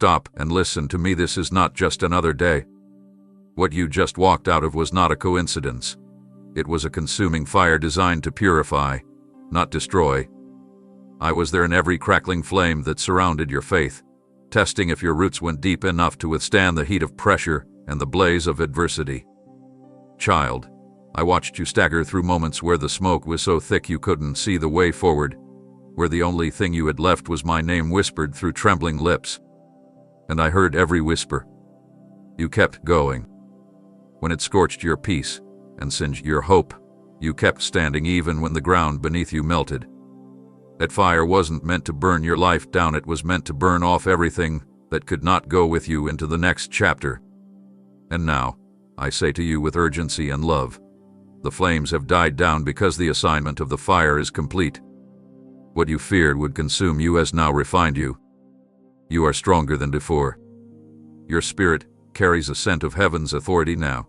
stop and listen to me. This is not just another day. What you just walked out of was not a coincidence. It was a consuming fire designed to purify, not destroy. I was there in every crackling flame that surrounded your faith, testing if your roots went deep enough to withstand the heat of pressure and the blaze of adversity. Child, I watched you stagger through moments where the smoke was so thick you couldn't see the way forward, where the only thing you had left was my name whispered through trembling lips. And I heard every whisper. You kept going. When it scorched your peace and singed your hope, you kept standing even when the ground beneath you melted. That fire wasn't meant to burn your life down, it was meant to burn off everything that could not go with you into the next chapter. And now, I say to you with urgency and love, the flames have died down because the assignment of the fire is complete. What you feared would consume you has now refined you. You are stronger than before. Your spirit carries a scent of heaven's authority now.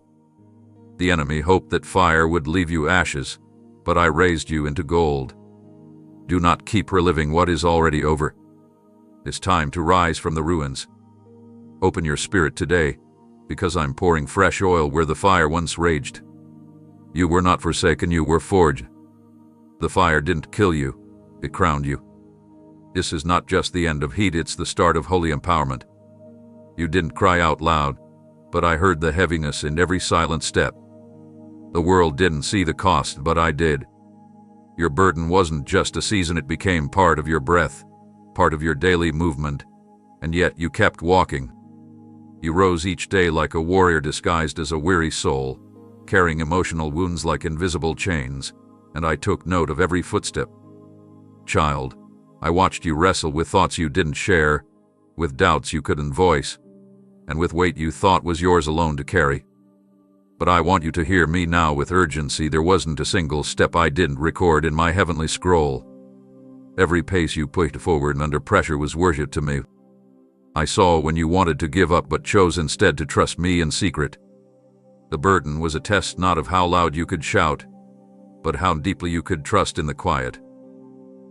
The enemy hoped that fire would leave you ashes, but I raised you into gold. Do not keep reliving what is already over. It's time to rise from the ruins. Open your spirit today, because I'm pouring fresh oil where the fire once raged. You were not forsaken, you were forged. The fire didn't kill you, it crowned you. This is not just the end of heat, it's the start of holy empowerment. You didn't cry out loud, but I heard the heaviness in every silent step. The world didn't see the cost, but I did. Your burden wasn't just a season, it became part of your breath, part of your daily movement, and yet you kept walking. You rose each day like a warrior disguised as a weary soul, carrying emotional wounds like invisible chains, and I took note of every footstep. Child, I watched you wrestle with thoughts you didn't share, with doubts you couldn't voice, and with weight you thought was yours alone to carry. But I want you to hear me now with urgency. There wasn't a single step I didn't record in my heavenly scroll. Every pace you pushed forward under pressure was worship to me. I saw when you wanted to give up but chose instead to trust me in secret. The burden was a test not of how loud you could shout, but how deeply you could trust in the quiet.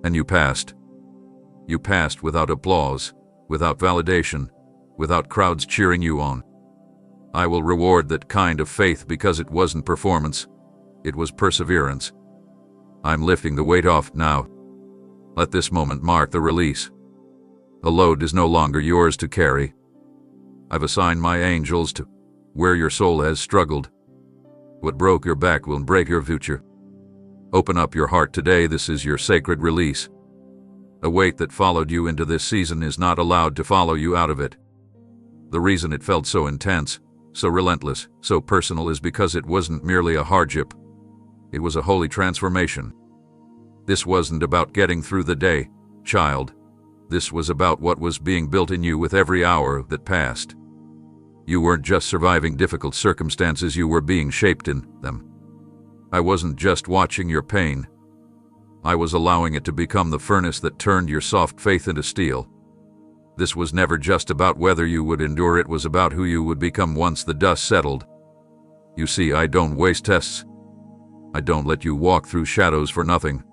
And you passed. You passed without applause, without validation, without crowds cheering you on. I will reward that kind of faith because it wasn't performance, it was perseverance. I'm lifting the weight off now. Let this moment mark the release. The load is no longer yours to carry. I've assigned my angels to where your soul has struggled. What broke your back will break your future. Open up your heart today, this is your sacred release. The weight that followed you into this season is not allowed to follow you out of it. The reason it felt so intense, so relentless, so personal is because it wasn't merely a hardship. It was a holy transformation. This wasn't about getting through the day, child. This was about what was being built in you with every hour that passed. You weren't just surviving difficult circumstances, you were being shaped in them. I wasn't just watching your pain. I was allowing it to become the furnace that turned your soft faith into steel. This was never just about whether you would endure, it was about who you would become once the dust settled. You see, I don't waste tests. I don't let you walk through shadows for nothing.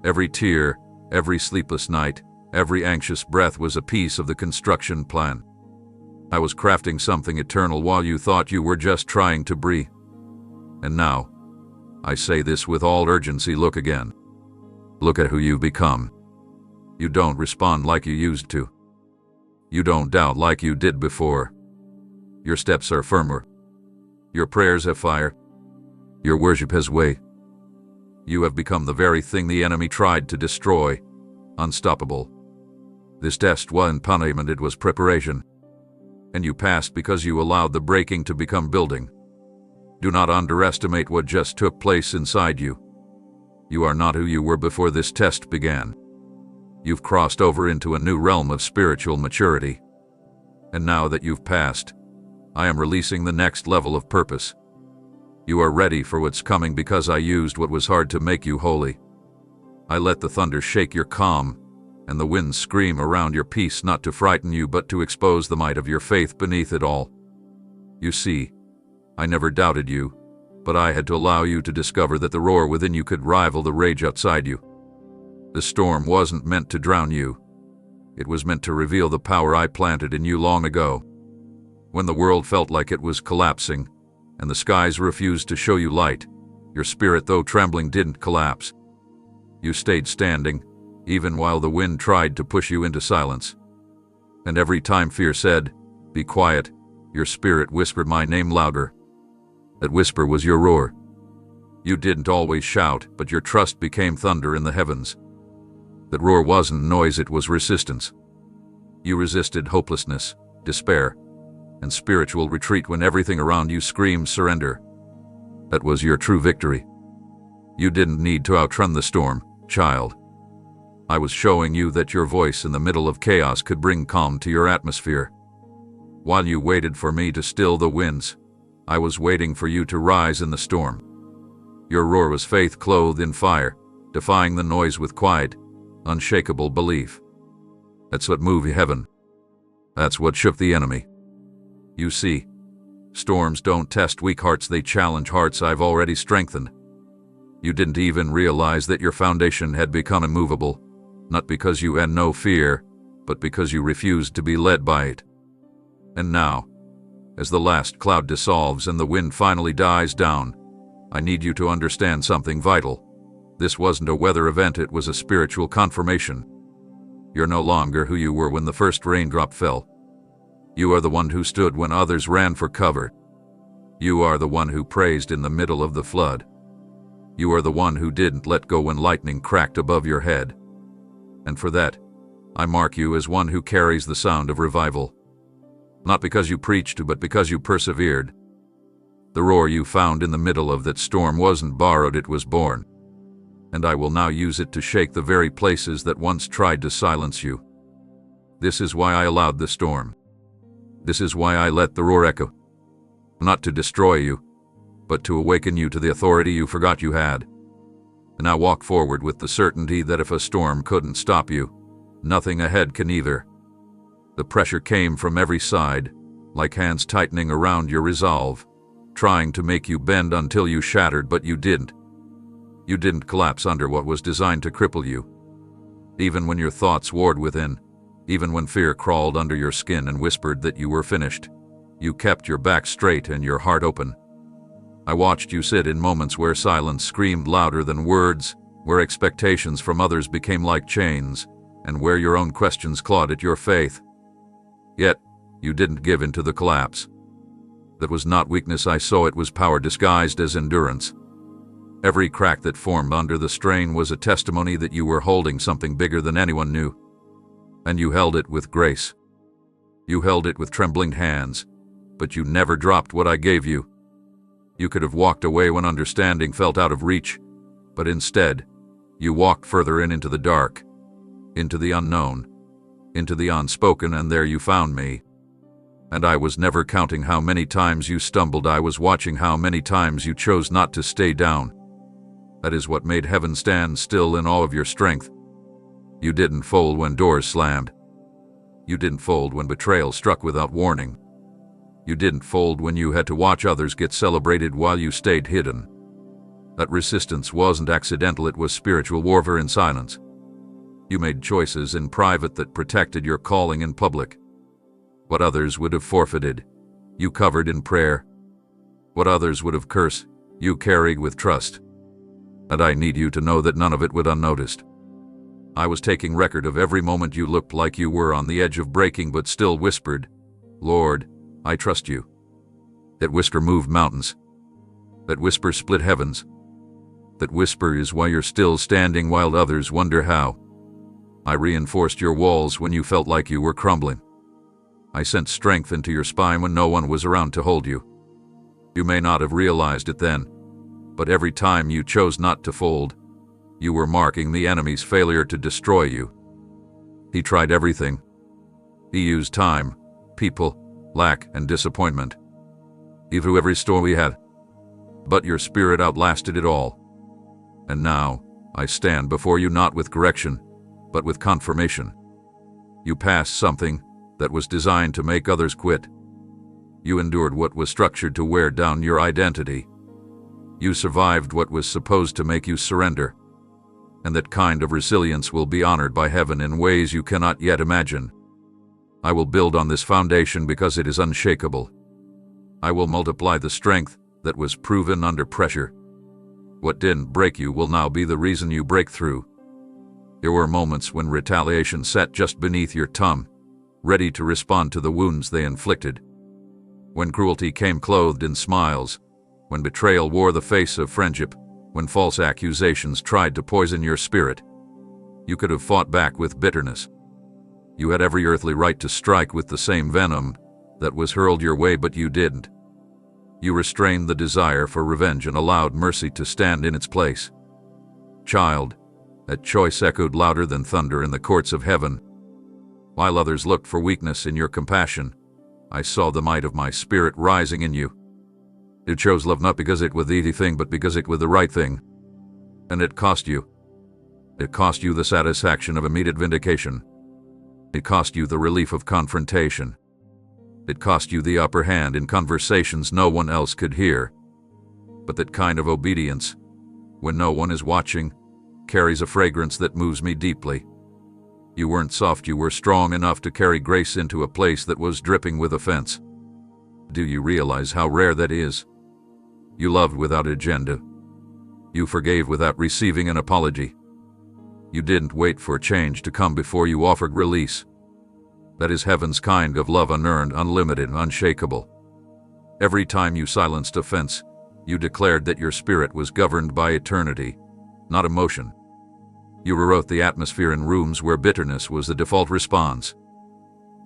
Every tear, every sleepless night, every anxious breath was a piece of the construction plan. I was crafting something eternal while you thought you were just trying to breathe. And now, I say this with all urgency, look again. Look at who you've become. You don't respond like you used to. You don't doubt like you did before. Your steps are firmer. Your prayers have fire. Your worship has weight. You have become the very thing the enemy tried to destroy, unstoppable. This test wasn't punishment, it was preparation. And you passed because you allowed the breaking to become building. Do not underestimate what just took place inside you. You are not who you were before this test began. You've crossed over into a new realm of spiritual maturity. And now that you've passed, I am releasing the next level of purpose. You are ready for what's coming because I used what was hard to make you holy. I let the thunder shake your calm, and the winds scream around your peace, not to frighten you but to expose the might of your faith beneath it all. You see, I never doubted you, but I had to allow you to discover that the roar within you could rival the rage outside you. The storm wasn't meant to drown you. It was meant to reveal the power I planted in you long ago. When the world felt like it was collapsing, and the skies refused to show you light, your spirit, though trembling, didn't collapse. You stayed standing, even while the wind tried to push you into silence. And every time fear said, "Be quiet," your spirit whispered my name louder. That whisper was your roar. You didn't always shout, but your trust became thunder in the heavens. That roar wasn't noise, it was resistance. You resisted hopelessness, despair, and spiritual retreat when everything around you screamed surrender. That was your true victory. You didn't need to outrun the storm, child. I was showing you that your voice in the middle of chaos could bring calm to your atmosphere. While you waited for me to still the winds, I was waiting for you to rise in the storm. Your roar was faith clothed in fire, defying the noise with quiet, unshakable belief. That's what moved heaven. That's what shook the enemy. You see, storms don't test weak hearts, they challenge hearts I've already strengthened. You didn't even realize that your foundation had become immovable, not because you had no fear, but because you refused to be led by it. And now, as the last cloud dissolves and the wind finally dies down, I need you to understand something vital. This wasn't a weather event, it was a spiritual confirmation. You're no longer who you were when the first raindrop fell. You are the one who stood when others ran for cover. You are the one who praised in the middle of the flood. You are the one who didn't let go when lightning cracked above your head. And for that, I mark you as one who carries the sound of revival. Not because you preached, but because you persevered. The roar you found in the middle of that storm wasn't borrowed, it was born. And I will now use it to shake the very places that once tried to silence you. This is why I allowed the storm. This is why I let the roar echo. Not to destroy you, but to awaken you to the authority you forgot you had. And now walk forward with the certainty that if a storm couldn't stop you, nothing ahead can either. The pressure came from every side, like hands tightening around your resolve, trying to make you bend until you shattered, but you didn't. You didn't collapse under what was designed to cripple you. Even when your thoughts warred within, even when fear crawled under your skin and whispered that you were finished, you kept your back straight and your heart open. I watched you sit in moments where silence screamed louder than words, where expectations from others became like chains, and where your own questions clawed at your faith. Yet, you didn't give in to the collapse. That was not weakness, I saw it was power disguised as endurance. Every crack that formed under the strain was a testimony that you were holding something bigger than anyone knew. And you held it with grace. You held it with trembling hands, but you never dropped what I gave you. You could have walked away when understanding felt out of reach, but instead, you walked further into the dark, into the unknown, into the unspoken, and there you found me. And I was never counting how many times you stumbled, I was watching how many times you chose not to stay down. That is what made heaven stand still in awe of your strength. You didn't fold when doors slammed. You didn't fold when betrayal struck without warning. You didn't fold when you had to watch others get celebrated while you stayed hidden. That resistance wasn't accidental, it was spiritual warfare in silence. You made choices in private that protected your calling in public. What others would have forfeited, you covered in prayer. What others would have cursed, you carried with trust. And I need you to know that none of it went unnoticed. I was taking record of every moment you looked like you were on the edge of breaking but still whispered, "Lord, I trust you." That whisper moved mountains. That whisper split heavens. That whisper is why you're still standing while others wonder how. I reinforced your walls when you felt like you were crumbling. I sent strength into your spine when no one was around to hold you. You may not have realized it then, but every time you chose not to fold, you were marking the enemy's failure to destroy you. He tried everything. He used time, people, lack, and disappointment. He threw every storm we had. But your spirit outlasted it all. And now, I stand before you not with correction, but with confirmation. You passed something that was designed to make others quit. You endured what was structured to wear down your identity. You survived what was supposed to make you surrender. And that kind of resilience will be honored by heaven in ways you cannot yet imagine. I will build on this foundation because it is unshakable. I will multiply the strength that was proven under pressure. What didn't break you will now be the reason you break through. There were moments when retaliation sat just beneath your tongue, ready to respond to the wounds they inflicted. When cruelty came clothed in smiles, when betrayal wore the face of friendship, when false accusations tried to poison your spirit, you could have fought back with bitterness. You had every earthly right to strike with the same venom that was hurled your way, but you didn't. You restrained the desire for revenge and allowed mercy to stand in its place. Child, that choice echoed louder than thunder in the courts of heaven. While others looked for weakness in your compassion, I saw the might of my spirit rising in you. You chose love not because it was the easy thing, but because it was the right thing. And it cost you. It cost you the satisfaction of immediate vindication. It cost you the relief of confrontation. It cost you the upper hand in conversations no one else could hear. But that kind of obedience, when no one is watching, carries a fragrance that moves me deeply. You weren't soft, you were strong enough to carry grace into a place that was dripping with offense. Do you realize how rare that is? You loved without agenda. You forgave without receiving an apology. You didn't wait for change to come before you offered release. That is heaven's kind of love, unearned, unlimited, unshakable. Every time you silenced offense, you declared that your spirit was governed by eternity, not emotion. You rewrote the atmosphere in rooms where bitterness was the default response.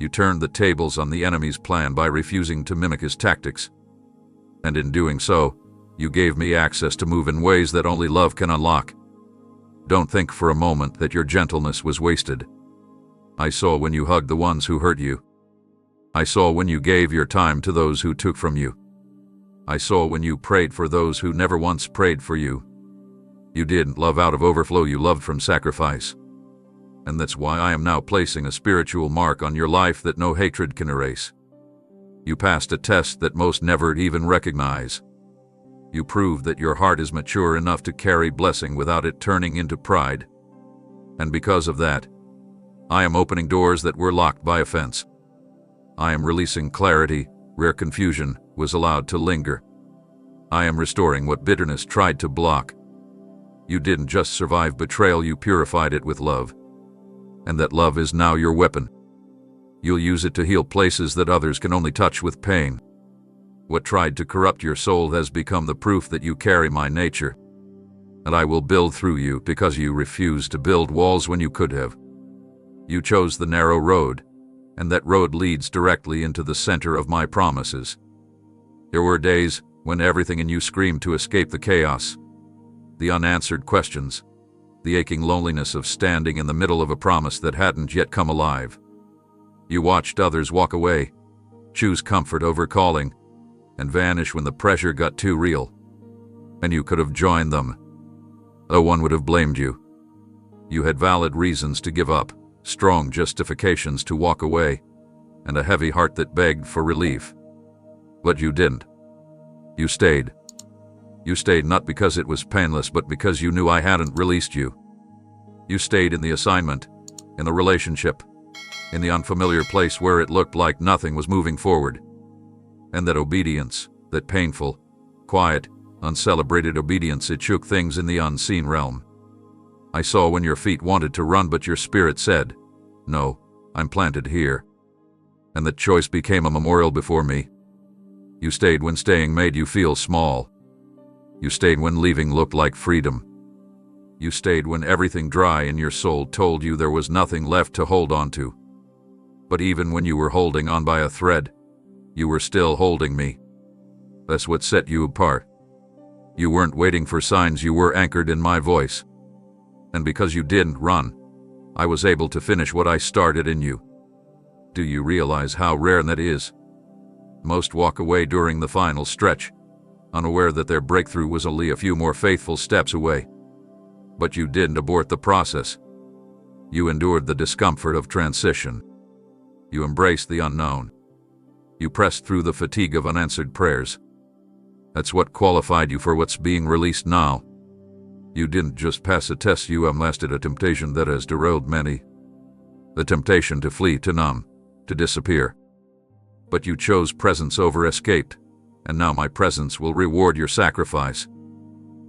You turned the tables on the enemy's plan by refusing to mimic his tactics. And in doing so, you gave me access to move in ways that only love can unlock. Don't think for a moment that your gentleness was wasted. I saw when you hugged the ones who hurt you. I saw when you gave your time to those who took from you. I saw when you prayed for those who never once prayed for you. You didn't love out of overflow, you loved from sacrifice. And that's why I am now placing a spiritual mark on your life that no hatred can erase. You passed a test that most never even recognize. You proved that your heart is mature enough to carry blessing without it turning into pride. And because of that, I am opening doors that were locked by offense. I am releasing clarity where confusion was allowed to linger. I am restoring what bitterness tried to block. You didn't just survive betrayal, you purified it with love. And that love is now your weapon. You'll use it to heal places that others can only touch with pain. What tried to corrupt your soul has become the proof that you carry my nature. And I will build through you because you refused to build walls when you could have. You chose the narrow road, and that road leads directly into the center of my promises. There were days when everything in you screamed to escape the chaos, the unanswered questions, the aching loneliness of standing in the middle of a promise that hadn't yet come alive. You watched others walk away, choose comfort over calling, and vanish when the pressure got too real. And you could have joined them. No one would have blamed you. You had valid reasons to give up, strong justifications to walk away, and a heavy heart that begged for relief. But you didn't. You stayed. You stayed not because it was painless, but because you knew I hadn't released you. You stayed in the assignment, in the relationship, in the unfamiliar place where it looked like nothing was moving forward. And that obedience, that painful, quiet, uncelebrated obedience, it shook things in the unseen realm. I saw when your feet wanted to run, but your spirit said, "No, I'm planted here." And that choice became a memorial before me. You stayed when staying made you feel small. You stayed when leaving looked like freedom. You stayed when everything dry in your soul told you there was nothing left to hold on to. But even when you were holding on by a thread, you were still holding me. That's what set you apart. You weren't waiting for signs, you were anchored in my voice. And because you didn't run, I was able to finish what I started in you. Do you realize how rare that is? Most walk away during the final stretch, unaware that their breakthrough was only a few more faithful steps away. But you didn't abort the process. You endured the discomfort of transition. You embraced the unknown. You pressed through the fatigue of unanswered prayers. That's what qualified you for what's being released now. You didn't just pass a test, you mastered a temptation that has derailed many. The temptation to flee, to numb, to disappear. But you chose presence over escape, and now my presence will reward your sacrifice.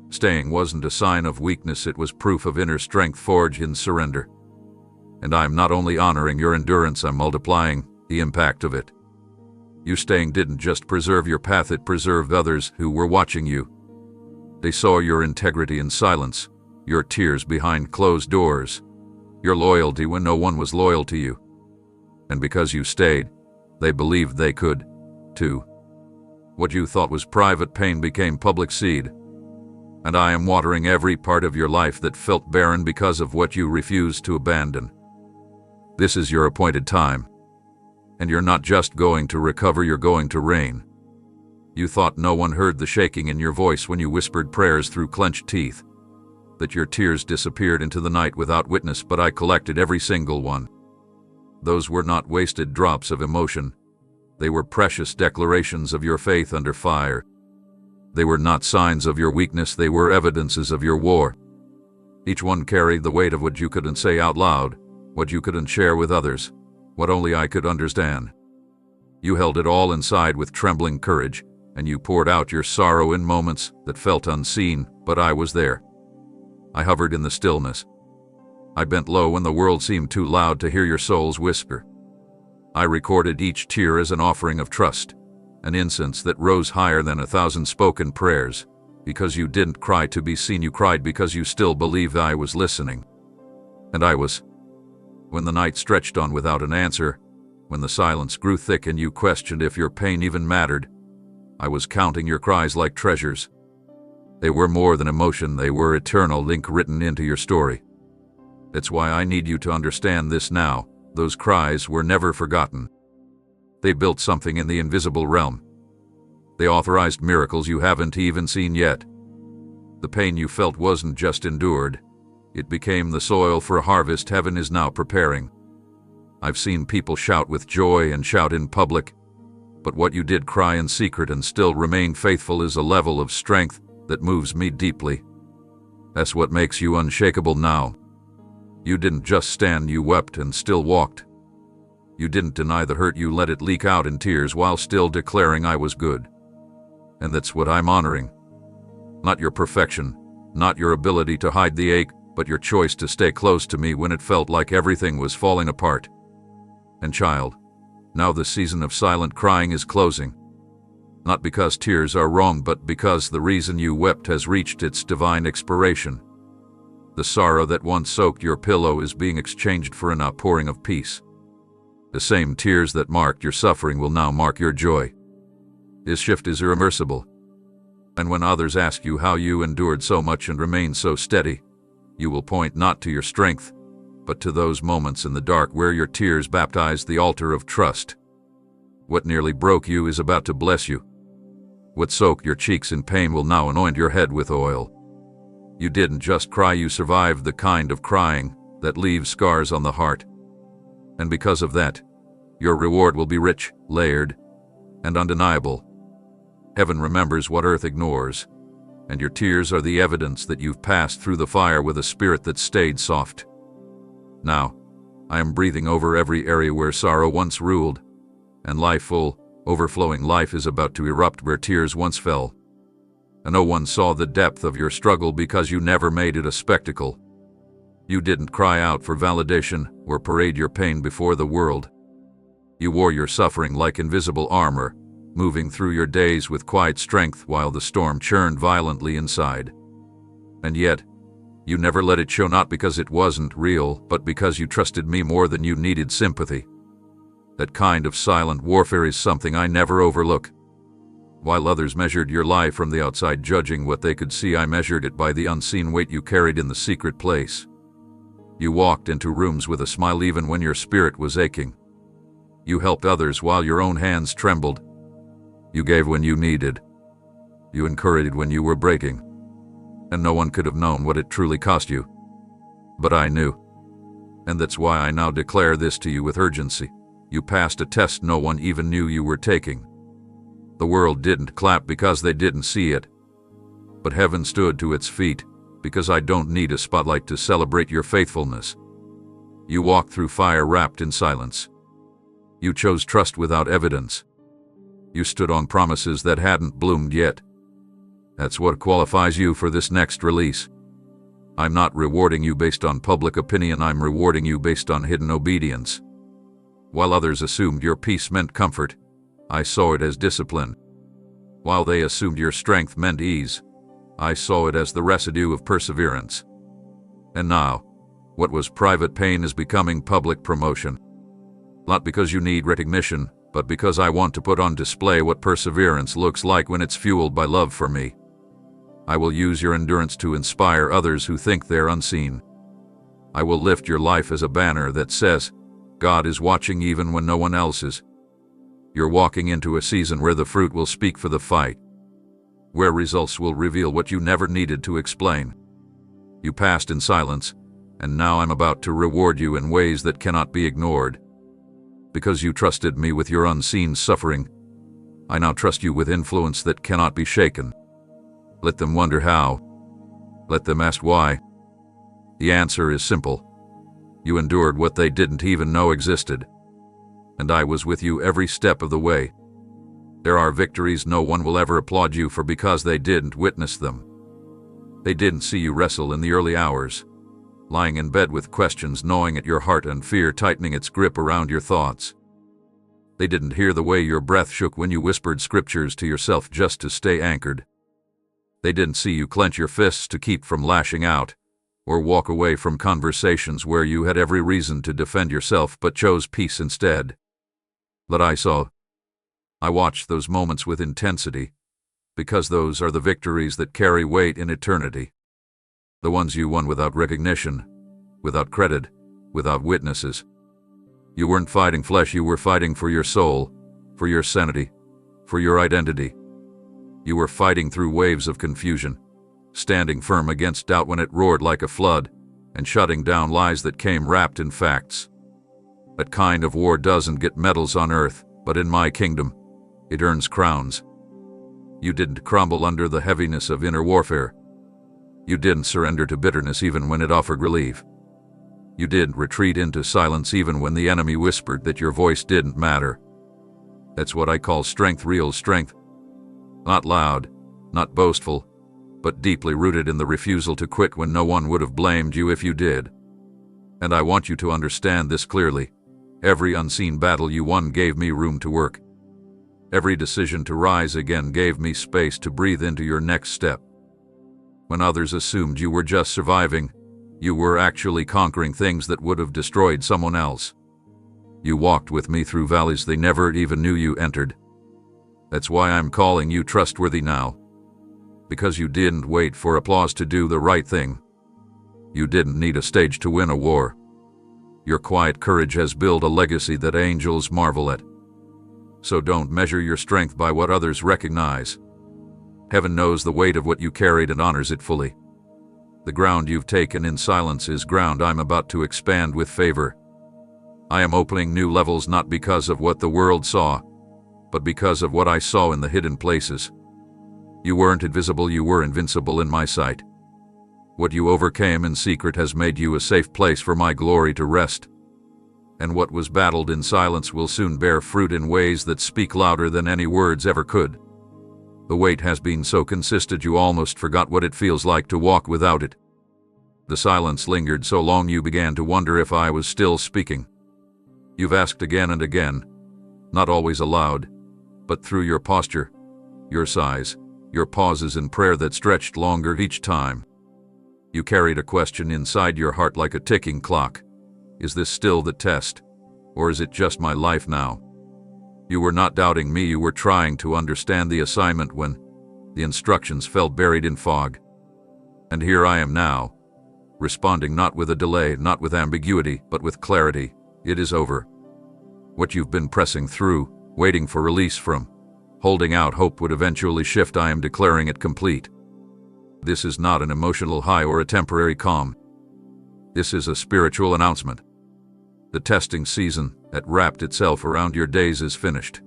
Staying wasn't a sign of weakness, it was proof of inner strength forged in surrender. And I'm not only honoring your endurance, I'm multiplying the impact of it. You staying didn't just preserve your path, it preserved others who were watching you. They saw your integrity in silence, your tears behind closed doors, your loyalty when no one was loyal to you. And because you stayed, they believed they could, too. What you thought was private pain became public seed. And I am watering every part of your life that felt barren because of what you refused to abandon. This is your appointed time. And you're not just going to recover, you're going to reign. You thought no one heard the shaking in your voice when you whispered prayers through clenched teeth, that your tears disappeared into the night without witness, but I collected every single one. Those were not wasted drops of emotion. They were precious declarations of your faith under fire. They were not signs of your weakness, they were evidences of your war. Each one carried the weight of what you couldn't say out loud, what you couldn't share with others, what only I could understand. You held it all inside with trembling courage, and you poured out your sorrow in moments that felt unseen, but I was there. I hovered in the stillness. I bent low when the world seemed too loud to hear your soul's whisper. I recorded each tear as an offering of trust, an incense that rose higher than 1,000 spoken prayers. Because you didn't cry to be seen, you cried because you still believed I was listening. And I was. When the night stretched on without an answer, when the silence grew thick and you questioned if your pain even mattered, I was counting your cries like treasures. They were more than emotion, they were eternal link written into your story. That's why I need you to understand this now. Those cries were never forgotten. They built something in the invisible realm. They authorized miracles you haven't even seen yet. The pain you felt wasn't just endured. It became the soil for a harvest heaven is now preparing. I've seen people shout with joy and shout in public, but what you did cry in secret and still remain faithful is a level of strength that moves me deeply. That's what makes you unshakable now. You didn't just stand, you wept and still walked. You didn't deny the hurt, you let it leak out in tears while still declaring I was good. And that's what I'm honoring. Not your perfection, not your ability to hide the ache, but your choice to stay close to me when it felt like everything was falling apart. And child, now the season of silent crying is closing. Not because tears are wrong, but because the reason you wept has reached its divine expiration. The sorrow that once soaked your pillow is being exchanged for an outpouring of peace. The same tears that marked your suffering will now mark your joy. This shift is irreversible. And when others ask you how you endured so much and remained so steady, you will point not to your strength, but to those moments in the dark where your tears baptized the altar of trust. What nearly broke you is about to bless you. What soaked your cheeks in pain will now anoint your head with oil. You didn't just cry, you survived the kind of crying that leaves scars on the heart. And because of that, your reward will be rich, layered, and undeniable. Heaven remembers what earth ignores, and your tears are the evidence that you've passed through the fire with a spirit that stayed soft. Now, I am breathing over every area where sorrow once ruled, and life full, overflowing life is about to erupt where tears once fell. And no one saw the depth of your struggle because you never made it a spectacle. You didn't cry out for validation or parade your pain before the world. You wore your suffering like invisible armor, moving through your days with quiet strength while the storm churned violently inside. And yet, you never let it show, not because it wasn't real, but because you trusted me more than you needed sympathy. That kind of silent warfare is something I never overlook. While others measured your life from the outside, judging what they could see, I measured it by the unseen weight you carried in the secret place. You walked into rooms with a smile even when your spirit was aching. You helped others while your own hands trembled. You gave when you needed. You encouraged when you were breaking. And no one could have known what it truly cost you. But I knew. And that's why I now declare this to you with urgency. You passed a test no one even knew you were taking. The world didn't clap because they didn't see it. But heaven stood to its feet because I don't need a spotlight to celebrate your faithfulness. You walked through fire wrapped in silence. You chose trust without evidence. You stood on promises that hadn't bloomed yet. That's what qualifies you for this next release. I'm not rewarding you based on public opinion, I'm rewarding you based on hidden obedience. While others assumed your peace meant comfort, I saw it as discipline. While they assumed your strength meant ease, I saw it as the residue of perseverance. And now, what was private pain is becoming public promotion. Not because you need recognition, but because I want to put on display what perseverance looks like when it's fueled by love for me. I will use your endurance to inspire others who think they're unseen. I will lift your life as a banner that says, God is watching even when no one else is. You're walking into a season where the fruit will speak for the fight, where results will reveal what you never needed to explain. You passed in silence, and now I'm about to reward you in ways that cannot be ignored. Because you trusted me with your unseen suffering, I now trust you with influence that cannot be shaken. Let them wonder how. Let them ask why. The answer is simple. You endured what they didn't even know existed. And I was with you every step of the way. There are victories no one will ever applaud you for because they didn't witness them. They didn't see you wrestle in the early hours, lying in bed with questions gnawing at your heart and fear tightening its grip around your thoughts. They didn't hear the way your breath shook when you whispered scriptures to yourself just to stay anchored. They didn't see you clench your fists to keep from lashing out, or walk away from conversations where you had every reason to defend yourself but chose peace instead. But I saw. I watched those moments with intensity, because those are the victories that carry weight in eternity. The ones you won without recognition, without credit, without witnesses. You weren't fighting flesh, you were fighting for your soul, for your sanity, for your identity. You were fighting through waves of confusion, standing firm against doubt when it roared like a flood, and shutting down lies that came wrapped in facts. That kind of war doesn't get medals on earth, but in my kingdom, it earns crowns. You didn't crumble under the heaviness of inner warfare. You didn't surrender to bitterness even when it offered relief. You didn't retreat into silence even when the enemy whispered that your voice didn't matter. That's what I call strength, real strength. Not loud, not boastful, but deeply rooted in the refusal to quit when no one would have blamed you if you did. And I want you to understand this clearly. Every unseen battle you won gave me room to work. Every decision to rise again gave me space to breathe into your next step. When others assumed you were just surviving, you were actually conquering things that would have destroyed someone else. You walked with me through valleys they never even knew you entered. That's why I'm calling you trustworthy now. Because you didn't wait for applause to do the right thing. You didn't need a stage to win a war. Your quiet courage has built a legacy that angels marvel at. So don't measure your strength by what others recognize. Heaven knows the weight of what you carried and honors it fully. The ground you've taken in silence is ground I'm about to expand with favor. I am opening new levels not because of what the world saw, but because of what I saw in the hidden places. You weren't invisible, you were invincible in my sight. What you overcame in secret has made you a safe place for my glory to rest. And what was battled in silence will soon bear fruit in ways that speak louder than any words ever could. The weight has been so consistent you almost forgot what it feels like to walk without it. The silence lingered so long you began to wonder if I was still speaking. You've asked again and again, not always aloud, but through your posture, your sighs, your pauses in prayer that stretched longer each time. You carried a question inside your heart like a ticking clock. Is this still the test, or is it just my life now? You were not doubting me, you were trying to understand the assignment when the instructions felt buried in fog. And here I am now, responding not with a delay, not with ambiguity, but with clarity. It is over. What you've been pressing through, waiting for release from, holding out hope would eventually shift. I am declaring it complete. This is not an emotional high or a temporary calm. This is a spiritual announcement. The testing season that wrapped itself around your days is finished.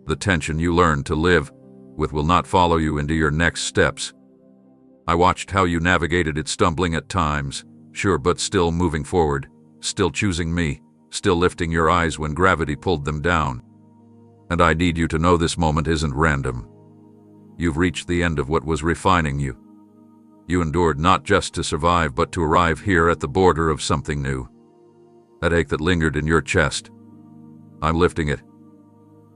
The tension you learned to live with will not follow you into your next steps. I watched how you navigated it, stumbling at times, sure, but still moving forward, still choosing me, still lifting your eyes when gravity pulled them down. And I need you to know this moment isn't random. You've reached the end of what was refining you. You endured not just to survive, but to arrive here at the border of something new. That ache that lingered in your chest, I'm lifting it.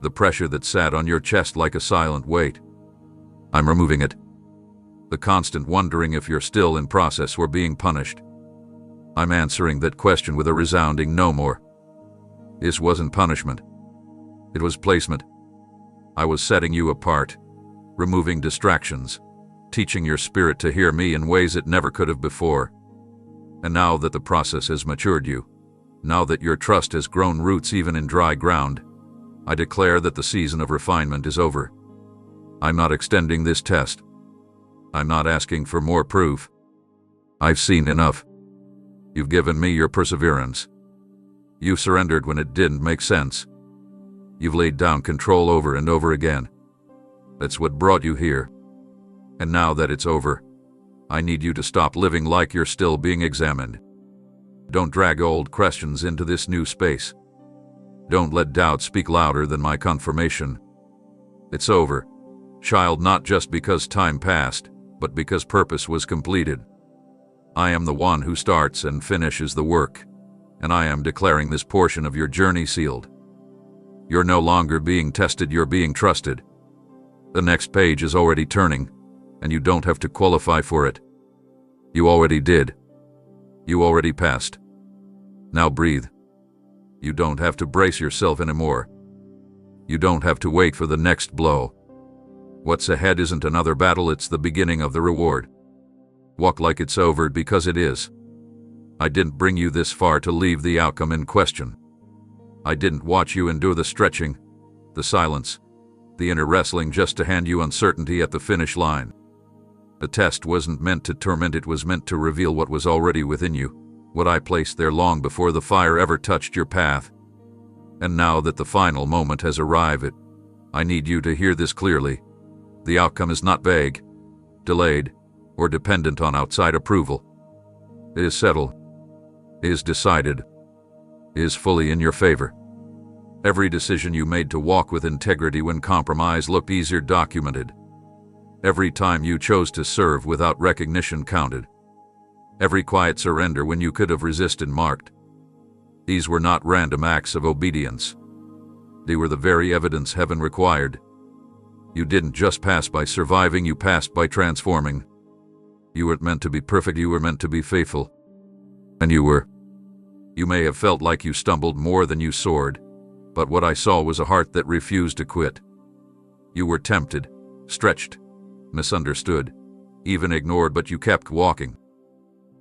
The pressure that sat on your chest like a silent weight, I'm removing it. The constant wondering if you're still in process or being punished, I'm answering that question with a resounding no more. This wasn't punishment. It was placement. I was setting you apart, removing distractions, teaching your spirit to hear me in ways it never could have before. And now that the process has matured you, now that your trust has grown roots even in dry ground, I declare that the season of refinement is over. I'm not extending this test. I'm not asking for more proof. I've seen enough. You've given me your perseverance. You surrendered when it didn't make sense. You've laid down control over and over again. That's what brought you here. And now that it's over, I need you to stop living like you're still being examined. Don't drag old questions into this new space. Don't let doubt speak louder than my confirmation. It's over, child, not just because time passed, but because purpose was completed. I am the one who starts and finishes the work, and I am declaring this portion of your journey sealed. You're no longer being tested, you're being trusted. The next page is already turning, and you don't have to qualify for it. You already did. You already passed. Now breathe. You don't have to brace yourself anymore. You don't have to wait for the next blow. What's ahead isn't another battle, it's the beginning of the reward. Walk like it's over because it is. I didn't bring you this far to leave the outcome in question. I didn't watch you endure the stretching, the silence, the inner wrestling just to hand you uncertainty at the finish line. The test wasn't meant to torment, it was meant to reveal what was already within you, what I placed there long before the fire ever touched your path. And now that the final moment has arrived, I need you to hear this clearly. The outcome is not vague, delayed, or dependent on outside approval. It is settled, is decided, is fully in your favor. Every decision you made to walk with integrity when compromise looked easier documented. Every time you chose to serve without recognition counted. Every quiet surrender when you could have resisted marked. These were not random acts of obedience. They were the very evidence heaven required. You didn't just pass by surviving, you passed by transforming. You weren't meant to be perfect, you were meant to be faithful. And you were. You may have felt like you stumbled more than you soared, but what I saw was a heart that refused to quit. You were tempted, stretched, misunderstood, even ignored, but you kept walking.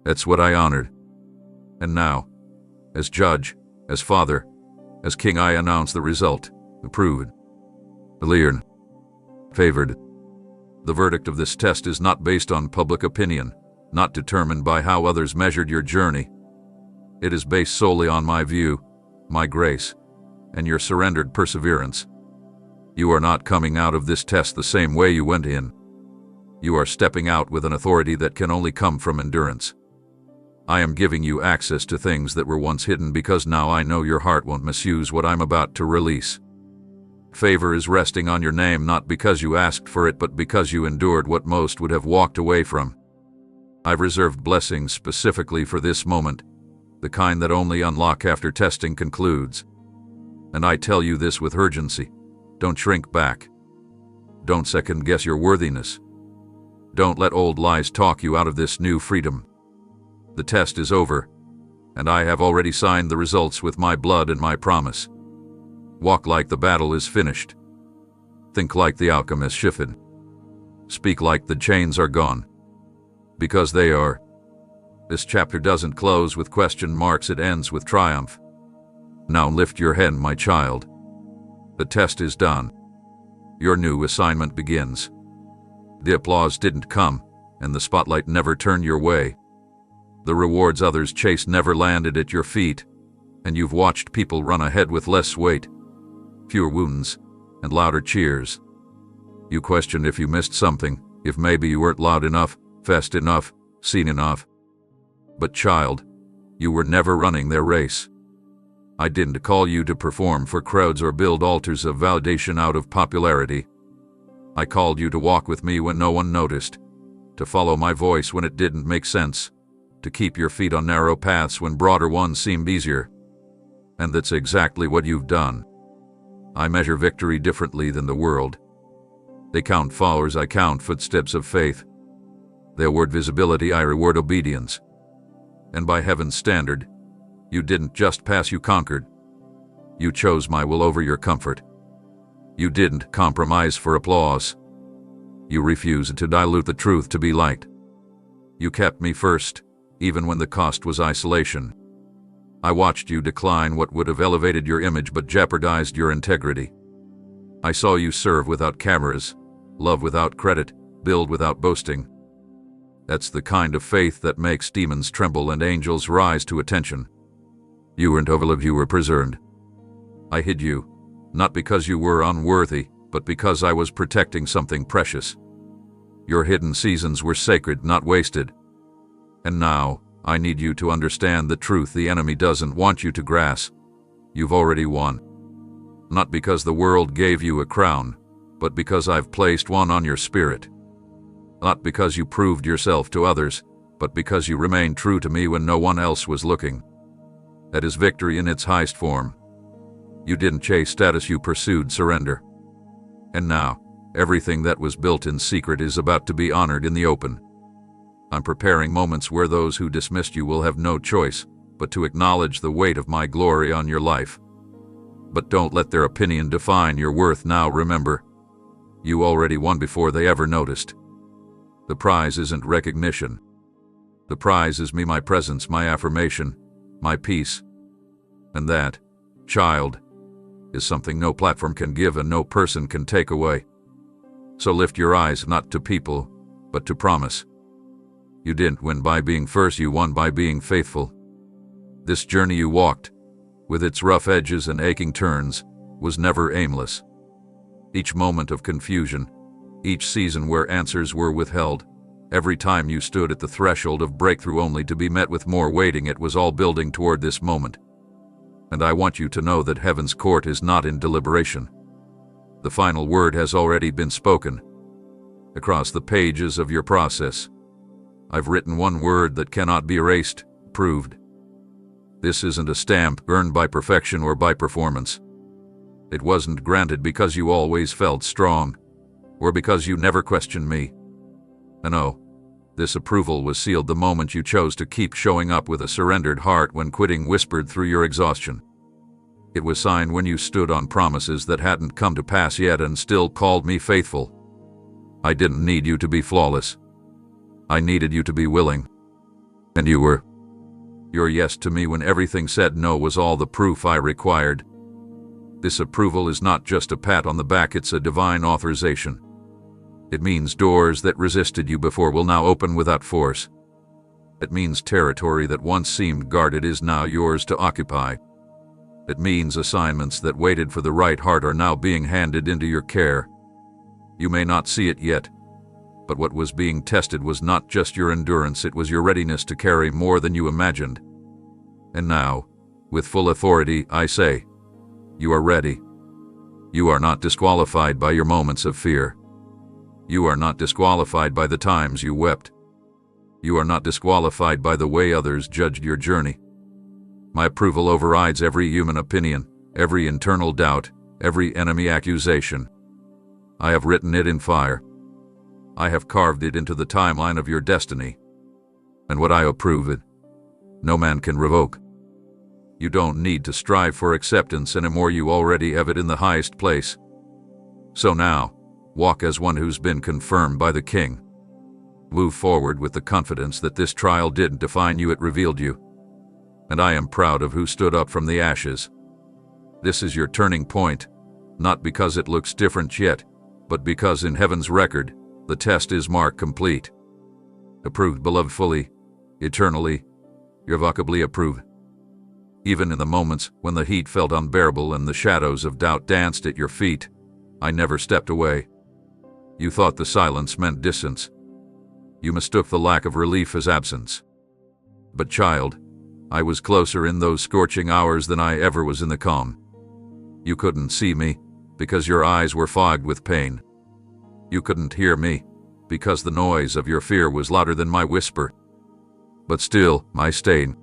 That's what I honored. And now, as judge, as father, as king, I announce the result, approved, cleared, favored. The verdict of this test is not based on public opinion, not determined by how others measured your journey. It is based solely on my view, my grace, and your surrendered perseverance. You are not coming out of this test the same way you went in. You are stepping out with an authority that can only come from endurance. I am giving you access to things that were once hidden because now I know your heart won't misuse what I'm about to release. Favor is resting on your name not because you asked for it but because you endured what most would have walked away from. I've reserved blessings specifically for this moment, the kind that only unlock after testing concludes. And I tell you this with urgency. Don't shrink back. Don't second-guess your worthiness. Don't let old lies talk you out of this new freedom. The test is over, and I have already signed the results with my blood and my promise. Walk like the battle is finished. Think like the outcome has shifted. Speak like the chains are gone. Because they are. This chapter doesn't close with question marks, it ends with triumph. Now lift your head, my child. The test is done. Your new assignment begins. The applause didn't come, and the spotlight never turned your way. The rewards others chased never landed at your feet, and you've watched people run ahead with less weight, fewer wounds, and louder cheers. You questioned if you missed something, if maybe you weren't loud enough, fast enough, seen enough. But child, you were never running their race. I didn't call you to perform for crowds or build altars of validation out of popularity. I called you to walk with me when no one noticed, to follow my voice when it didn't make sense, to keep your feet on narrow paths when broader ones seemed easier. And that's exactly what you've done. I measure victory differently than the world. They count followers, I count footsteps of faith. They award visibility, I reward obedience. And by heaven's standard, you didn't just pass, you conquered. You chose my will over your comfort. You didn't compromise for applause. You refused to dilute the truth to be liked. You kept me first, even when the cost was isolation. I watched you decline what would have elevated your image but jeopardized your integrity. I saw you serve without cameras, love without credit, build without boasting. That's the kind of faith that makes demons tremble and angels rise to attention. You weren't overlooked, you were preserved. I hid you, not because you were unworthy, but because I was protecting something precious. Your hidden seasons were sacred, not wasted. And now, I need you to understand the truth the enemy doesn't want you to grasp. You've already won. Not because the world gave you a crown, but because I've placed one on your spirit. Not because you proved yourself to others, but because you remained true to me when no one else was looking. That is victory in its highest form. You didn't chase status, you pursued surrender. And now, everything that was built in secret is about to be honored in the open. I'm preparing moments where those who dismissed you will have no choice but to acknowledge the weight of my glory on your life. But don't let their opinion define your worth now. Remember, you already won before they ever noticed. The prize isn't recognition. The prize is me, my presence, my affirmation, my peace. And that, child, is something no platform can give and no person can take away. So lift your eyes not to people, but to promise. You didn't win by being first, you won by being faithful. This journey you walked, with its rough edges and aching turns, was never aimless. Each moment of confusion, each season where answers were withheld, every time you stood at the threshold of breakthrough only to be met with more waiting, it was all building toward this moment. And I want you to know that heaven's court is not in deliberation. The final word has already been spoken. Across the pages of your process, I've written one word that cannot be erased: proved. This isn't a stamp earned by perfection or by performance. It wasn't granted because you always felt strong, or because you never questioned me. No, this approval was sealed the moment you chose to keep showing up with a surrendered heart when quitting whispered through your exhaustion. It was signed when you stood on promises that hadn't come to pass yet and still called me faithful. I didn't need you to be flawless. I needed you to be willing. And you were. Your yes to me when everything said no was all the proof I required. This approval is not just a pat on the back, it's a divine authorization. It means doors that resisted you before will now open without force. It means territory that once seemed guarded is now yours to occupy. It means assignments that waited for the right heart are now being handed into your care. You may not see it yet, but what was being tested was not just your endurance, it was your readiness to carry more than you imagined. And now, with full authority, I say, you are ready. You are not disqualified by your moments of fear. You are not disqualified by the times you wept. You are not disqualified by the way others judged your journey. My approval overrides every human opinion, every internal doubt, every enemy accusation. I have written it in fire. I have carved it into the timeline of your destiny. And what I approve it, no man can revoke. You don't need to strive for acceptance anymore, you already have it in the highest place. So now, walk as one who's been confirmed by the King. Move forward with the confidence that this trial didn't define you, it revealed you. And I am proud of who stood up from the ashes. This is your turning point, not because it looks different yet, but because in heaven's record, the test is marked complete. Approved, beloved, fully, eternally, irrevocably approved. Even in the moments when the heat felt unbearable and the shadows of doubt danced at your feet, I never stepped away. You thought the silence meant distance. You mistook the lack of relief as absence. But child, I was closer in those scorching hours than I ever was in the calm. You couldn't see me, because your eyes were fogged with pain. You couldn't hear me, because the noise of your fear was louder than my whisper. But still, I stayed.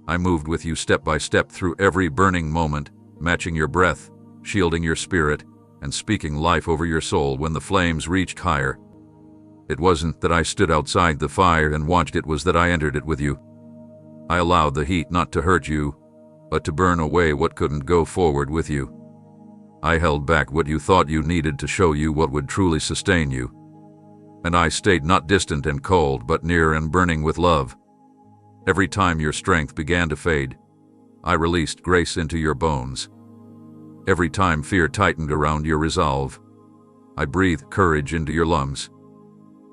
I moved with you step by step through every burning moment, matching your breath, shielding your spirit, and speaking life over your soul when the flames reached higher. It wasn't that I stood outside the fire and watched, it was that I entered it with you. I allowed the heat not to hurt you, but to burn away what couldn't go forward with you. I held back what you thought you needed to show you what would truly sustain you. And I stayed not distant and cold, but near and burning with love. Every time your strength began to fade, I released grace into your bones. Every time fear tightened around your resolve, I breathed courage into your lungs.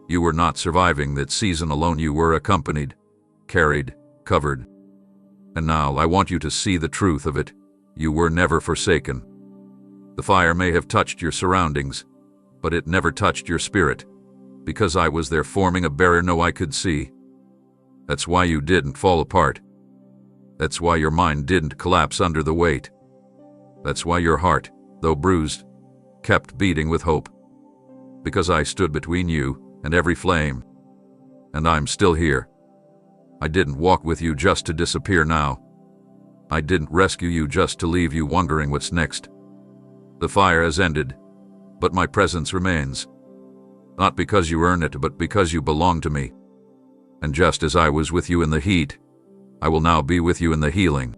You were not surviving that season alone, you were accompanied, carried, covered. And now I want you to see the truth of it. You were never forsaken. The fire may have touched your surroundings, but it never touched your spirit, because I was there forming a barrier no eye could see. That's why you didn't fall apart. That's why your mind didn't collapse under the weight. That's why your heart, though bruised, kept beating with hope. Because I stood between you and every flame. And I'm still here. I didn't walk with you just to disappear now. I didn't rescue you just to leave you wondering what's next. The fire has ended, but my presence remains. Not because you earn it, but because you belong to me. And just as I was with you in the heat, I will now be with you in the healing.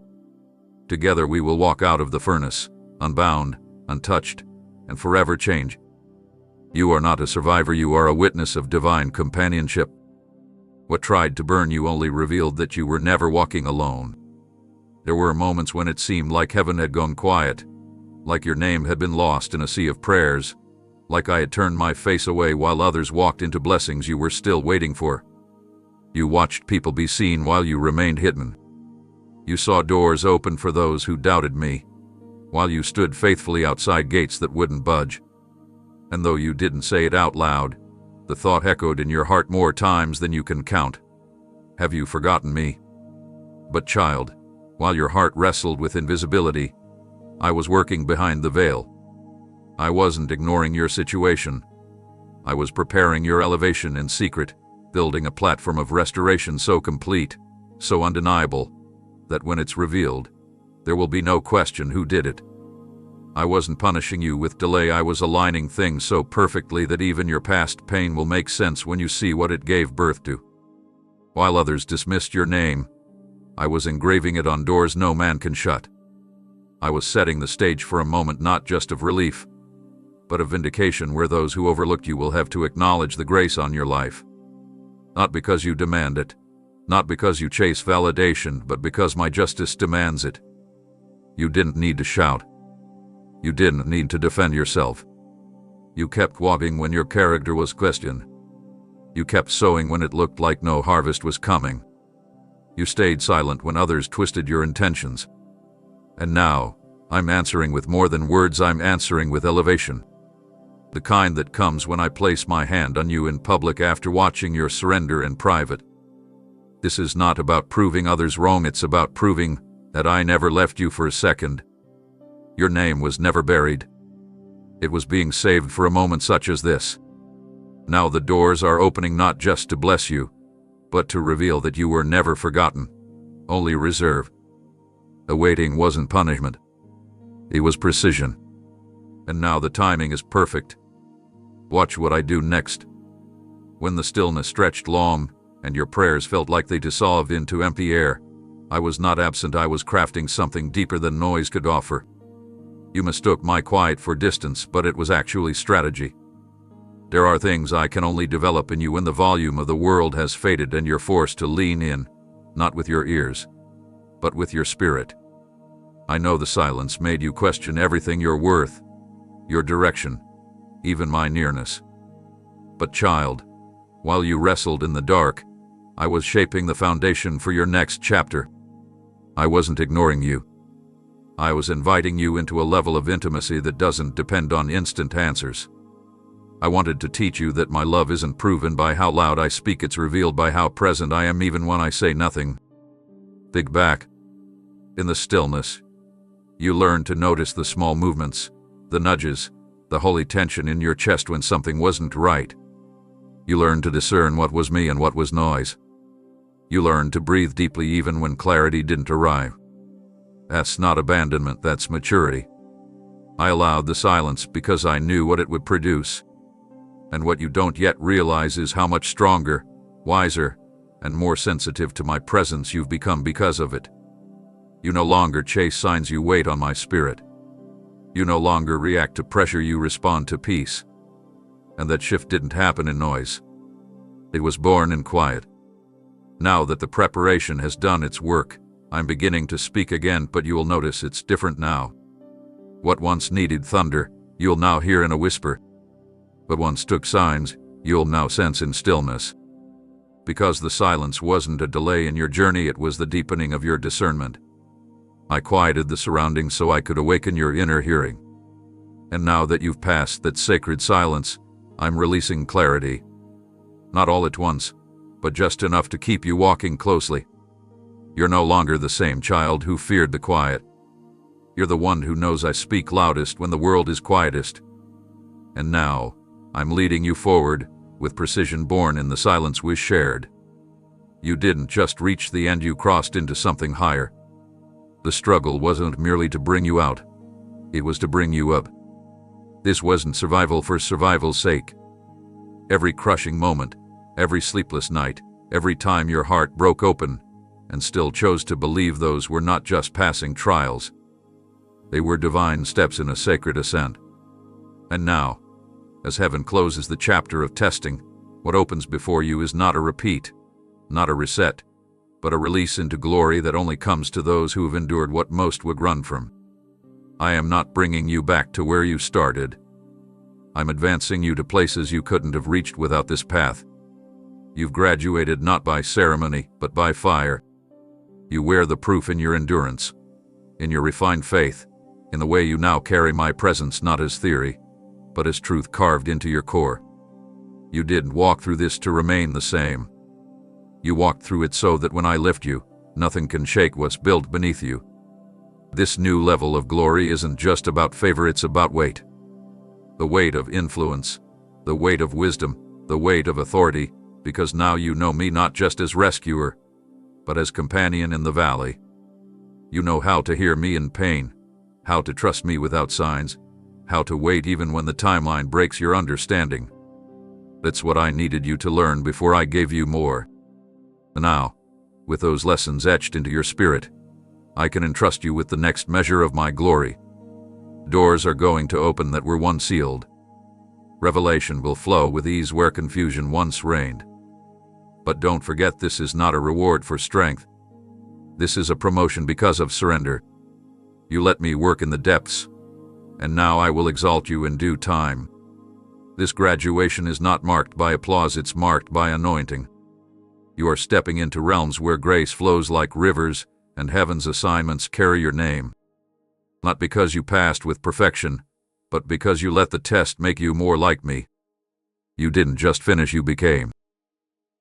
Together we will walk out of the furnace, unbound, untouched, and forever changed. You are not a survivor, you are a witness of divine companionship. What tried to burn you only revealed that you were never walking alone. There were moments when it seemed like heaven had gone quiet, like your name had been lost in a sea of prayers, like I had turned my face away while others walked into blessings you were still waiting for. You watched people be seen while you remained hidden. You saw doors open for those who doubted me, while you stood faithfully outside gates that wouldn't budge. And though you didn't say it out loud, the thought echoed in your heart more times than you can count. Have you forgotten me? But child, while your heart wrestled with invisibility, I was working behind the veil. I wasn't ignoring your situation. I was preparing your elevation in secret, building a platform of restoration so complete, so undeniable, that when it's revealed, there will be no question who did it. I wasn't punishing you with delay, I was aligning things so perfectly that even your past pain will make sense when you see what it gave birth to. While others dismissed your name, I was engraving it on doors no man can shut. I was setting the stage for a moment not just of relief, but of vindication, where those who overlooked you will have to acknowledge the grace on your life. Not because you demand it, not because you chase validation, but because my justice demands it. You didn't need to shout. You didn't need to defend yourself. You kept walking when your character was questioned. You kept sowing when it looked like no harvest was coming. You stayed silent when others twisted your intentions. And now, I'm answering with more than words, I'm answering with elevation. The kind that comes when I place my hand on you in public after watching your surrender in private. This is not about proving others wrong, it's about proving that I never left you for a second. Your name was never buried. It was being saved for a moment such as this. Now the doors are opening not just to bless you, but to reveal that you were never forgotten, only reserve. The waiting wasn't punishment. It was precision. And now the timing is perfect. Watch what I do next. When the stillness stretched long, and your prayers felt like they dissolved into empty air, I was not absent, I was crafting something deeper than noise could offer. You mistook my quiet for distance, but it was actually strategy. There are things I can only develop in you when the volume of the world has faded and you're forced to lean in, not with your ears, but with your spirit. I know the silence made you question everything, your worth, your direction, even my nearness. But child, while you wrestled in the dark, I was shaping the foundation for your next chapter. I wasn't ignoring you. I was inviting you into a level of intimacy that doesn't depend on instant answers. I wanted to teach you that my love isn't proven by how loud I speak, it's revealed by how present I am even when I say nothing. Think back. In the stillness, you learned to notice the small movements, the nudges, the holy tension in your chest when something wasn't right. You learned to discern what was me and what was noise. You learned to breathe deeply even when clarity didn't arrive. That's not abandonment, that's maturity. I allowed the silence because I knew what it would produce. And what you don't yet realize is how much stronger, wiser, and more sensitive to my presence you've become because of it. You no longer chase signs, you wait on my spirit. You no longer react to pressure, you respond to peace. And that shift didn't happen in noise. It was born in quiet. Now that the preparation has done its work, I'm beginning to speak again, but you will notice it's different now. What once needed thunder, you'll now hear in a whisper. What once took signs, you'll now sense in stillness. Because the silence wasn't a delay in your journey, it was the deepening of your discernment. I quieted the surroundings so I could awaken your inner hearing. And now that you've passed that sacred silence, I'm releasing clarity. Not all at once, but just enough to keep you walking closely. You're no longer the same child who feared the quiet. You're the one who knows I speak loudest when the world is quietest. And now, I'm leading you forward, with precision born in the silence we shared. You didn't just reach the end, you crossed into something higher. The struggle wasn't merely to bring you out. It was to bring you up. This wasn't survival for survival's sake. Every crushing moment, every sleepless night, every time your heart broke open and still chose to believe, those were not just passing trials. They were divine steps in a sacred ascent. And now, as heaven closes the chapter of testing, what opens before you is not a repeat, not a reset, but a release into glory that only comes to those who have endured what most would run from. I am not bringing you back to where you started. I'm advancing you to places you couldn't have reached without this path. You've graduated not by ceremony, but by fire. You wear the proof in your endurance, in your refined faith, in the way you now carry my presence not as theory, but as truth carved into your core. You didn't walk through this to remain the same. You walked through it so that when I lift you, nothing can shake what's built beneath you. This new level of glory isn't just about favor, it's about weight. The weight of influence, the weight of wisdom, the weight of authority, because now you know me not just as rescuer, but as companion in the valley. You know how to hear me in pain, how to trust me without signs, how to wait even when the timeline breaks your understanding. That's what I needed you to learn before I gave you more. And now, with those lessons etched into your spirit, I can entrust you with the next measure of my glory. Doors are going to open that were once sealed. Revelation will flow with ease where confusion once reigned. But don't forget, this is not a reward for strength. This is a promotion because of surrender. You let me work in the depths, and now I will exalt you in due time. This graduation is not marked by applause, it's marked by anointing. You are stepping into realms where grace flows like rivers, and heaven's assignments carry your name. Not because you passed with perfection, but because you let the test make you more like me. You didn't just finish, you became.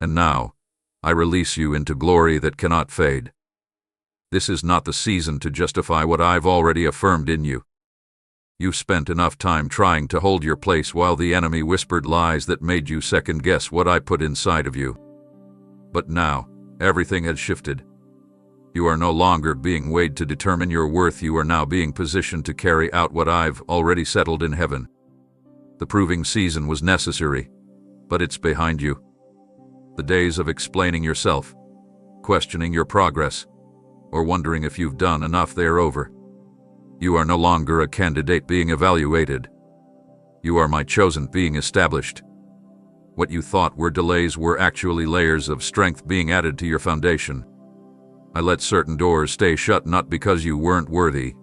And now, I release you into glory that cannot fade. This is not the season to justify what I've already affirmed in you. You've spent enough time trying to hold your place while the enemy whispered lies that made you second-guess what I put inside of you. But now, everything has shifted. You are no longer being weighed to determine your worth, you are now being positioned to carry out what I've already settled in heaven. The proving season was necessary, but it's behind you. The days of explaining yourself, questioning your progress, or wondering if you've done enough, they are over. You are no longer a candidate being evaluated. You are my chosen being established. What you thought were delays were actually layers of strength being added to your foundation. I let certain doors stay shut not because you weren't worthy,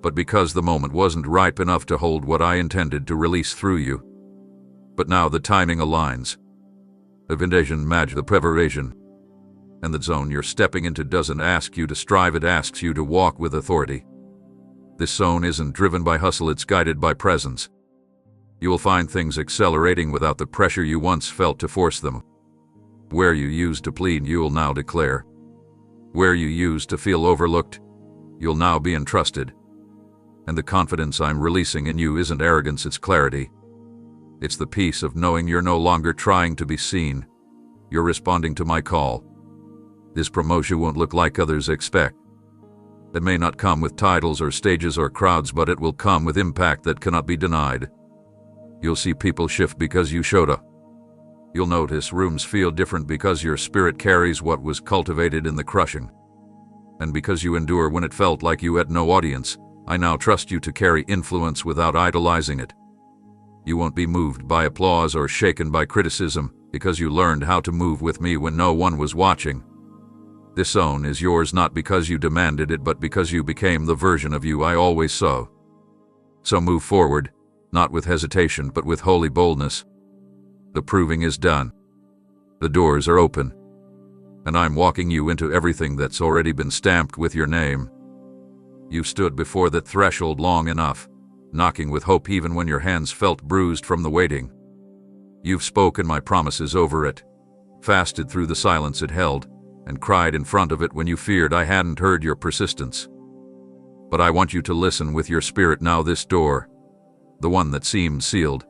but because the moment wasn't ripe enough to hold what I intended to release through you. But now the timing aligns. The vindication match the preparation. And the zone you're stepping into doesn't ask you to strive, it asks you to walk with authority. This zone isn't driven by hustle, it's guided by presence. You will find things accelerating without the pressure you once felt to force them. Where you used to plead, you will now declare. Where you used to feel overlooked, you'll now be entrusted. And the confidence I'm releasing in you isn't arrogance, it's clarity. It's the peace of knowing you're no longer trying to be seen. You're responding to my call. This promotion won't look like others expect. It may not come with titles or stages or crowds, but it will come with impact that cannot be denied. You'll see people shift because you showed up. You'll notice rooms feel different because your spirit carries what was cultivated in the crushing. And because you endure when it felt like you had no audience, I now trust you to carry influence without idolizing it. You won't be moved by applause or shaken by criticism, because you learned how to move with me when no one was watching. This zone is yours not because you demanded it, but because you became the version of you I always saw. So move forward, not with hesitation but with holy boldness. The proving is done. The doors are open. And I'm walking you into everything that's already been stamped with your name. You've stood before that threshold long enough, knocking with hope even when your hands felt bruised from the waiting. You've spoken my promises over it, fasted through the silence it held, and cried in front of it when you feared I hadn't heard your persistence. But I want you to listen with your spirit now. This door, the one that seemed sealed,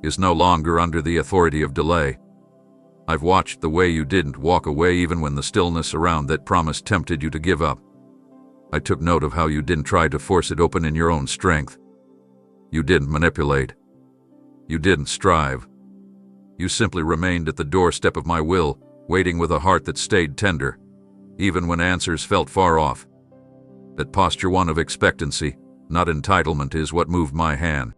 is no longer under the authority of delay. I've watched the way you didn't walk away even when the stillness around that promise tempted you to give up. I took note of how you didn't try to force it open in your own strength. You didn't manipulate. You didn't strive. You simply remained at the doorstep of my will, waiting with a heart that stayed tender, even when answers felt far off. That posture, one of expectancy, not entitlement, is what moved my hand.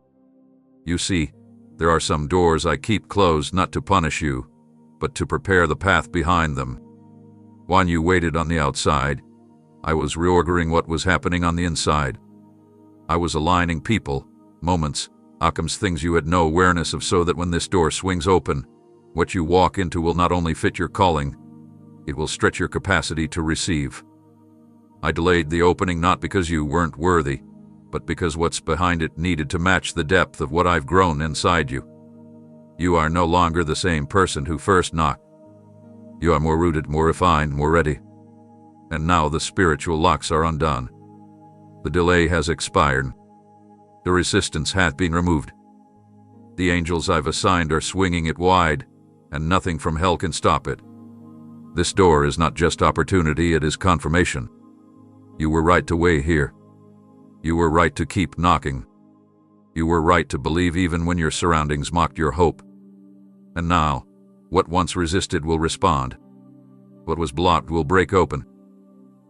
You see, there are some doors I keep closed not to punish you, but to prepare the path behind them. While you waited on the outside, I was reordering what was happening on the inside. I was aligning people, moments, outcomes, things you had no awareness of, so that when this door swings open, what you walk into will not only fit your calling, it will stretch your capacity to receive. I delayed the opening not because you weren't worthy, but because what's behind it needed to match the depth of what I've grown inside you. You are no longer the same person who first knocked. You are more rooted, more refined, more ready. And now the spiritual locks are undone. The delay has expired. The resistance hath been removed. The angels I've assigned are swinging it wide, and nothing from hell can stop it. This door is not just opportunity, it is confirmation. You were right to wait here. You were right to keep knocking. You were right to believe even when your surroundings mocked your hope. And now, what once resisted will respond. What was blocked will break open.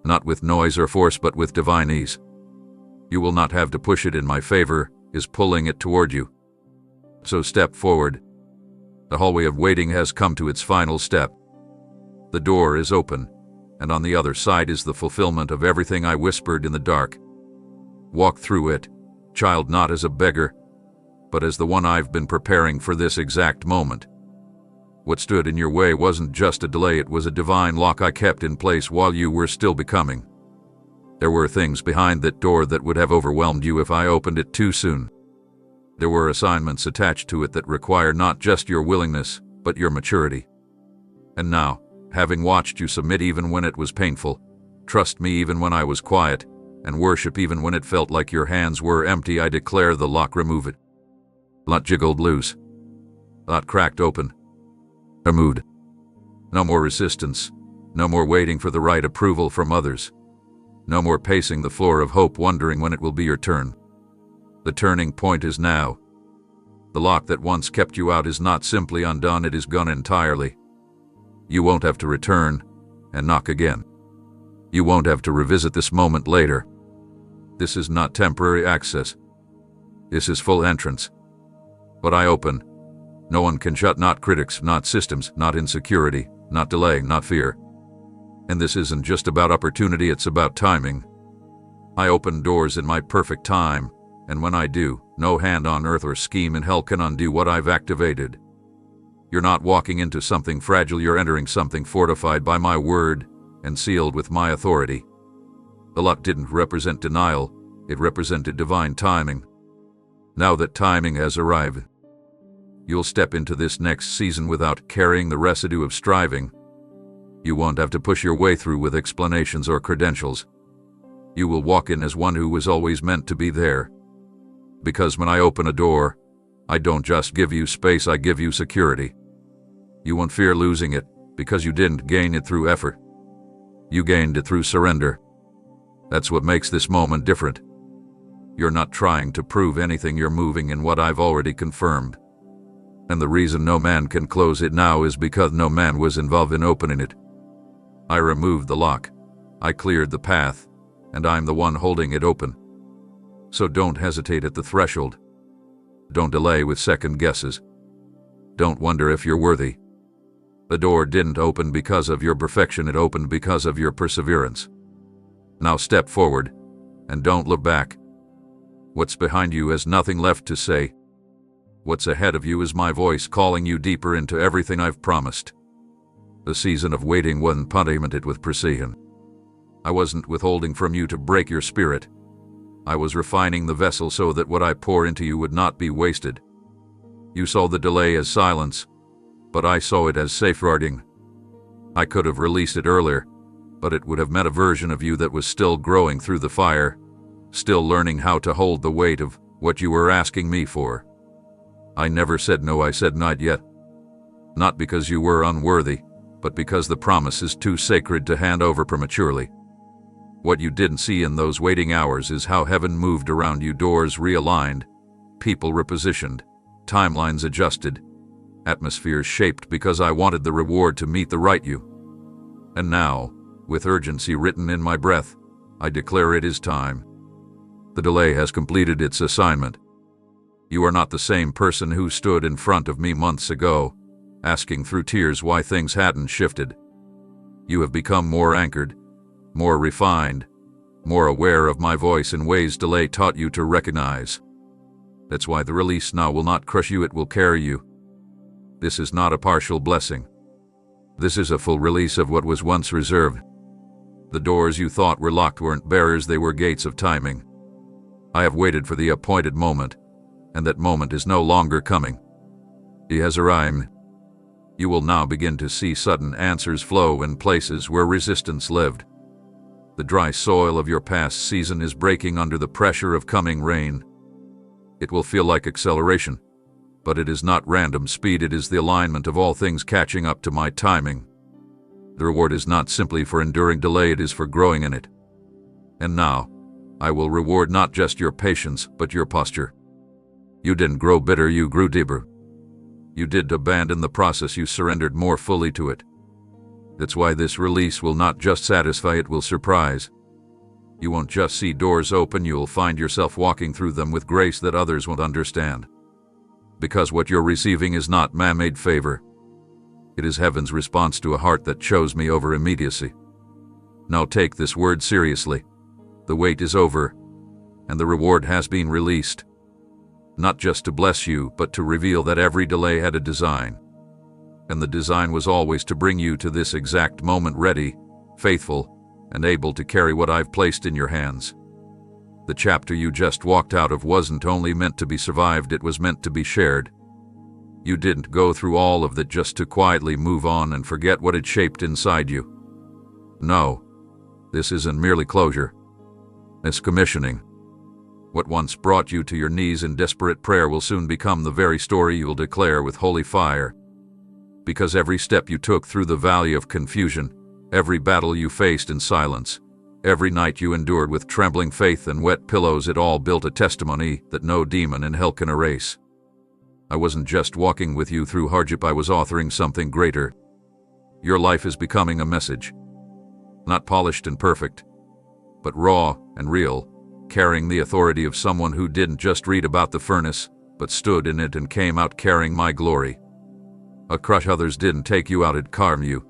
Not with noise or force, but with divine ease. You will not have to push it in my favor, is pulling it toward you. So step forward. The hallway of waiting has come to its final step. The door is open, and on the other side is the fulfillment of everything I whispered in the dark. Walk through it, child, not as a beggar, but as the one I've been preparing for this exact moment. What stood in your way wasn't just a delay, it was a divine lock I kept in place while you were still becoming. There were things behind that door that would have overwhelmed you if I opened it too soon. There were assignments attached to it that require not just your willingness, but your maturity. And now, having watched you submit even when it was painful, trust me even when I was quiet, and worship even when it felt like your hands were empty, I declare the lock, remove it. Not jiggled loose. Not cracked open. Removed. No more resistance. No more waiting for the right approval from others. No more pacing the floor of hope wondering when it will be your turn. The turning point is now. The lock that once kept you out is not simply undone, it is gone entirely. You won't have to return and knock again. You won't have to revisit this moment later. This is not temporary access. This is full entrance. What I open, no one can shut, not critics, not systems, not insecurity, not delay, not fear. And this isn't just about opportunity, it's about timing. I open doors in my perfect time, and when I do, no hand on earth or scheme in hell can undo what I've activated. You're not walking into something fragile, you're entering something fortified by my word and sealed with my authority. The lock didn't represent denial, it represented divine timing. Now that timing has arrived, you'll step into this next season without carrying the residue of striving. You won't have to push your way through with explanations or credentials. You will walk in as one who was always meant to be there. Because when I open a door, I don't just give you space, I give you security. You won't fear losing it, because you didn't gain it through effort. You gained it through surrender. That's what makes this moment different. You're not trying to prove anything, you're moving in what I've already confirmed. And the reason no man can close it now is because no man was involved in opening it. I removed the lock, I cleared the path, and I'm the one holding it open. So don't hesitate at the threshold. Don't delay with second guesses. Don't wonder if you're worthy. The door didn't open because of your perfection, it opened because of your perseverance. Now step forward, and don't look back. What's behind you has nothing left to say. What's ahead of you is my voice calling you deeper into everything I've promised. The season of waiting wasn't punishment, it was precision. I wasn't withholding from you to break your spirit. I was refining the vessel so that what I pour into you would not be wasted. You saw the delay as silence, but I saw it as safeguarding. I could have released it earlier, but it would have meant a version of you that was still growing through the fire, still learning how to hold the weight of what you were asking me for. I never said no, I said not yet. Not because you were unworthy, but because the promise is too sacred to hand over prematurely. What you didn't see in those waiting hours is how heaven moved around you, doors realigned, people repositioned, timelines adjusted, atmospheres shaped because I wanted the reward to meet the right you. And now, with urgency written in my breath, I declare it is time. The delay has completed its assignment. You are not the same person who stood in front of me months ago, asking through tears why things hadn't shifted. You have become more anchored, more refined, more aware of my voice in ways delay taught you to recognize. That's why the release now will not crush you, it will carry you. This is not a partial blessing. This is a full release of what was once reserved. The doors you thought were locked weren't barriers, they were gates of timing. I have waited for the appointed moment, and that moment is no longer coming. It has arrived. You will now begin to see sudden answers flow in places where resistance lived. The dry soil of your past season is breaking under the pressure of coming rain. It will feel like acceleration, but it is not random speed, it is the alignment of all things catching up to my timing. The reward is not simply for enduring delay, it is for growing in it. And now, I will reward not just your patience, but your posture. You didn't grow bitter, you grew deeper. You didn't abandon the process, you surrendered more fully to it. That's why this release will not just satisfy, it will surprise. You won't just see doors open, you'll find yourself walking through them with grace that others won't understand. Because what you're receiving is not man-made favor. It is heaven's response to a heart that chose me over immediacy. Now take this word seriously. The wait is over, and the reward has been released. Not just to bless you, but to reveal that every delay had a design. And the design was always to bring you to this exact moment ready, faithful, and able to carry what I've placed in your hands. The chapter you just walked out of wasn't only meant to be survived, it was meant to be shared. You didn't go through all of that just to quietly move on and forget what it shaped inside you. No, this isn't merely closure. It's commissioning. What once brought you to your knees in desperate prayer will soon become the very story you'll declare with holy fire. Because every step you took through the valley of confusion, every battle you faced in silence, every night you endured with trembling faith and wet pillows, it all built a testimony that no demon in hell can erase. I wasn't just walking with you through hardship, I was authoring something greater. Your life is becoming a message. Not polished and perfect, but raw and real, carrying the authority of someone who didn't just read about the furnace, but stood in it and came out carrying my glory. A crush others didn't take you out, it calmed you.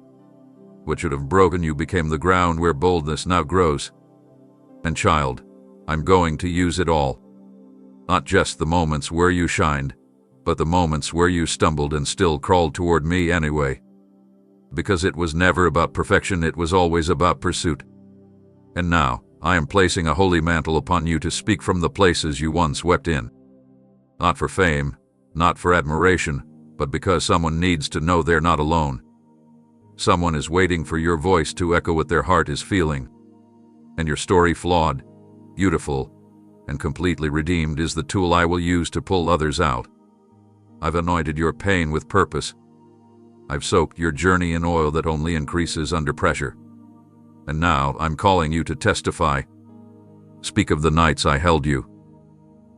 What should have broken you became the ground where boldness now grows. And child, I'm going to use it all. Not just the moments where you shined, but the moments where you stumbled and still crawled toward me anyway. Because it was never about perfection, it was always about pursuit. And now, I am placing a holy mantle upon you to speak from the places you once wept in. Not for fame, not for admiration, but because someone needs to know they're not alone. Someone is waiting for your voice to echo what their heart is feeling. And your story, flawed, beautiful, and completely redeemed, is the tool I will use to pull others out. I've anointed your pain with purpose. I've soaked your journey in oil that only increases under pressure. And now I'm calling you to testify. Speak of the nights I held you.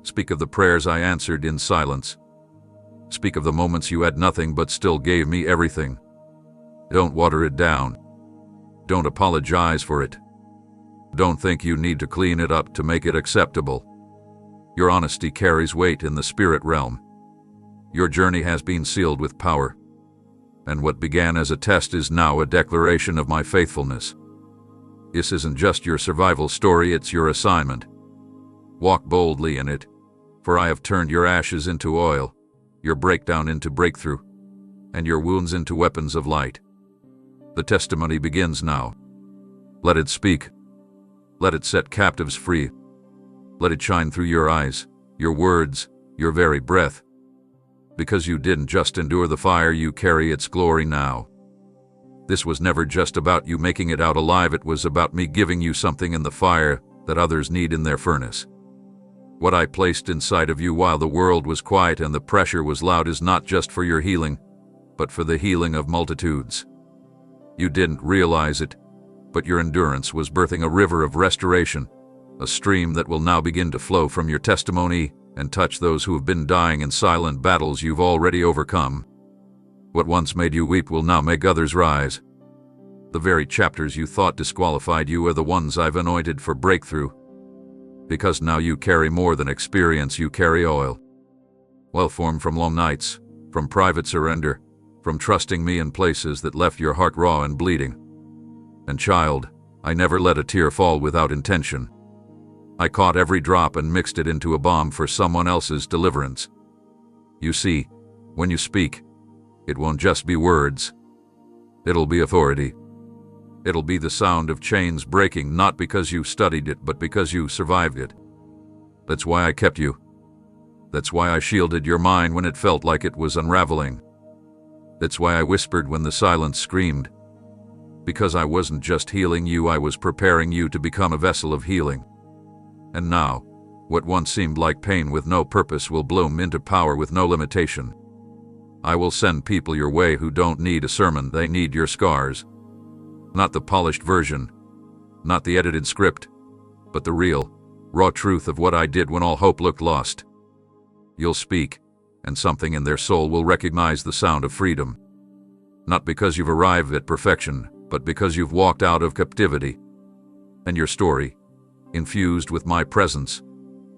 Speak of the prayers I answered in silence. Speak of the moments you had nothing but still gave me everything. Don't water it down. Don't apologize for it. Don't think you need to clean it up to make it acceptable. Your honesty carries weight in the spirit realm. Your journey has been sealed with power. And what began as a test is now a declaration of my faithfulness. This isn't just your survival story, it's your assignment. Walk boldly in it, for I have turned your ashes into oil, your breakdown into breakthrough, and your wounds into weapons of light. The testimony begins now. Let it speak. Let it set captives free. Let it shine through your eyes, your words, your very breath. Because you didn't just endure the fire, you carry its glory now. This was never just about you making it out alive, it was about me giving you something in the fire that others need in their furnace. What I placed inside of you while the world was quiet and the pressure was loud is not just for your healing, but for the healing of multitudes. You didn't realize it, but your endurance was birthing a river of restoration, a stream that will now begin to flow from your testimony and touch those who have been dying in silent battles you've already overcome. What once made you weep will now make others rise. The very chapters you thought disqualified you are the ones I've anointed for breakthrough. Because now you carry more than experience, you carry oil. Well formed from long nights, from private surrender, from trusting me in places that left your heart raw and bleeding. And child, I never let a tear fall without intention. I caught every drop and mixed it into a balm for someone else's deliverance. You see, when you speak, it won't just be words. It'll be authority. It'll be the sound of chains breaking, not because you studied it, but because you survived it. That's why I kept you. That's why I shielded your mind when it felt like it was unraveling. That's why I whispered when the silence screamed. Because I wasn't just healing you, I was preparing you to become a vessel of healing. And now, what once seemed like pain with no purpose will bloom into power with no limitation. I will send people your way who don't need a sermon, they need your scars. Not the polished version, not the edited script, but the real, raw truth of what I did when all hope looked lost. You'll speak, and something in their soul will recognize the sound of freedom. Not because you've arrived at perfection, but because you've walked out of captivity. And your story, infused with my presence,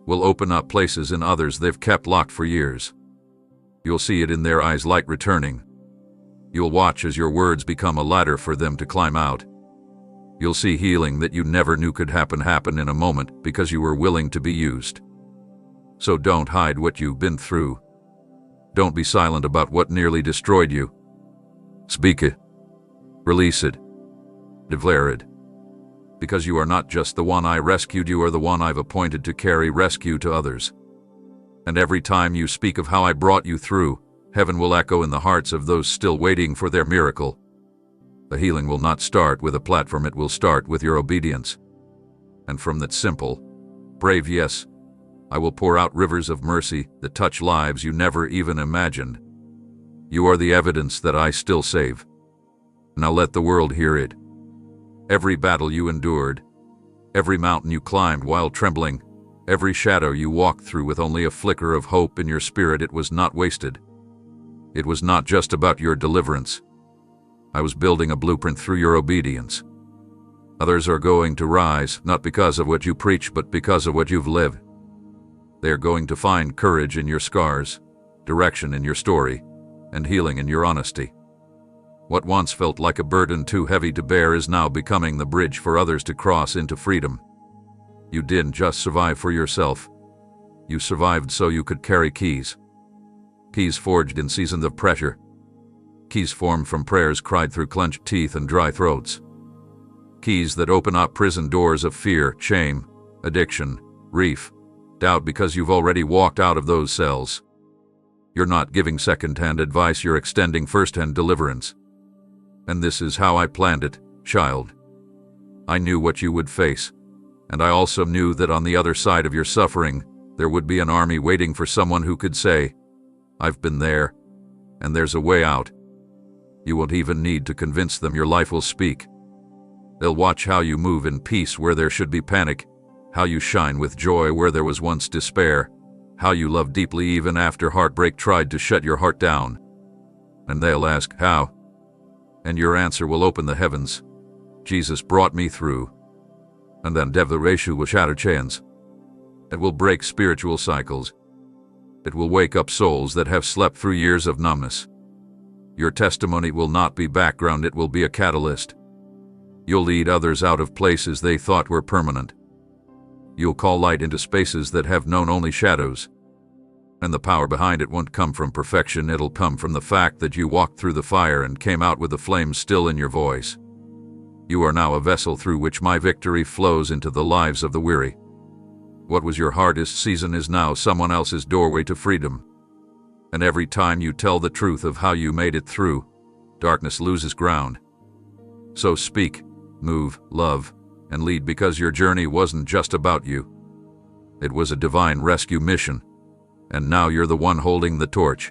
will open up places in others they've kept locked for years. You'll see it in their eyes, light returning. You'll watch as your words become a ladder for them to climb out. You'll see healing that you never knew could happen in a moment because you were willing to be used. So don't hide what you've been through. Don't be silent about what nearly destroyed you. Speak it. Release it. Declare it. Because you are not just the one I rescued, you are the one I've appointed to carry rescue to others. And every time you speak of how I brought you through, heaven will echo in the hearts of those still waiting for their miracle. The healing will not start with a platform, it will start with your obedience. And from that simple, brave yes, I will pour out rivers of mercy that touch lives you never even imagined. You are the evidence that I still save. Now let the world hear it. Every battle you endured, every mountain you climbed while trembling, every shadow you walked through with only a flicker of hope in your spirit, it was not wasted. It was not just about your deliverance. I was building a blueprint through your obedience. Others are going to rise, not because of what you preach, but because of what you've lived. They are going to find courage in your scars, direction in your story, and healing in your honesty. What once felt like a burden too heavy to bear is now becoming the bridge for others to cross into freedom. You didn't just survive for yourself. You survived so you could carry keys. Keys forged in seasons of pressure. Keys formed from prayers cried through clenched teeth and dry throats. Keys that open up prison doors of fear, shame, addiction, grief, Doubt because you've already walked out of those cells. You're not giving second-hand advice, you're extending first-hand deliverance. And this is how I planned it, child. I knew what you would face, and I also knew that on the other side of your suffering, there would be an army waiting for someone who could say, I've been there, and there's a way out. You won't even need to convince them, your life will speak. They'll watch how you move in peace where there should be panic, how you shine with joy where there was once despair, how you love deeply even after heartbreak tried to shut your heart down. And they'll ask, how? And your answer will open the heavens. Jesus brought me through. And then declaration will shatter chains. It will break spiritual cycles. It will wake up souls that have slept through years of numbness. Your testimony will not be background, it will be a catalyst. You'll lead others out of places they thought were permanent. You'll call light into spaces that have known only shadows. And the power behind it won't come from perfection, it'll come from the fact that you walked through the fire and came out with the flames still in your voice. You are now a vessel through which my victory flows into the lives of the weary. What was your hardest season is now someone else's doorway to freedom. And every time you tell the truth of how you made it through, darkness loses ground. So speak, move, love, and lead, because your journey wasn't just about you. It was a divine rescue mission, and now you're the one holding the torch.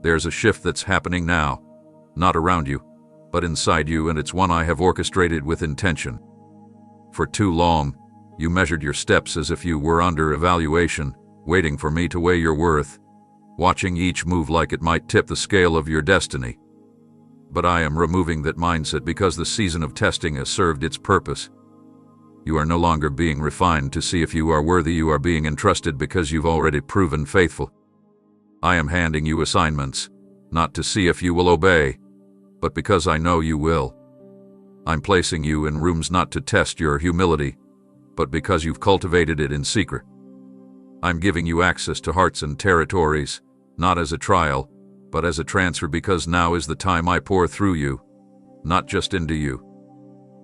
There's a shift that's happening now, not around you, but inside you, and it's one I have orchestrated with intention. For too long, you measured your steps as if you were under evaluation, waiting for me to weigh your worth, watching each move like it might tip the scale of your destiny. But I am removing that mindset because the season of testing has served its purpose. You are no longer being refined to see if you are worthy, you are being entrusted because you've already proven faithful. I am handing you assignments, not to see if you will obey, but because I know you will. I'm placing you in rooms not to test your humility, but because you've cultivated it in secret. I'm giving you access to hearts and territories, not as a trial, but as a transfer, because now is the time I pour through you, not just into you.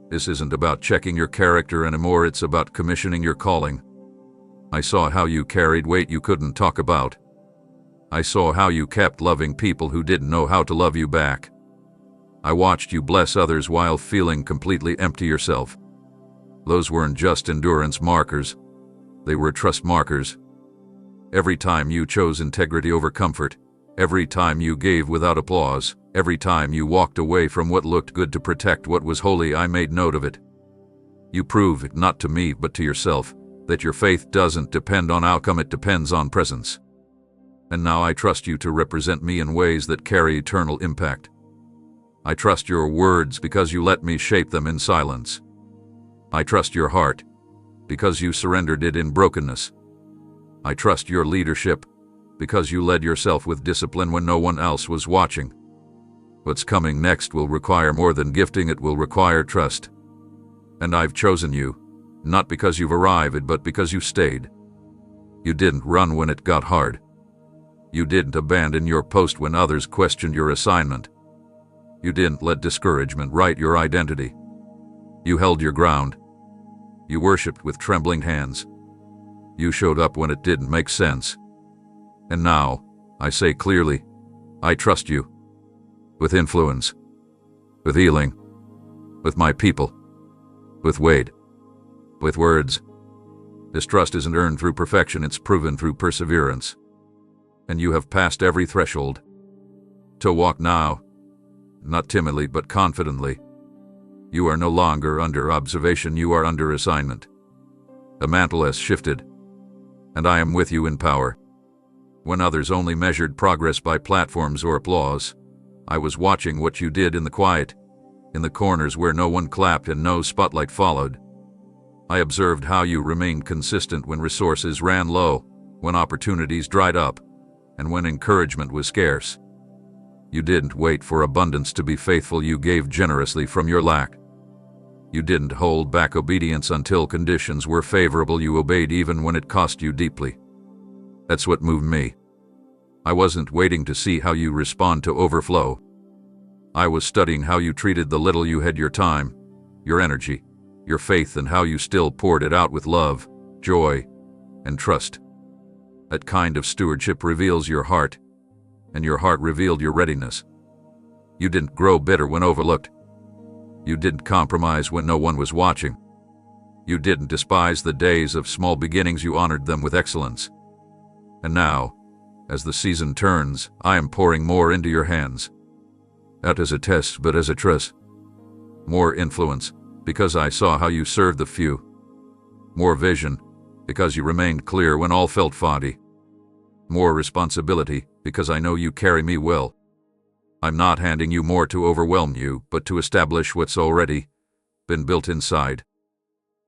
This isn't about checking your character anymore, it's about commissioning your calling. I saw how you carried weight you couldn't talk about. I saw how you kept loving people who didn't know how to love you back. I watched you bless others while feeling completely empty yourself. Those weren't just endurance markers, they were trust markers. Every time you chose integrity over comfort, every time you gave without applause, every time you walked away from what looked good to protect what was holy, I made note of it. You proved, not to me but to yourself, that your faith doesn't depend on outcome, it depends on presence. And now I trust you to represent me in ways that carry eternal impact. I trust your words because you let me shape them in silence. I trust your heart because you surrendered it in brokenness. I trust your leadership because you led yourself with discipline when no one else was watching. What's coming next will require more than gifting, it will require trust. And I've chosen you, not because you've arrived, but because you stayed. You didn't run when it got hard. You didn't abandon your post when others questioned your assignment. You didn't let discouragement write your identity. You held your ground. You worshipped with trembling hands. You showed up when it didn't make sense. And now, I say clearly, I trust you. With influence. With healing. With my people. With Wade. With words. This trust isn't earned through perfection, it's proven through perseverance. And you have passed every threshold. To walk now, not timidly but confidently. You are no longer under observation, you are under assignment. The mantle has shifted, and I am with you in power. When others only measured progress by platforms or applause, I was watching what you did in the quiet, in the corners where no one clapped and no spotlight followed. I observed how you remained consistent when resources ran low, when opportunities dried up, and when encouragement was scarce. You didn't wait for abundance to be faithful, you gave generously from your lack. You didn't hold back obedience until conditions were favorable, you obeyed even when it cost you deeply. That's what moved me. I wasn't waiting to see how you respond to overflow. I was studying how you treated the little you had, your time, your energy, your faith, and how you still poured it out with love, joy, and trust. That kind of stewardship reveals your heart, and your heart revealed your readiness. You didn't grow bitter when overlooked. You didn't compromise when no one was watching. You didn't despise the days of small beginnings, you honored them with excellence. And now, as the season turns, I am pouring more into your hands. Not as a test, but as a trust. More influence, because I saw how you served the few. More vision, because you remained clear when all felt foggy. More responsibility, because I know you carry me well. I'm not handing you more to overwhelm you, but to establish what's already been built inside.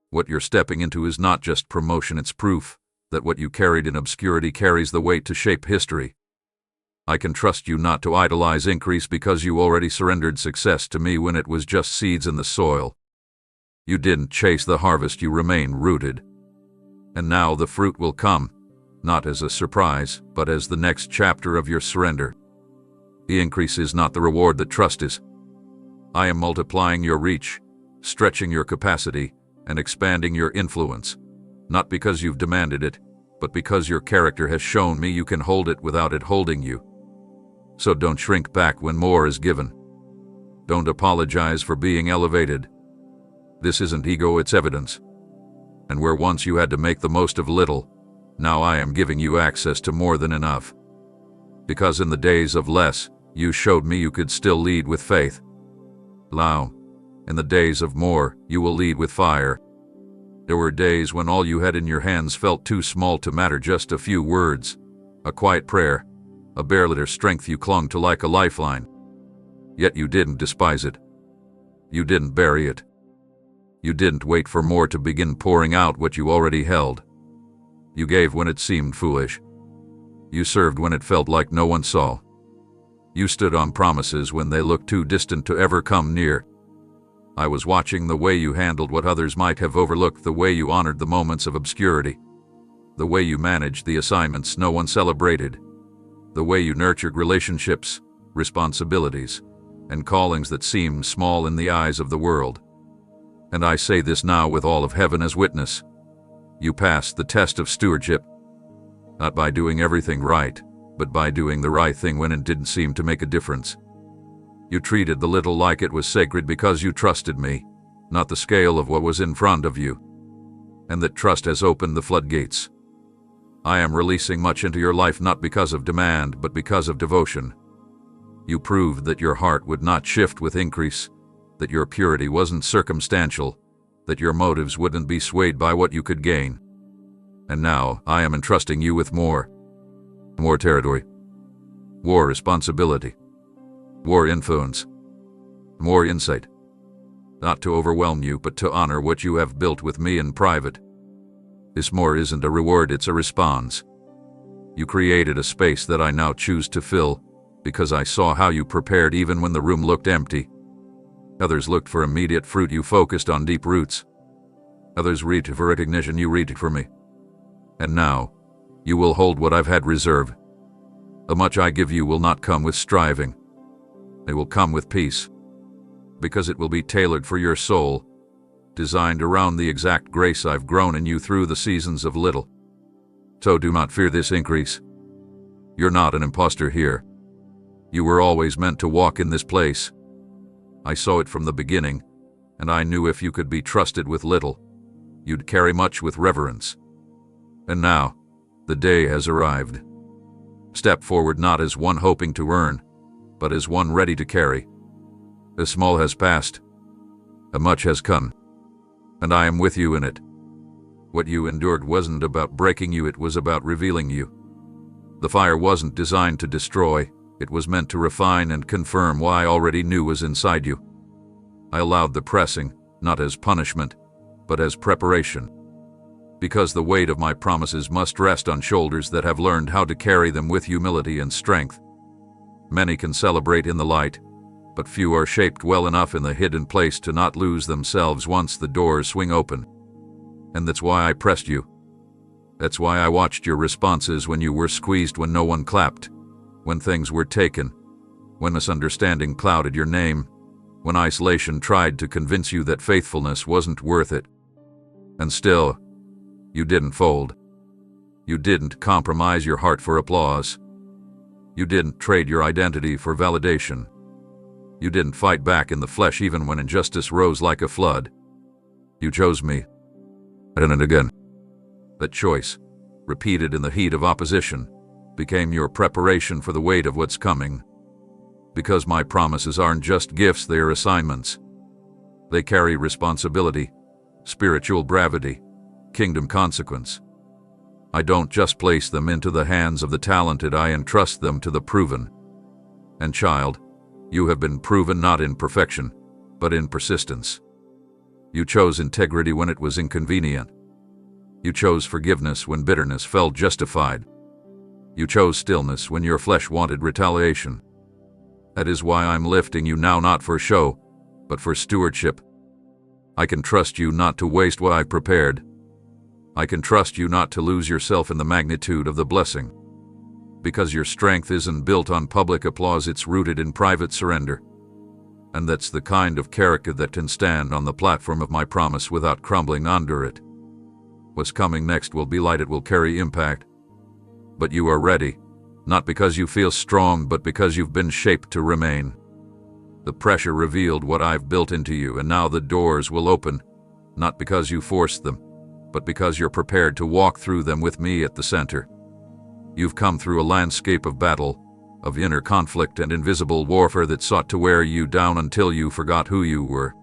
What you're stepping into is not just promotion, it's proof that what you carried in obscurity carries the weight to shape history. I can trust you not to idolize increase because you already surrendered success to me when it was just seeds in the soil. You didn't chase the harvest, you remain rooted. And now the fruit will come, not as a surprise, but as the next chapter of your surrender. The increase is not the reward that trust is. I am multiplying your reach, stretching your capacity, and expanding your influence, not because you've demanded it, but because your character has shown me you can hold it without it holding you. So don't shrink back when more is given. Don't apologize for being elevated. This isn't ego, it's evidence. And where once you had to make the most of little, now I am giving you access to more than enough. Because in the days of less, you showed me you could still lead with faith. Now, in the days of more, you will lead with fire. There were days when all you had in your hands felt too small to matter, just a few words, a quiet prayer, a bare little strength you clung to like a lifeline. Yet you didn't despise it. You didn't bury it. You didn't wait for more to begin pouring out what you already held. You gave when it seemed foolish. You served when it felt like no one saw. You stood on promises when they looked too distant to ever come near. I was watching the way you handled what others might have overlooked, the way you honored the moments of obscurity, the way you managed the assignments no one celebrated, the way you nurtured relationships, responsibilities, and callings that seemed small in the eyes of the world. And I say this now with all of heaven as witness. You passed the test of stewardship, not by doing everything right, but by doing the right thing when it didn't seem to make a difference. You treated the little like it was sacred because you trusted me, not the scale of what was in front of you. And that trust has opened the floodgates. I am releasing much into your life not because of demand, but because of devotion. You proved that your heart would not shift with increase, that your purity wasn't circumstantial, that your motives wouldn't be swayed by what you could gain. And now I am entrusting you with more. More territory. More responsibility. More influence. More insight. Not to overwhelm you, but to honor what you have built with me in private. This more isn't a reward, it's a response. You created a space that I now choose to fill, because I saw how you prepared even when the room looked empty. Others looked for immediate fruit, you focused on deep roots. Others reached for recognition, you reached for me. And now, you will hold what I've had reserved. The much I give you will not come with striving. It will come with peace, because it will be tailored for your soul, designed around the exact grace I've grown in you through the seasons of little. So do not fear this increase. You're not an imposter here. You were always meant to walk in this place. I saw it from the beginning, and I knew if you could be trusted with little, you'd carry much with reverence. And now, the day has arrived. Step forward not as one hoping to earn, but as one ready to carry. The small has passed, a much has come, and I am with you in it. What you endured wasn't about breaking you, it was about revealing you. The fire wasn't designed to destroy, it was meant to refine and confirm what I already knew was inside you. I allowed the pressing, not as punishment, but as preparation. Because the weight of my promises must rest on shoulders that have learned how to carry them with humility and strength. Many can celebrate in the light, but few are shaped well enough in the hidden place to not lose themselves once the doors swing open. And that's why I pressed you. That's why I watched your responses when you were squeezed, when no one clapped, when things were taken, when misunderstanding clouded your name, when isolation tried to convince you that faithfulness wasn't worth it. And still, you didn't fold. You didn't compromise your heart for applause. You didn't trade your identity for validation. You didn't fight back in the flesh even when injustice rose like a flood. You chose me. Again and again. That choice, repeated in the heat of opposition, became your preparation for the weight of what's coming. Because my promises aren't just gifts, they are assignments. They carry responsibility, spiritual gravity, kingdom consequence. I don't just place them into the hands of the talented, I entrust them to the proven. And child, you have been proven not in perfection, but in persistence. You chose integrity when it was inconvenient. You chose forgiveness when bitterness felt justified. You chose stillness when your flesh wanted retaliation. That is why I'm lifting you now, not for show, but for stewardship. I can trust you not to waste what I've prepared. I can trust you not to lose yourself in the magnitude of the blessing. Because your strength isn't built on public applause, it's rooted in private surrender. And that's the kind of character that can stand on the platform of my promise without crumbling under it. What's coming next will be light, it will carry impact. But you are ready, not because you feel strong, but because you've been shaped to remain. The pressure revealed what I've built into you, and now the doors will open, not because you forced them, but because you're prepared to walk through them with me at the center. You've come through a landscape of battle, of inner conflict and invisible warfare that sought to wear you down until you forgot who you were.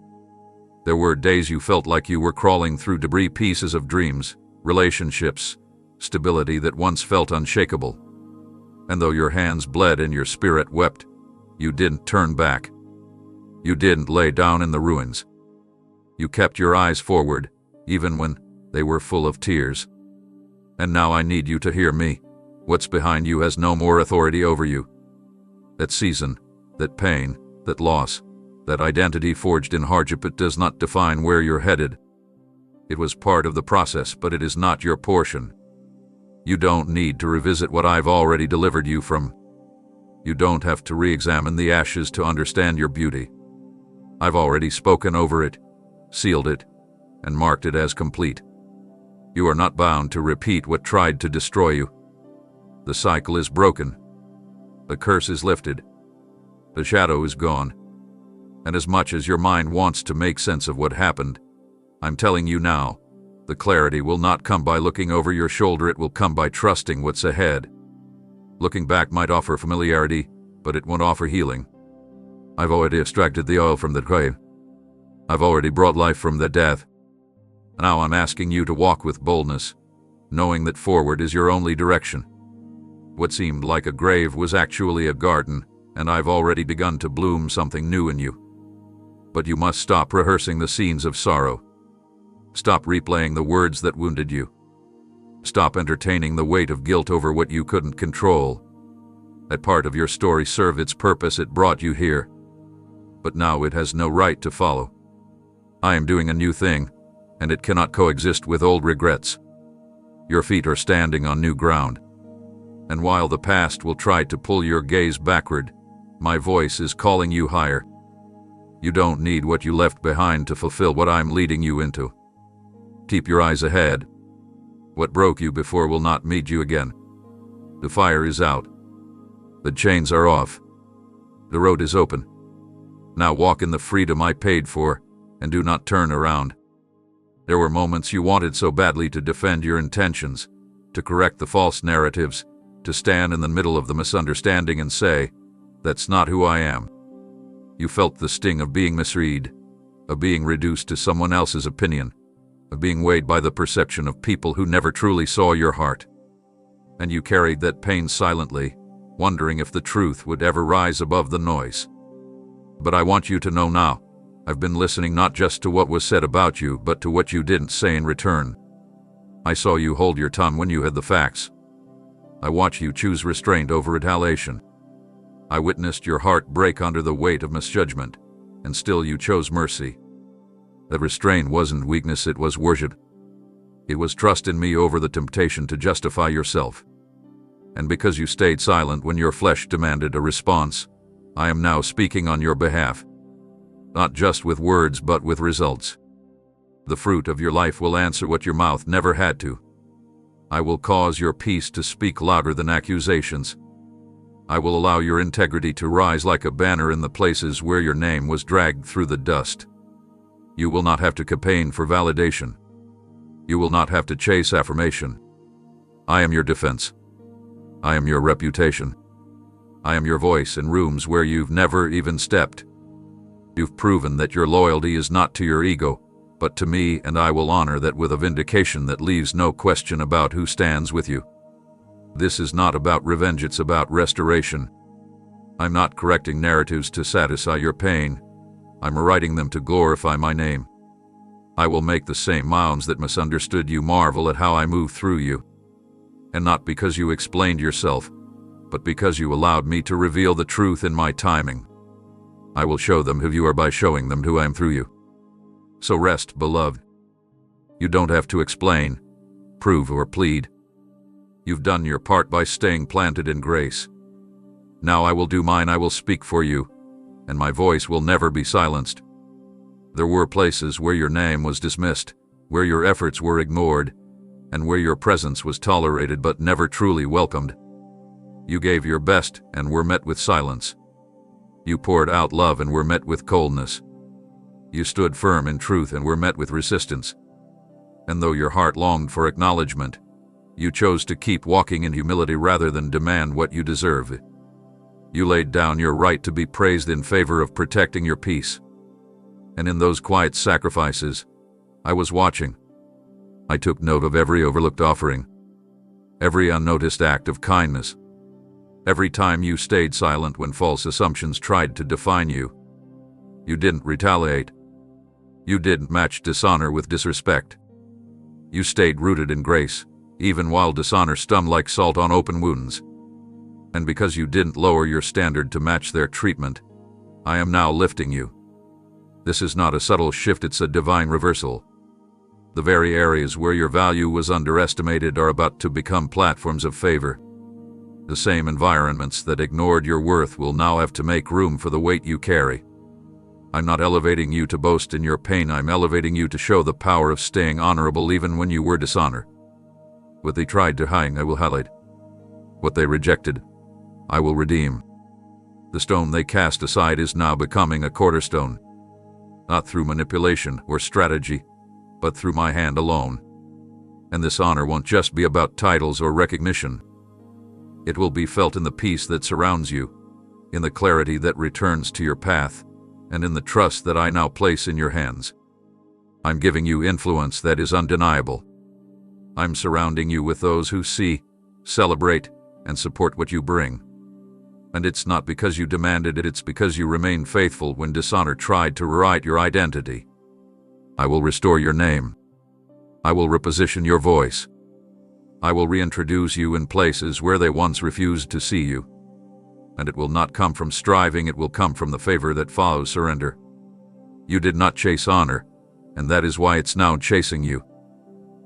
There were days you felt like you were crawling through debris, pieces of dreams, relationships, stability that once felt unshakable. And though your hands bled and your spirit wept, you didn't turn back. You didn't lay down in the ruins. You kept your eyes forward, even when they were full of tears. And now I need you to hear me. What's behind you has no more authority over you. That season, that pain, that loss, that identity forged in hardship, it does not define where you're headed. It was part of the process, but it is not your portion. You don't need to revisit what I've already delivered you from. You don't have to re-examine the ashes to understand your beauty. I've already spoken over it, sealed it, and marked it as complete. You are not bound to repeat what tried to destroy you. The cycle is broken. The curse is lifted. The shadow is gone. And as much as your mind wants to make sense of what happened, I'm telling you now, the clarity will not come by looking over your shoulder, it will come by trusting what's ahead. Looking back might offer familiarity, but it won't offer healing. I've already extracted the oil from the grave. I've already brought life from the death. Now I'm asking you to walk with boldness, knowing that forward is your only direction. What seemed like a grave was actually a garden, and I've already begun to bloom something new in you. But you must stop rehearsing the scenes of sorrow. Stop replaying the words that wounded you. Stop entertaining the weight of guilt over what you couldn't control. That part of your story served its purpose, it brought you here. But now it has no right to follow. I am doing a new thing, and it cannot coexist with old regrets. Your feet are standing on new ground. And while the past will try to pull your gaze backward, my voice is calling you higher. You don't need what you left behind to fulfill what I'm leading you into. Keep your eyes ahead. What broke you before will not meet you again. The fire is out. The chains are off. The road is open. Now walk in the freedom I paid for, and do not turn around. There were moments you wanted so badly to defend your intentions, to correct the false narratives, to stand in the middle of the misunderstanding and say, "That's not who I am." You felt the sting of being misread, of being reduced to someone else's opinion, of being weighed by the perception of people who never truly saw your heart. And you carried that pain silently, wondering if the truth would ever rise above the noise. But I want you to know now, I've been listening not just to what was said about you, but to what you didn't say in return. I saw you hold your tongue when you had the facts. I watched you choose restraint over retaliation. I witnessed your heart break under the weight of misjudgment, and still you chose mercy. That restraint wasn't weakness, it was worship. It was trust in me over the temptation to justify yourself. And because you stayed silent when your flesh demanded a response, I am now speaking on your behalf. Not just with words, but with results. The fruit of your life will answer what your mouth never had to. I will cause your peace to speak louder than accusations. I will allow your integrity to rise like a banner in the places where your name was dragged through the dust. You will not have to campaign for validation. You will not have to chase affirmation. I am your defense. I am your reputation. I am your voice in rooms where you've never even stepped. You've proven that your loyalty is not to your ego, but to me, and I will honor that with a vindication that leaves no question about who stands with you. This is not about revenge, it's about restoration. I'm not correcting narratives to satisfy your pain. I'm rewriting them to glorify my name. I will make the same minds that misunderstood you marvel at how I move through you. And not because you explained yourself, but because you allowed me to reveal the truth in my timing. I will show them who you are by showing them who I am through you. So rest, beloved. You don't have to explain, prove, or plead. You've done your part by staying planted in grace. Now I will do mine. I will speak for you, and my voice will never be silenced. There were places where your name was dismissed, where your efforts were ignored, and where your presence was tolerated but never truly welcomed. You gave your best and were met with silence. You poured out love and were met with coldness. You stood firm in truth and were met with resistance. And though your heart longed for acknowledgement, you chose to keep walking in humility rather than demand what you deserve. You laid down your right to be praised in favor of protecting your peace. And in those quiet sacrifices, I was watching. I took note of every overlooked offering, every unnoticed act of kindness, every time you stayed silent when false assumptions tried to define you. You didn't retaliate. You didn't match dishonor with disrespect. You stayed rooted in grace, even while dishonor stung like salt on open wounds. And because you didn't lower your standard to match their treatment, I am now lifting you. This is not a subtle shift, it's a divine reversal. The very areas where your value was underestimated are about to become platforms of favor. The same environments that ignored your worth will now have to make room for the weight you carry. I'm not elevating you to boast in your pain, I'm elevating you to show the power of staying honorable even when you were dishonored. What they tried to hide, I will highlight. What they rejected, I will redeem. The stone they cast aside is now becoming a cornerstone. Not through manipulation or strategy, but through my hand alone. And this honor won't just be about titles or recognition. It will be felt in the peace that surrounds you, in the clarity that returns to your path, and in the trust that I now place in your hands. I'm giving you influence that is undeniable. I'm surrounding you with those who see, celebrate, and support what you bring. And it's not because you demanded it, it's because you remained faithful when dishonor tried to rewrite your identity. I will restore your name. I will reposition your voice. I will reintroduce you in places where they once refused to see you. And it will not come from striving, it will come from the favor that follows surrender. You did not chase honor, and that is why it's now chasing you.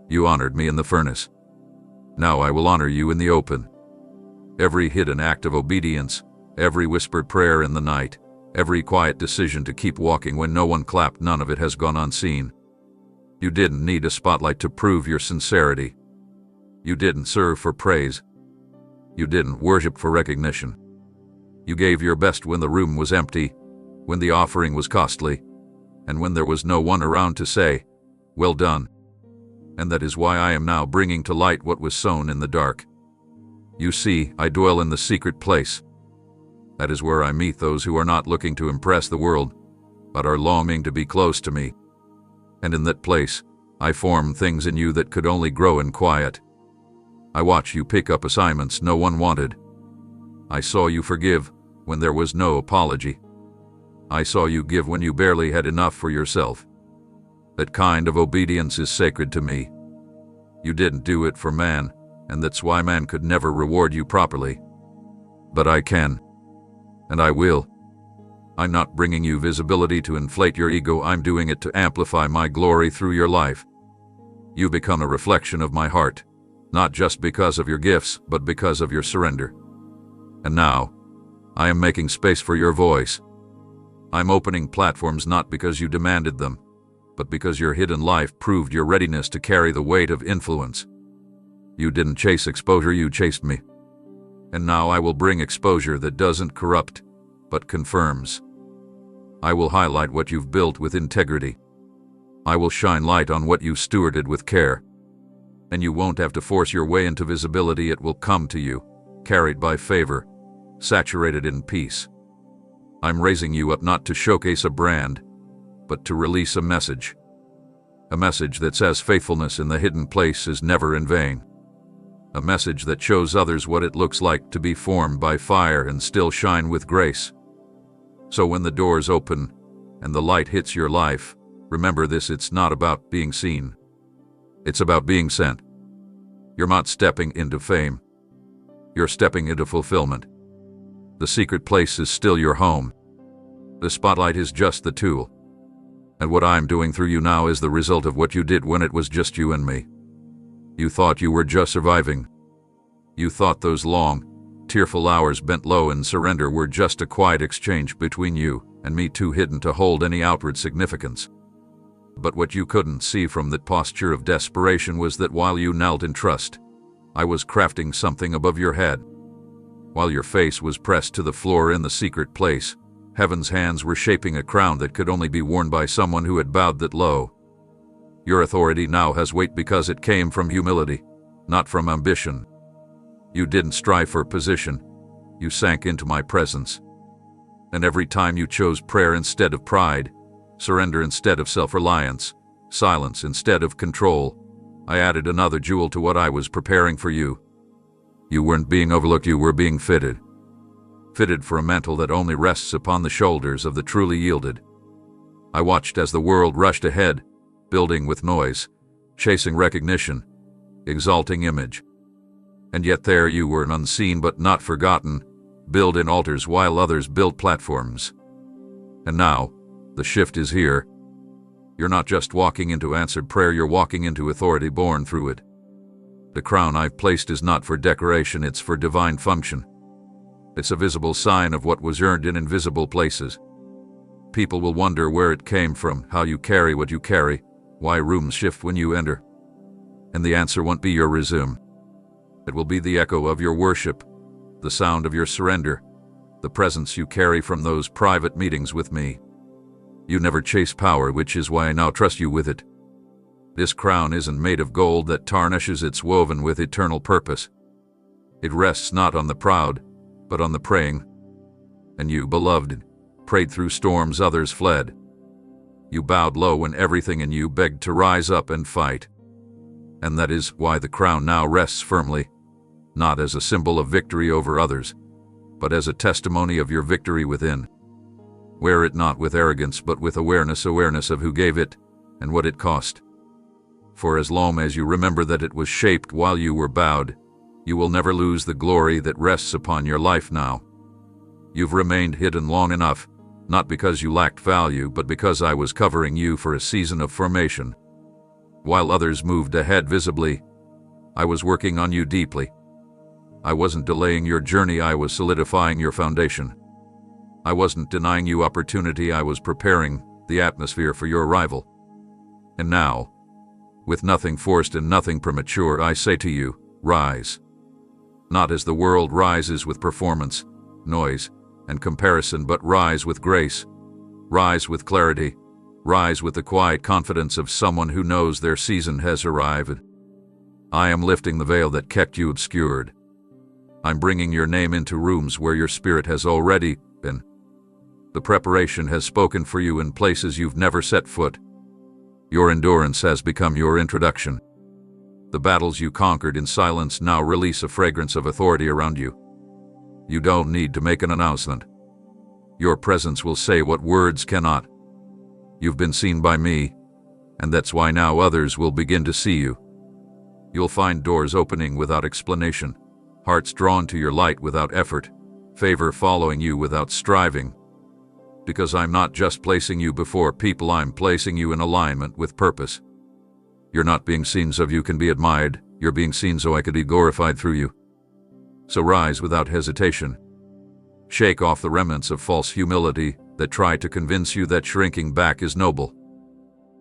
You honored me in the furnace. Now I will honor you in the open. Every hidden act of obedience, every whispered prayer in the night, every quiet decision to keep walking when no one clapped, none of it has gone unseen. You didn't need a spotlight to prove your sincerity. You didn't serve for praise. You didn't worship for recognition. You gave your best when the room was empty, when the offering was costly, and when there was no one around to say, "Well done." And that is why I am now bringing to light what was sown in the dark. You see, I dwell in the secret place. That is where I meet those who are not looking to impress the world, but are longing to be close to me. And in that place, I form things in you that could only grow in quiet. I watch you pick up assignments no one wanted. I saw you forgive when there was no apology. I saw you give when you barely had enough for yourself. That kind of obedience is sacred to me. You didn't do it for man, and that's why man could never reward you properly. But I can, and I will. I'm not bringing you visibility to inflate your ego, I'm doing it to amplify my glory through your life. You become a reflection of my heart, not just because of your gifts, but because of your surrender. And now, I am making space for your voice. I'm opening platforms not because you demanded them, but because your hidden life proved your readiness to carry the weight of influence. You didn't chase exposure, you chased me. And now I will bring exposure that doesn't corrupt, but confirms. I will highlight what you've built with integrity. I will shine light on what you stewarded with care. And you won't have to force your way into visibility, it will come to you, carried by favor, saturated in peace. I'm raising you up not to showcase a brand, but to release a message. A message that says faithfulness in the hidden place is never in vain. A message that shows others what it looks like to be formed by fire and still shine with grace. So when the doors open and the light hits your life, remember this: it's not about being seen. It's about being sent. You're not stepping into fame. You're stepping into fulfillment. The secret place is still your home. The spotlight is just the tool. And what I'm doing through you now is the result of what you did when it was just you and me. You thought you were just surviving. You thought those long, tearful hours bent low in surrender were just a quiet exchange between you and me, too hidden to hold any outward significance. But what you couldn't see from that posture of desperation was that while you knelt in trust, I was crafting something above your head. While your face was pressed to the floor in the secret place, heaven's hands were shaping a crown that could only be worn by someone who had bowed that low. Your authority now has weight because it came from humility, not from ambition. You didn't strive for position. You sank into my presence. And every time you chose prayer instead of pride, surrender instead of self-reliance, silence instead of control, I added another jewel to what I was preparing for you. You weren't being overlooked, you were being fitted. Fitted for a mantle that only rests upon the shoulders of the truly yielded. I watched as the world rushed ahead, building with noise, chasing recognition, exalting image. And yet there you were, unseen but not forgotten, built in altars while others built platforms. And now, the shift is here. You're not just walking into answered prayer, you're walking into authority born through it. The crown I've placed is not for decoration, it's for divine function. It's a visible sign of what was earned in invisible places. People will wonder where it came from, how you carry what you carry, why rooms shift when you enter. And the answer won't be your resume. It will be the echo of your worship, the sound of your surrender, the presence you carry from those private meetings with me. You never chase power, which is why I now trust you with it. This crown isn't made of gold that tarnishes, it's woven with eternal purpose. It rests not on the proud, but on the praying. And you, beloved, prayed through storms others fled. You bowed low when everything in you begged to rise up and fight. And that is why the crown now rests firmly, not as a symbol of victory over others, but as a testimony of your victory within. Wear it not with arrogance but with awareness of who gave it and what it cost. For as long as you remember that it was shaped while you were bowed, you will never lose the glory that rests upon your life now. You've remained hidden long enough, not because you lacked value, but because I was covering you for a season of formation. While others moved ahead visibly, I was working on you deeply. I wasn't delaying your journey, I was solidifying your foundation. I wasn't denying you opportunity, I was preparing the atmosphere for your arrival. And now, with nothing forced and nothing premature, I say to you, rise. Not as the world rises with performance, noise, and comparison, but rise with grace. Rise with clarity. Rise with the quiet confidence of someone who knows their season has arrived. I am lifting the veil that kept you obscured. I'm bringing your name into rooms where your spirit has already been. The preparation has spoken for you in places you've never set foot. Your endurance has become your introduction. The battles you conquered in silence now release a fragrance of authority around you. You don't need to make an announcement. Your presence will say what words cannot. You've been seen by me, and that's why now others will begin to see you. You'll find doors opening without explanation, hearts drawn to your light without effort, favor following you without striving. Because I'm not just placing you before people, I'm placing you in alignment with purpose. You're not being seen so you can be admired, you're being seen so I could be glorified through you. So rise without hesitation. Shake off the remnants of false humility that try to convince you that shrinking back is noble.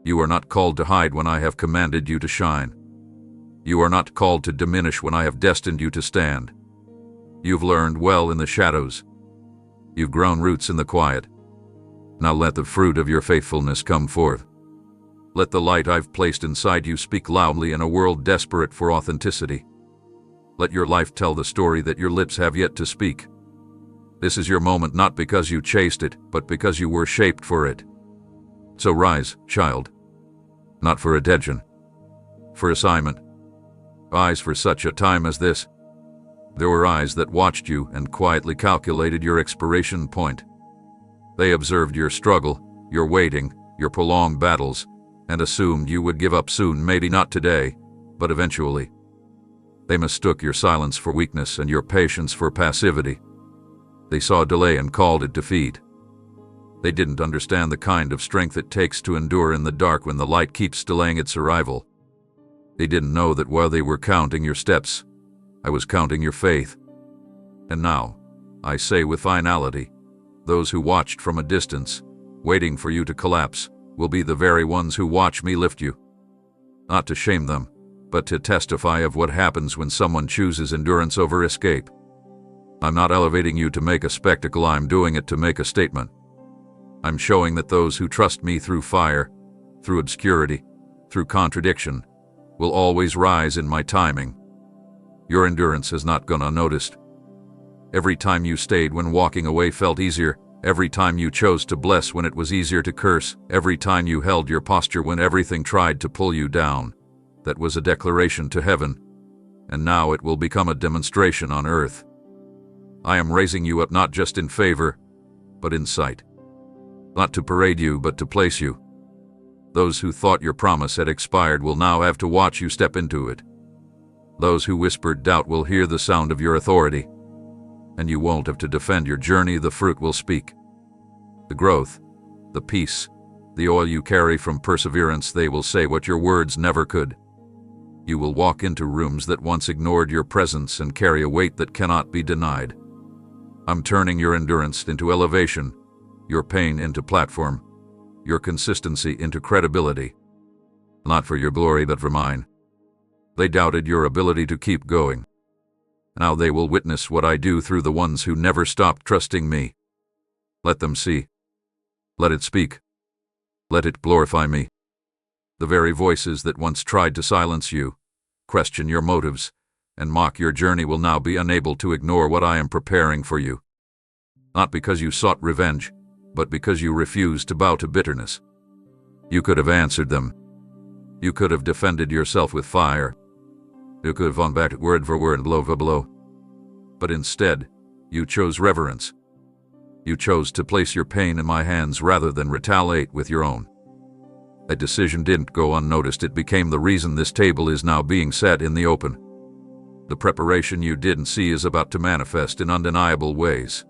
You are not called to hide when I have commanded you to shine. You are not called to diminish when I have destined you to stand. You've learned well in the shadows. You've grown roots in the quiet. Now let the fruit of your faithfulness come forth. Let the light I've placed inside you speak loudly in a world desperate for authenticity. Let your life tell the story that your lips have yet to speak. This is your moment not because you chased it, but because you were shaped for it. So rise, child. Not for attention, for assignment. Eyes for such a time as this. There were eyes that watched you and quietly calculated your expiration point. They observed your struggle, your waiting, your prolonged battles, and assumed you would give up soon, maybe not today, but eventually. They mistook your silence for weakness and your patience for passivity. They saw delay and called it defeat. They didn't understand the kind of strength it takes to endure in the dark when the light keeps delaying its arrival. They didn't know that while they were counting your steps, I was counting your faith. And now, I say with finality, those who watched from a distance, waiting for you to collapse, will be the very ones who watch me lift you. Not to shame them, but to testify of what happens when someone chooses endurance over escape. I'm not elevating you to make a spectacle, I'm doing it to make a statement. I'm showing that those who trust me through fire, through obscurity, through contradiction, will always rise in my timing. Your endurance has not gone unnoticed. Every time you stayed when walking away felt easier, every time you chose to bless when it was easier to curse, every time you held your posture when everything tried to pull you down, that was a declaration to heaven, and now it will become a demonstration on earth. I am raising you up not just in favor, but in sight. Not to parade you, but to place you. Those who thought your promise had expired will now have to watch you step into it. Those who whispered doubt will hear the sound of your authority. And you won't have to defend your journey, the fruit will speak. The growth, the peace, the oil you carry from perseverance, they will say what your words never could. You will walk into rooms that once ignored your presence and carry a weight that cannot be denied. I'm turning your endurance into elevation, your pain into platform, your consistency into credibility. Not for your glory, but for mine. They doubted your ability to keep going. Now they will witness what I do through the ones who never stopped trusting me. Let them see. Let it speak. Let it glorify me. The very voices that once tried to silence you, question your motives, and mock your journey will now be unable to ignore what I am preparing for you. Not because you sought revenge, but because you refused to bow to bitterness. You could have answered them. You could have defended yourself with fire. You could have gone back word for word, blow for blow. But instead, you chose reverence. You chose to place your pain in my hands rather than retaliate with your own. That decision didn't go unnoticed. It became the reason this table is now being set in the open. The preparation you didn't see is about to manifest in undeniable ways.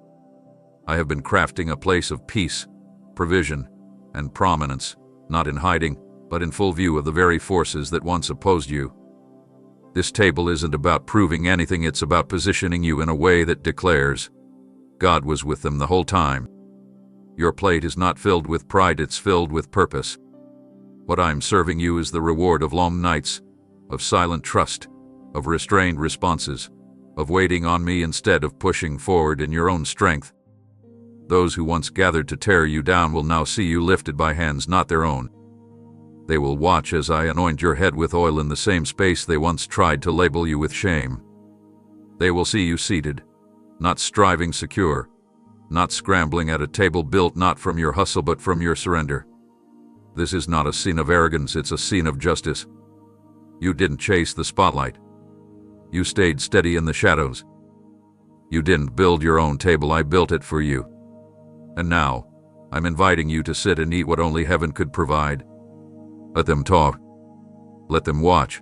I have been crafting a place of peace, provision, and prominence, not in hiding, but in full view of the very forces that once opposed you. This table isn't about proving anything, it's about positioning you in a way that declares, God was with them the whole time. Your plate is not filled with pride, it's filled with purpose. What I'm serving you is the reward of long nights, of silent trust, of restrained responses, of waiting on me instead of pushing forward in your own strength. Those who once gathered to tear you down will now see you lifted by hands not their own. They will watch as I anoint your head with oil in the same space they once tried to label you with shame. They will see you seated, not striving, secure, not scrambling at a table built not from your hustle but from your surrender. This is not a scene of arrogance, it's a scene of justice. You didn't chase the spotlight. You stayed steady in the shadows. You didn't build your own table, I built it for you. And now, I'm inviting you to sit and eat what only heaven could provide. Let them talk. Let them watch.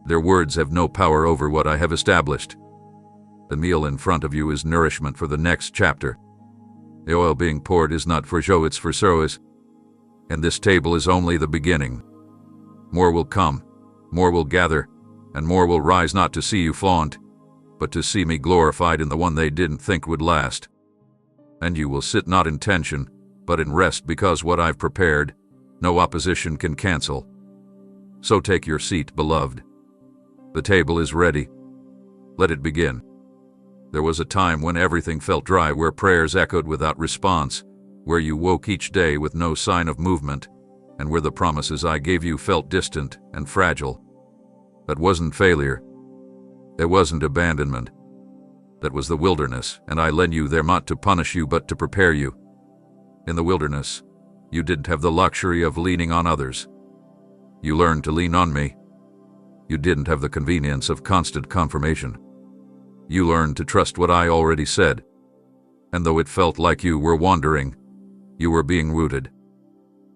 Their words have no power over what I have established. The meal in front of you is nourishment for the next chapter. The oil being poured is not for show, it's for service. And this table is only the beginning. More will come, more will gather, and more will rise not to see you flaunt, but to see me glorified in the one they didn't think would last. And you will sit not in tension, but in rest, because what I've prepared, no opposition can cancel. So take your seat, beloved. The table is ready. Let it begin. There was a time when everything felt dry, where prayers echoed without response, where you woke each day with no sign of movement, and where the promises I gave you felt distant and fragile. That wasn't failure. It wasn't abandonment. That was the wilderness, and I led you there not to punish you but to prepare you. In the wilderness, you didn't have the luxury of leaning on others. You learned to lean on me. You didn't have the convenience of constant confirmation. You learned to trust what I already said. And though it felt like you were wandering, you were being rooted.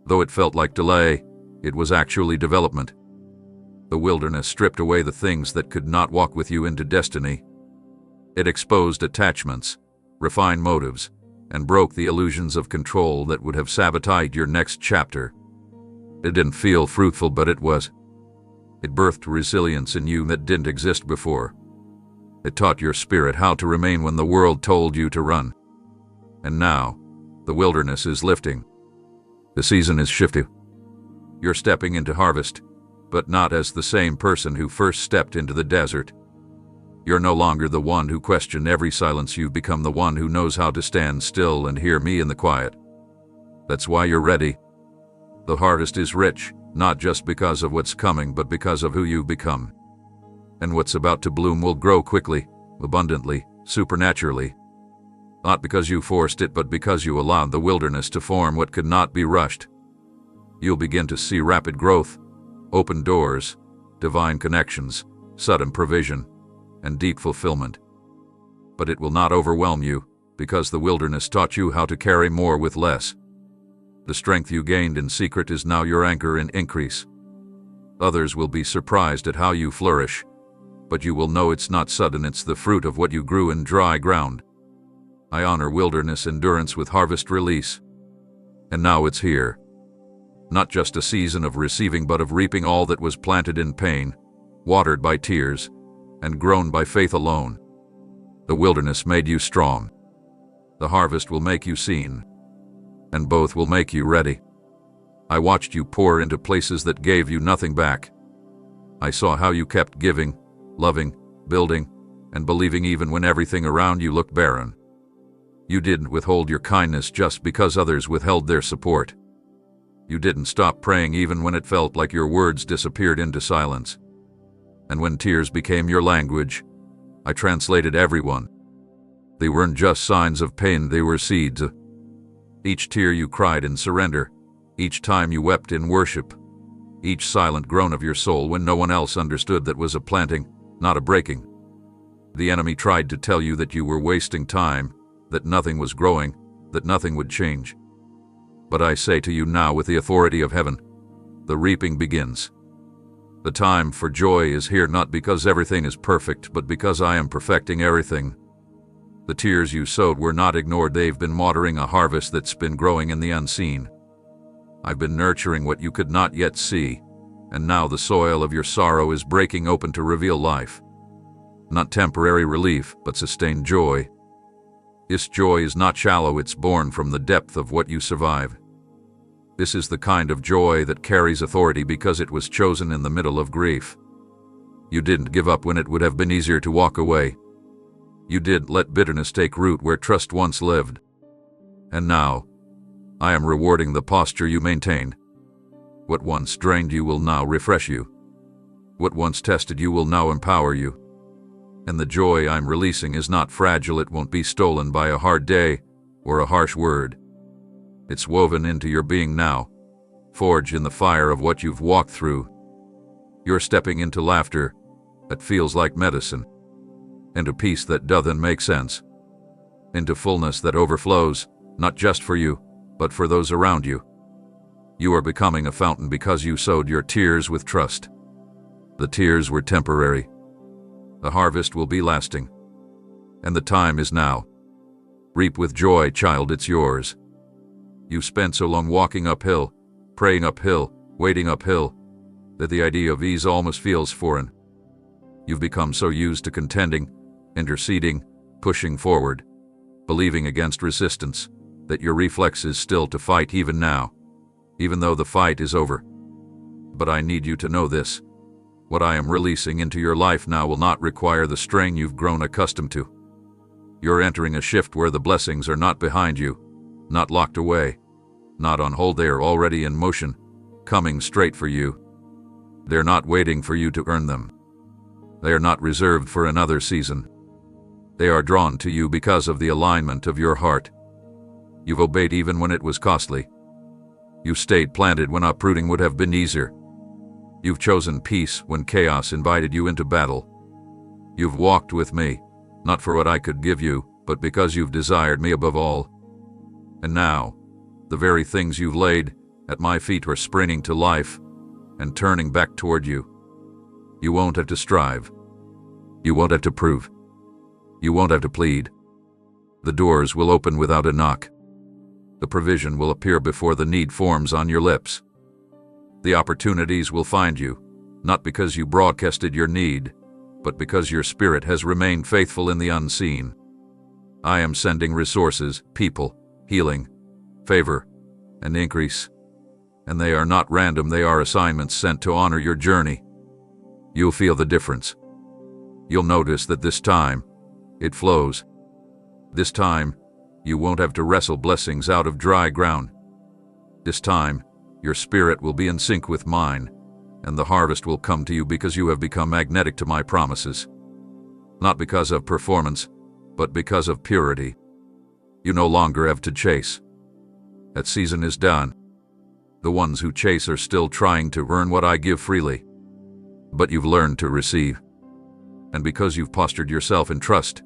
Though it felt like delay, it was actually development. The wilderness stripped away the things that could not walk with you into destiny. It exposed attachments, refined motives, and broke the illusions of control that would have sabotaged your next chapter. It didn't feel fruitful, but it was. It birthed resilience in you that didn't exist before. It taught your spirit how to remain when the world told you to run. And now, the wilderness is lifting. The season is shifting. You're stepping into harvest, but not as the same person who first stepped into the desert. You're no longer the one who questioned every silence. You've become the one who knows how to stand still and hear me in the quiet. That's why you're ready. The harvest is rich, not just because of what's coming, but because of who you've become. And what's about to bloom will grow quickly, abundantly, supernaturally. Not because you forced it, but because you allowed the wilderness to form what could not be rushed. You'll begin to see rapid growth, open doors, divine connections, sudden provision, and deep fulfillment. But it will not overwhelm you, because the wilderness taught you how to carry more with less. The strength you gained in secret is now your anchor in increase. Others will be surprised at how you flourish, but you will know it's not sudden, it's the fruit of what you grew in dry ground. I honor wilderness endurance with harvest release. And now it's here. Not just a season of receiving, but of reaping all that was planted in pain, watered by tears, and grown by faith alone. The wilderness made you strong. The harvest will make you seen. And both will make you ready. I watched you pour into places that gave you nothing back. I saw how you kept giving, loving, building, and believing even when everything around you looked barren. You didn't withhold your kindness just because others withheld their support. You didn't stop praying even when it felt like your words disappeared into silence. And when tears became your language, I translated everyone. They weren't just signs of pain, they were seeds. Each tear you cried in surrender, each time you wept in worship, each silent groan of your soul when no one else understood, that was a planting, not a breaking. The enemy tried to tell you that you were wasting time, that nothing was growing, that nothing would change. But I say to you now with the authority of heaven, the reaping begins. The time for joy is here, not because everything is perfect, but because I am perfecting everything. The tears you sowed were not ignored, they've been watering a harvest that's been growing in the unseen. I've been nurturing what you could not yet see, and now the soil of your sorrow is breaking open to reveal life. Not temporary relief, but sustained joy. This joy is not shallow, it's born from the depth of what you survive. This is the kind of joy that carries authority because it was chosen in the middle of grief. You didn't give up when it would have been easier to walk away. You didn't let bitterness take root where trust once lived. And now, I am rewarding the posture you maintained. What once drained you will now refresh you. What once tested you will now empower you. And the joy I'm releasing is not fragile, it won't be stolen by a hard day or a harsh word. It's woven into your being now, forged in the fire of what you've walked through. You're stepping into laughter that feels like medicine, into peace that doesn't make sense, into fullness that overflows, not just for you, but for those around you. You are becoming a fountain because you sowed your tears with trust. The tears were temporary. The harvest will be lasting. And the time is now. Reap with joy, child, it's yours. You've spent so long walking uphill, praying uphill, waiting uphill, that the idea of ease almost feels foreign. You've become so used to contending, interceding, pushing forward, believing against resistance, that your reflex is still to fight even now, even though the fight is over. But I need you to know this. What I am releasing into your life now will not require the strain you've grown accustomed to. You're entering a shift where the blessings are not behind you, not locked away, not on hold. They are already in motion, coming straight for you. They're not waiting for you to earn them. They are not reserved for another season. They are drawn to you because of the alignment of your heart. You've obeyed even when it was costly. You've stayed planted when uprooting would have been easier. You've chosen peace when chaos invited you into battle. You've walked with me, not for what I could give you, but because you've desired me above all. And now, the very things you've laid at my feet are springing to life and turning back toward you. You won't have to strive. You won't have to prove. You won't have to plead. The doors will open without a knock. The provision will appear before the need forms on your lips. The opportunities will find you, not because you broadcasted your need, but because your spirit has remained faithful in the unseen. I am sending resources, people, healing, favor, and increase. And they are not random, they are assignments sent to honor your journey. You'll feel the difference. You'll notice that this time, it flows. This time, you won't have to wrestle blessings out of dry ground. This time, your spirit will be in sync with mine, and the harvest will come to you because you have become magnetic to my promises. Not because of performance, but because of purity. You no longer have to chase. That season is done. The ones who chase are still trying to earn what I give freely. But you've learned to receive. And because you've postured yourself in trust,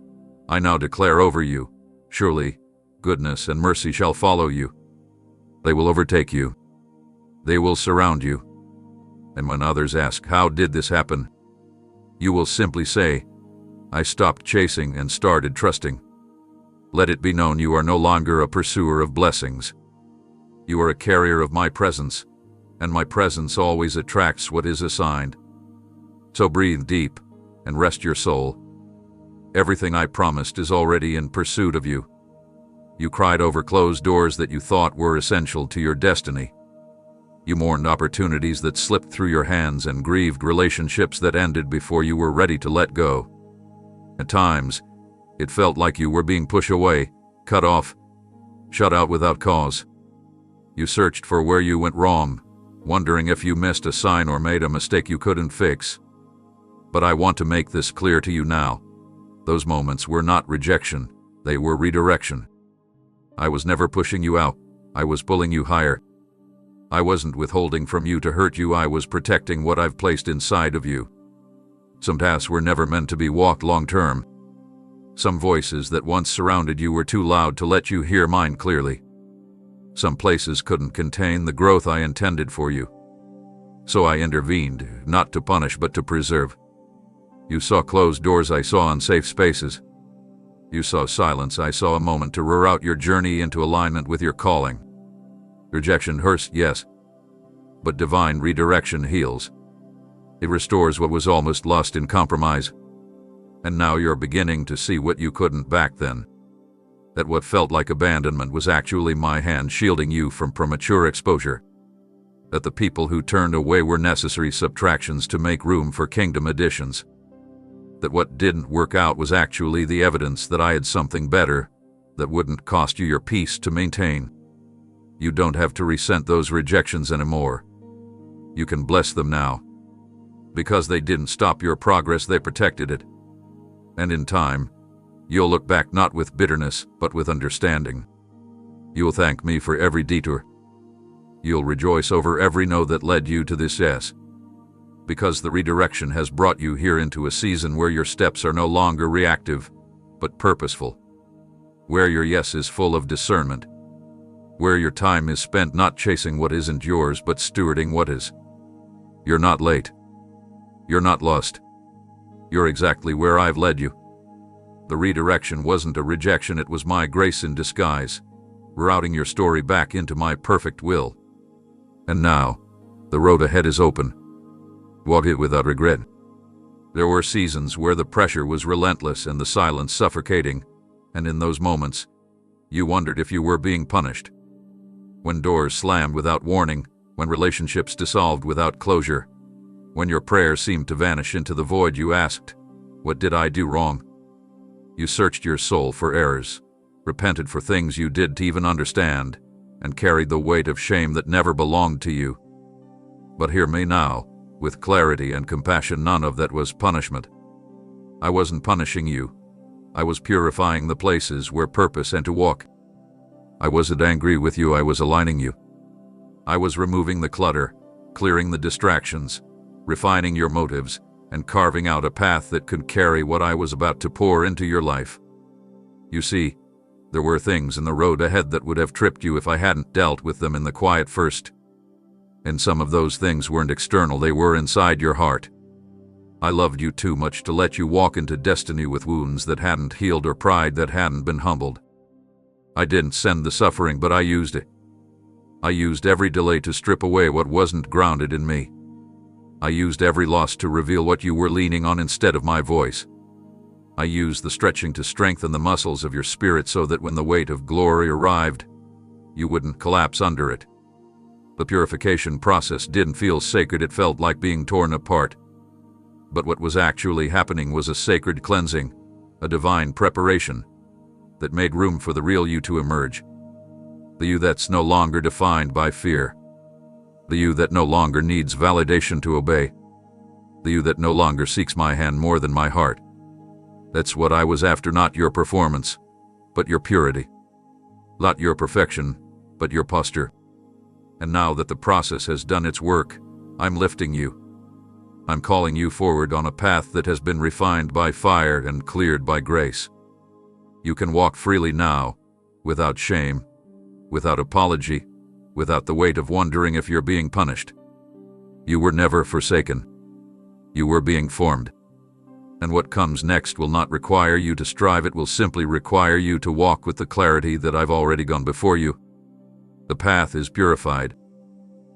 I now declare over you, surely, goodness and mercy shall follow you. They will overtake you. They will surround you. And when others ask, how did this happen? You will simply say, I stopped chasing and started trusting. Let it be known you are no longer a pursuer of blessings. You are a carrier of my presence, and my presence always attracts what is assigned. So breathe deep and rest your soul. Everything I promised is already in pursuit of you. You cried over closed doors that you thought were essential to your destiny. You mourned opportunities that slipped through your hands and grieved relationships that ended before you were ready to let go. At times, it felt like you were being pushed away, cut off, shut out without cause. You searched for where you went wrong, wondering if you missed a sign or made a mistake you couldn't fix. But I want to make this clear to you now. Those moments were not rejection, they were redirection. I was never pushing you out, I was pulling you higher. I wasn't withholding from you to hurt you, I was protecting what I've placed inside of you. Some paths were never meant to be walked long-term. Some voices that once surrounded you were too loud to let you hear mine clearly. Some places couldn't contain the growth I intended for you. So I intervened, not to punish but to preserve. You saw closed doors, I saw unsafe spaces. You saw silence, I saw a moment to reroute your journey into alignment with your calling. Rejection hurts, yes, but divine redirection heals. It restores what was almost lost in compromise. And now you're beginning to see what you couldn't back then. That what felt like abandonment was actually my hand shielding you from premature exposure. That the people who turned away were necessary subtractions to make room for kingdom additions. That what didn't work out was actually the evidence that I had something better that wouldn't cost you your peace to maintain. You don't have to resent those rejections anymore. You can bless them now. Because they didn't stop your progress, they protected it. And in time, you'll look back not with bitterness, but with understanding. You'll thank me for every detour. You'll rejoice over every no that led you to this yes. Because the redirection has brought you here into a season where your steps are no longer reactive, but purposeful. Where your yes is full of discernment. Where your time is spent not chasing what isn't yours, but stewarding what is. You're not late. You're not lost. You're exactly where I've led you. The redirection wasn't a rejection, it was my grace in disguise, routing your story back into my perfect will. And now, the road ahead is open. Walk it without regret. There were seasons where the pressure was relentless and the silence suffocating, and in those moments, you wondered if you were being punished. When doors slammed without warning, when relationships dissolved without closure, When your prayers seemed to vanish into the void, you asked, "What did I do wrong?" You searched your soul for errors, repented for things you didn't even understand, and carried the weight of shame that never belonged to you. But hear me now, with clarity and compassion. None of that was punishment. I wasn't punishing you. I was purifying the places where purpose and to walk. I wasn't angry with you, I was aligning you. I was removing the clutter, clearing the distractions, refining your motives, and carving out a path that could carry what I was about to pour into your life. You see, there were things in the road ahead that would have tripped you if I hadn't dealt with them in the quiet first. And some of those things weren't external, they were inside your heart. I loved you too much to let you walk into destiny with wounds that hadn't healed or pride that hadn't been humbled. I didn't send the suffering, but I used it. I used every delay to strip away what wasn't grounded in me. I used every loss to reveal what you were leaning on instead of my voice. I used the stretching to strengthen the muscles of your spirit so that when the weight of glory arrived, you wouldn't collapse under it. The purification process didn't feel sacred, it felt like being torn apart. But what was actually happening was a sacred cleansing, a divine preparation that made room for the real you to emerge. The you that's no longer defined by fear. The you that no longer needs validation to obey. The you that no longer seeks my hand more than my heart. That's what I was after, not your performance, but your purity. Not your perfection, but your posture. And now that the process has done its work, I'm lifting you. I'm calling you forward on a path that has been refined by fire and cleared by grace. You can walk freely now, without shame, without apology, without the weight of wondering if you're being punished. You were never forsaken. You were being formed. And what comes next will not require you to strive, it will simply require you to walk with the clarity that I've already gone before you. The path is purified,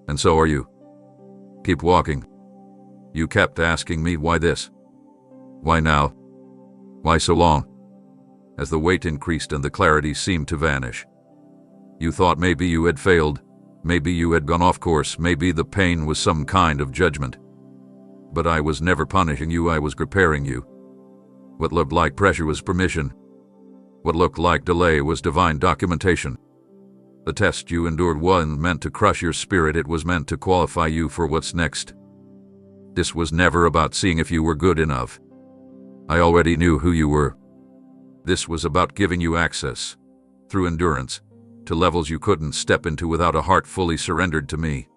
and so are you. Keep walking. You kept asking me, why this? Why now? Why so long? As the weight increased and the clarity seemed to vanish. You thought maybe you had failed, maybe you had gone off course, maybe the pain was some kind of judgment. But I was never punishing you, I was preparing you. What looked like pressure was permission. What looked like delay was divine documentation. The test you endured wasn't meant to crush your spirit, it was meant to qualify you for what's next. This was never about seeing if you were good enough. I already knew who you were. This was about giving you access, through endurance, to levels you couldn't step into without a heart fully surrendered to me.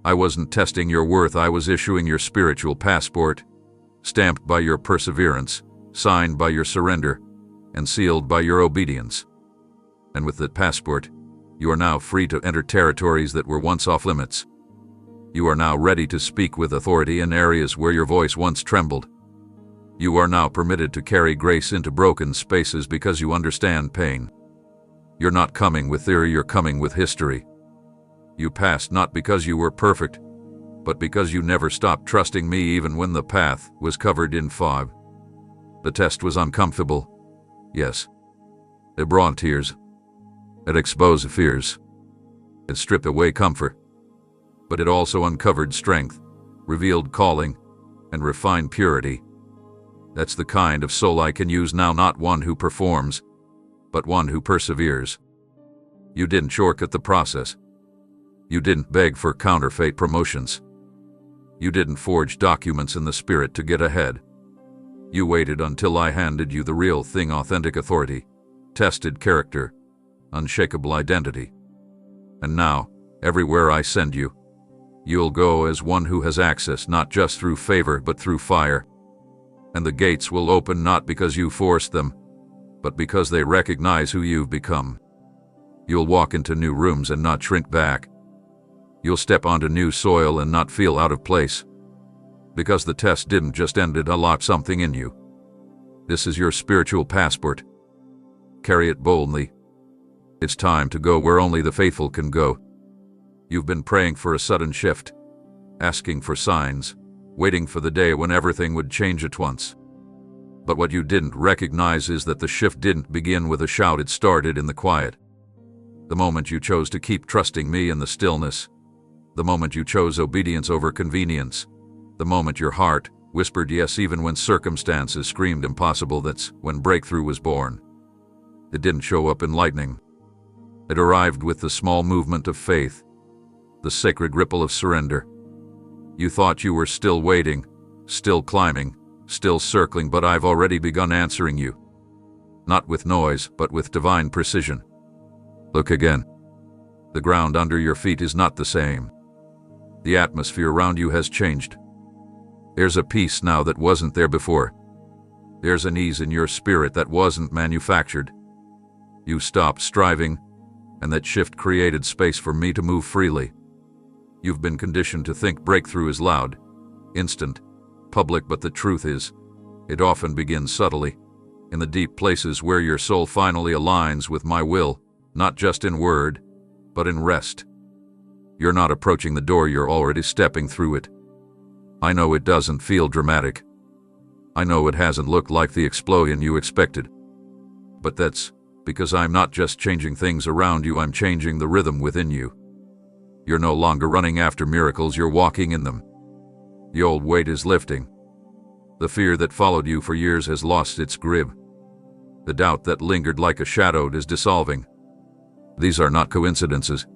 I wasn't testing your worth, I was issuing your spiritual passport, stamped by your perseverance, signed by your surrender, and sealed by your obedience. And with that passport, you are now free to enter territories that were once off limits. You are now ready to speak with authority in areas where your voice once trembled. You are now permitted to carry grace into broken spaces because you understand pain. You're not coming with theory, you're coming with history. You passed not because you were perfect, but because you never stopped trusting me even when the path was covered in fog. The test was uncomfortable. Yes. It brought tears. It exposed fears. It stripped away comfort. But it also uncovered strength, revealed calling, and refined purity. That's the kind of soul I can use now, not one who performs, but one who perseveres. You didn't shortcut the process. You didn't beg for counterfeit promotions. You didn't forge documents in the spirit to get ahead. You waited until I handed you the real thing, authentic authority, tested character, unshakable identity. And now, everywhere I send you, you'll go as one who has access not just through favor but through fire. And the gates will open not because you forced them, but because they recognize who you've become. You'll walk into new rooms and not shrink back. You'll step onto new soil and not feel out of place. Because the test didn't just end, it unlocked something in you. This is your spiritual passport. Carry it boldly. It's time to go where only the faithful can go. You've been praying for a sudden shift, asking for signs, waiting for the day when everything would change at once. But what you didn't recognize is that the shift didn't begin with a shout, it started in the quiet. The moment you chose to keep trusting me in the stillness, the moment you chose obedience over convenience, The moment your heart whispered yes even when circumstances screamed impossible, that's when breakthrough was born. It didn't show up in lightning. It arrived with the small movement of faith, the sacred ripple of surrender. You thought you were still waiting, still climbing, still circling, but I've already begun answering you. Not with noise, but with divine precision. Look again. The ground under your feet is not the same. The atmosphere around you has changed. There's a peace now that wasn't there before. There's an ease in your spirit that wasn't manufactured. You stopped striving, and that shift created space for me to move freely. You've been conditioned to think breakthrough is loud, instant, public, but the truth is, it often begins subtly, in the deep places where your soul finally aligns with my will, not just in word, but in rest. You're not approaching the door, you're already stepping through it. I know it doesn't feel dramatic. I know it hasn't looked like the explosion you expected. But that's because I'm not just changing things around you, I'm changing the rhythm within you. You're no longer running after miracles, you're walking in them. The old weight is lifting. The fear that followed you for years has lost its grip. The doubt that lingered like a shadow is dissolving. These are not coincidences.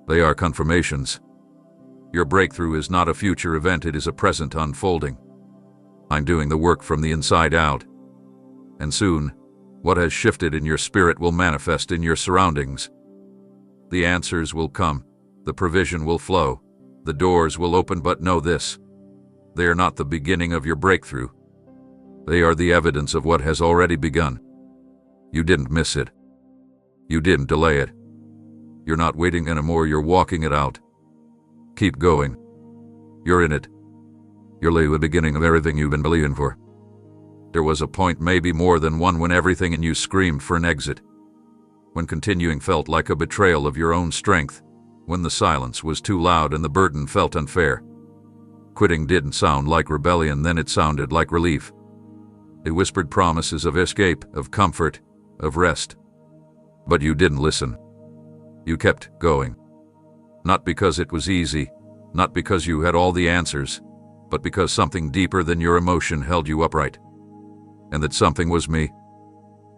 They are confirmations. Your breakthrough is not a future event, it is a present unfolding. I'm doing the work from the inside out. And soon, what has shifted in your spirit will manifest in your surroundings. The answers will come, the provision will flow, the doors will open, but know this: they are not the beginning of your breakthrough. They are the evidence of what has already begun. You didn't miss it. You didn't delay it. You're not waiting anymore, you're walking it out. Keep going. You're in it. You're the beginning of everything you've been believing for. There was a point, maybe more than one, when everything in you screamed for an exit. When continuing felt like a betrayal of your own strength. When the silence was too loud and the burden felt unfair. Quitting didn't sound like rebellion, then it sounded like relief. It whispered promises of escape, of comfort, of rest. But you didn't listen. You kept going. Not because it was easy, not because you had all the answers, but because something deeper than your emotion held you upright. And that something was me.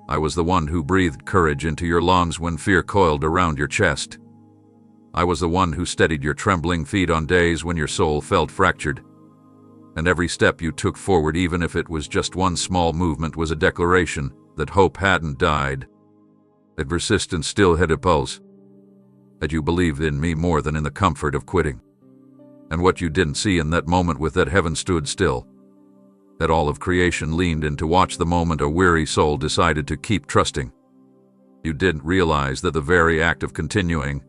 I was the one who breathed courage into your lungs when fear coiled around your chest. I was the one who steadied your trembling feet on days when your soul felt fractured. And every step you took forward, even if it was just one small movement, was a declaration that hope hadn't died, that persistence still had a pulse, that you believed in me more than in the comfort of quitting. And what you didn't see in that moment was that heaven stood still, that all of creation leaned in to watch the moment a weary soul decided to keep trusting. You didn't realize that the very act of continuing,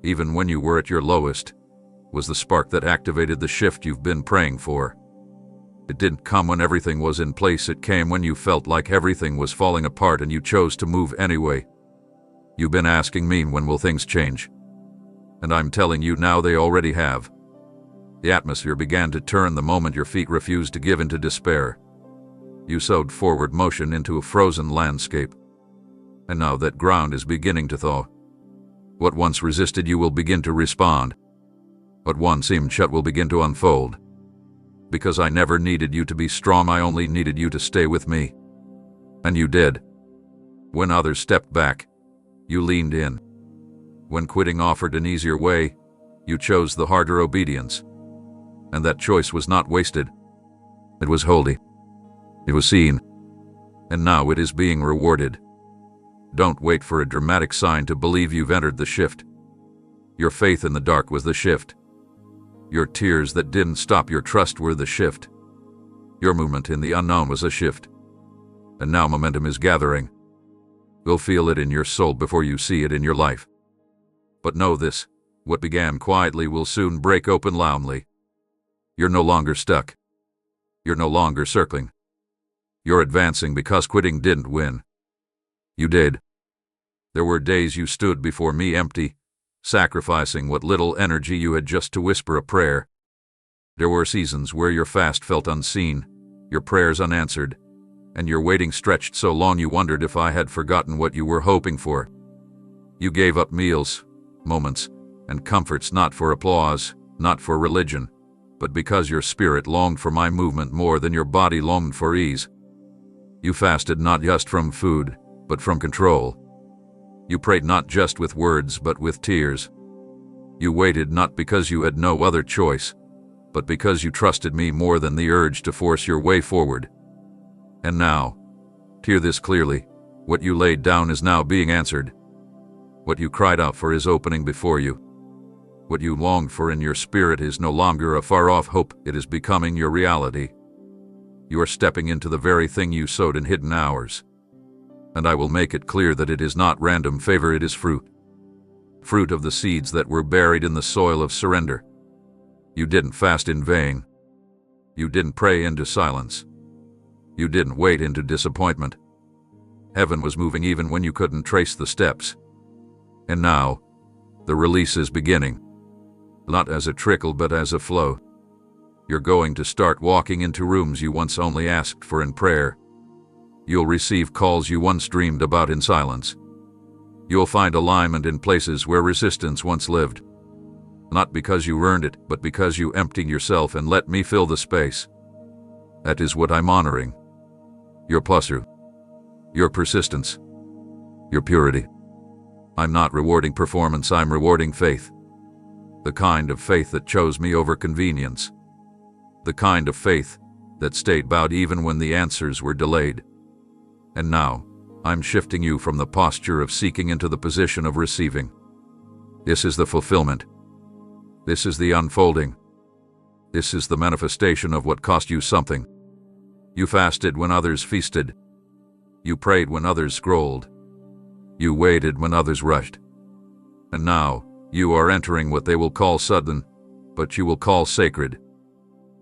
even when you were at your lowest, was the spark that activated the shift you've been praying for. It didn't come when everything was in place, it came when you felt like everything was falling apart and you chose to move anyway. You've been asking me, when will things change? And I'm telling you now, they already have. The atmosphere began to turn the moment your feet refused to give into despair. You sowed forward motion into a frozen landscape. And now that ground is beginning to thaw. What once resisted you will begin to respond. What once seemed shut will begin to unfold. Because I never needed you to be strong, I only needed you to stay with me. And you did. When others stepped back, you leaned in. When quitting offered an easier way, you chose the harder obedience. And that choice was not wasted. It was holy. It was seen. And now it is being rewarded. Don't wait for a dramatic sign to believe you've entered the shift. Your faith in the dark was the shift. Your tears that didn't stop your trust were the shift. Your movement in the unknown was a shift. And now momentum is gathering. You'll feel it in your soul before you see it in your life. But know this: what began quietly will soon break open loudly. You're no longer stuck. You're no longer circling. You're advancing because quitting didn't win. You did. There were days you stood before me empty, sacrificing what little energy you had just to whisper a prayer. There were seasons where your fast felt unseen, your prayers unanswered, and your waiting stretched so long you wondered if I had forgotten what you were hoping for. You gave up meals, moments, and comforts, not for applause, not for religion, but because your spirit longed for my movement more than your body longed for ease. You fasted not just from food, but from control. You prayed not just with words, but with tears. You waited not because you had no other choice, but because you trusted me more than the urge to force your way forward. And now, hear this clearly, what you laid down is now being answered. What you cried out for is opening before you. What you longed for in your spirit is no longer a far-off hope, it is becoming your reality. You are stepping into the very thing you sowed in hidden hours. And I will make it clear that it is not random favor, it is fruit. Fruit of the seeds that were buried in the soil of surrender. You didn't fast in vain. You didn't pray into silence. You didn't wait into disappointment. Heaven was moving even when you couldn't trace the steps. And now, the release is beginning. Not as a trickle, but as a flow. You're going to start walking into rooms you once only asked for in prayer. You'll receive calls you once dreamed about in silence. You'll find alignment in places where resistance once lived. Not because you earned it, but because you emptied yourself and let me fill the space. That is what I'm honoring. Your posture, your persistence, your purity. I'm not rewarding performance, I'm rewarding faith. The kind of faith that chose me over convenience. The kind of faith that stayed bowed even when the answers were delayed. And now, I'm shifting you from the posture of seeking into the position of receiving. This is the fulfillment. This is the unfolding. This is the manifestation of what cost you something. You fasted when others feasted. You prayed when others scrolled. You waited when others rushed. And now, you are entering what they will call sudden, but you will call sacred.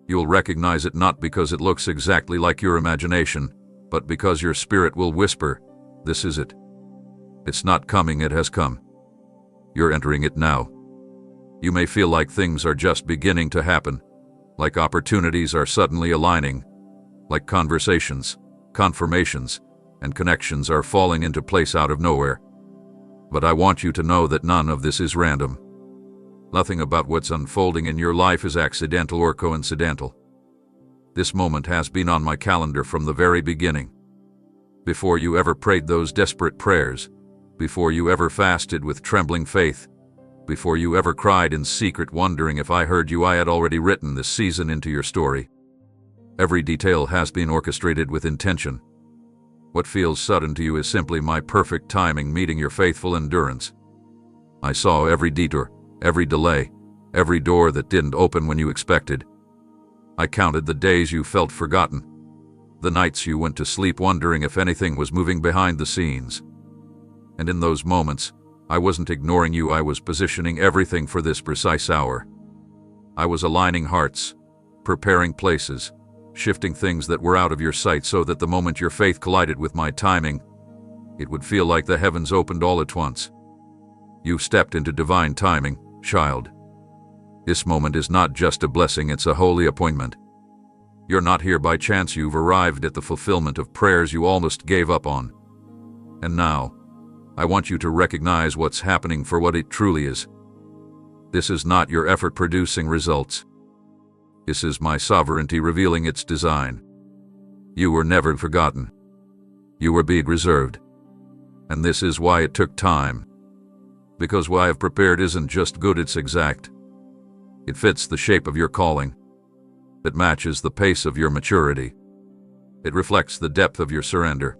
You'll recognize it not because it looks exactly like your imagination, but because your spirit will whisper, "This is it." It's not coming, it has come. You're entering it now. You may feel like things are just beginning to happen, like opportunities are suddenly aligning, like conversations, confirmations, and connections are falling into place out of nowhere. But I want you to know that none of this is random. Nothing about what's unfolding in your life is accidental or coincidental. This moment has been on my calendar from the very beginning. Before you ever prayed those desperate prayers, before you ever fasted with trembling faith, before you ever cried in secret wondering if I heard you, I had already written this season into your story. Every detail has been orchestrated with intention. What feels sudden to you is simply my perfect timing meeting your faithful endurance. I saw every detour, every delay, every door that didn't open when you expected. I counted the days you felt forgotten, the nights you went to sleep wondering if anything was moving behind the scenes. And in those moments, I wasn't ignoring you, I was positioning everything for this precise hour. I was aligning hearts, preparing places, shifting things that were out of your sight so that the moment your faith collided with my timing, it would feel like the heavens opened all at once. You stepped into divine timing, child. This moment is not just a blessing, it's a holy appointment. You're not here by chance, you've arrived at the fulfillment of prayers you almost gave up on. And now, I want you to recognize what's happening for what it truly is. This is not your effort producing results. This is my sovereignty revealing its design. You were never forgotten. You were being reserved. And this is why it took time. Because what I have prepared isn't just good, it's exact. It fits the shape of your calling. It matches the pace of your maturity. It reflects the depth of your surrender.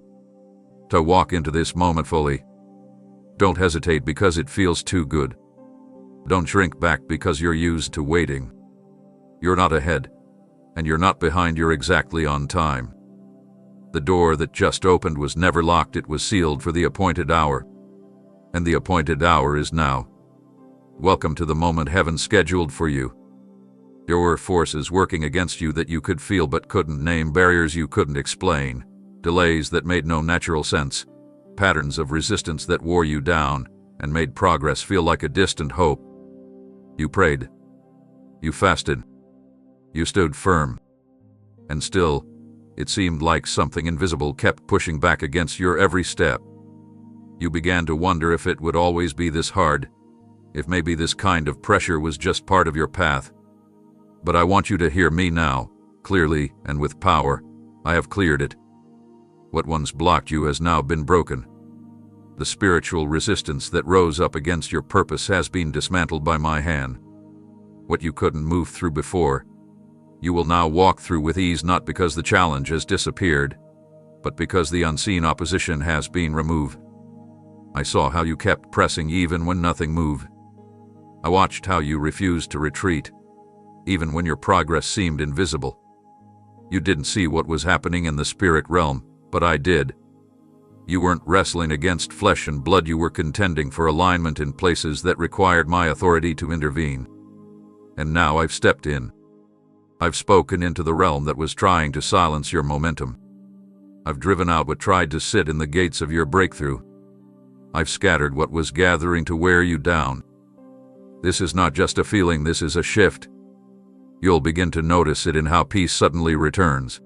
To walk into this moment fully. Don't hesitate because it feels too good. Don't shrink back because you're used to waiting. You're not ahead, and you're not behind, you're exactly on time. The door that just opened was never locked, it was sealed for the appointed hour. And the appointed hour is now. Welcome to the moment heaven scheduled for you. There were forces working against you that you could feel but couldn't name, barriers you couldn't explain, delays that made no natural sense, patterns of resistance that wore you down and made progress feel like a distant hope. You prayed. You fasted. You stood firm. And still, it seemed like something invisible kept pushing back against your every step. You began to wonder if it would always be this hard, if maybe this kind of pressure was just part of your path. But I want you to hear me now, clearly and with power. I have cleared it. What once blocked you has now been broken. The spiritual resistance that rose up against your purpose has been dismantled by my hand. What you couldn't move through before, you will now walk through with ease, not because the challenge has disappeared, but because the unseen opposition has been removed. I saw how you kept pressing even when nothing moved. I watched how you refused to retreat, even when your progress seemed invisible. You didn't see what was happening in the spirit realm, but I did. You weren't wrestling against flesh and blood, you were contending for alignment in places that required my authority to intervene. And now I've stepped in. I've spoken into the realm that was trying to silence your momentum. I've driven out what tried to sit in the gates of your breakthrough. I've scattered what was gathering to wear you down. This is not just a feeling, this is a shift. You'll begin to notice it in how peace suddenly returns,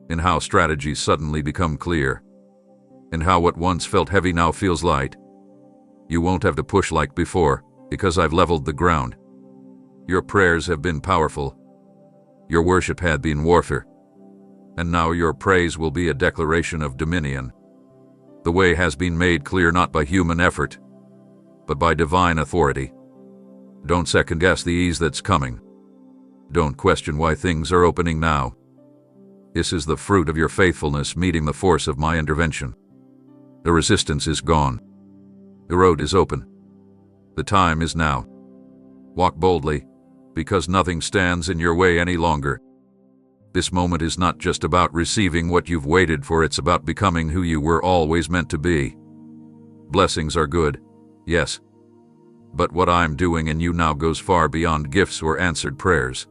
in how strategies suddenly become clear, in how what once felt heavy now feels light. You won't have to push like before, because I've leveled the ground. Your prayers have been powerful. Your worship had been warfare. And now your praise will be a declaration of dominion. The way has been made clear not by human effort, but by divine authority. Don't second-guess the ease that's coming. Don't question why things are opening now. This is the fruit of your faithfulness meeting the force of my intervention. The resistance is gone. The road is open. The time is now. Walk boldly, because nothing stands in your way any longer. This moment is not just about receiving what you've waited for, it's about becoming who you were always meant to be. Blessings are good, yes. But what I'm doing in you now goes far beyond gifts or answered prayers.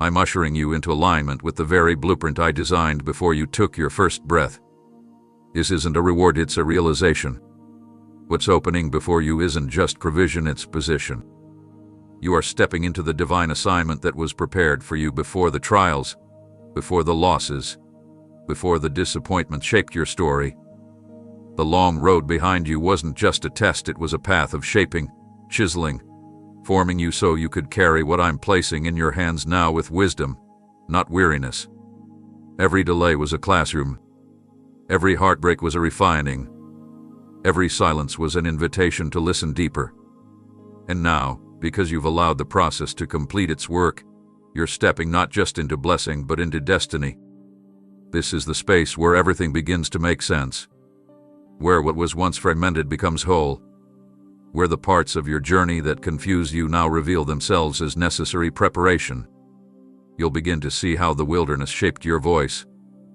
I'm ushering you into alignment with the very blueprint I designed before you took your first breath. This isn't a reward, it's a realization. What's opening before you isn't just provision, it's position. You are stepping into the divine assignment that was prepared for you before the trials, before the losses, before the disappointment shaped your story. The long road behind you wasn't just a test, it was a path of shaping, chiseling, forming you so you could carry what I'm placing in your hands now with wisdom, not weariness. Every delay was a classroom. Every heartbreak was a refining. Every silence was an invitation to listen deeper. And now, because you've allowed the process to complete its work, you're stepping not just into blessing but into destiny. This is the space where everything begins to make sense, where what was once fragmented becomes whole, where the parts of your journey that confuse you now reveal themselves as necessary preparation. You'll begin to see how the wilderness shaped your voice,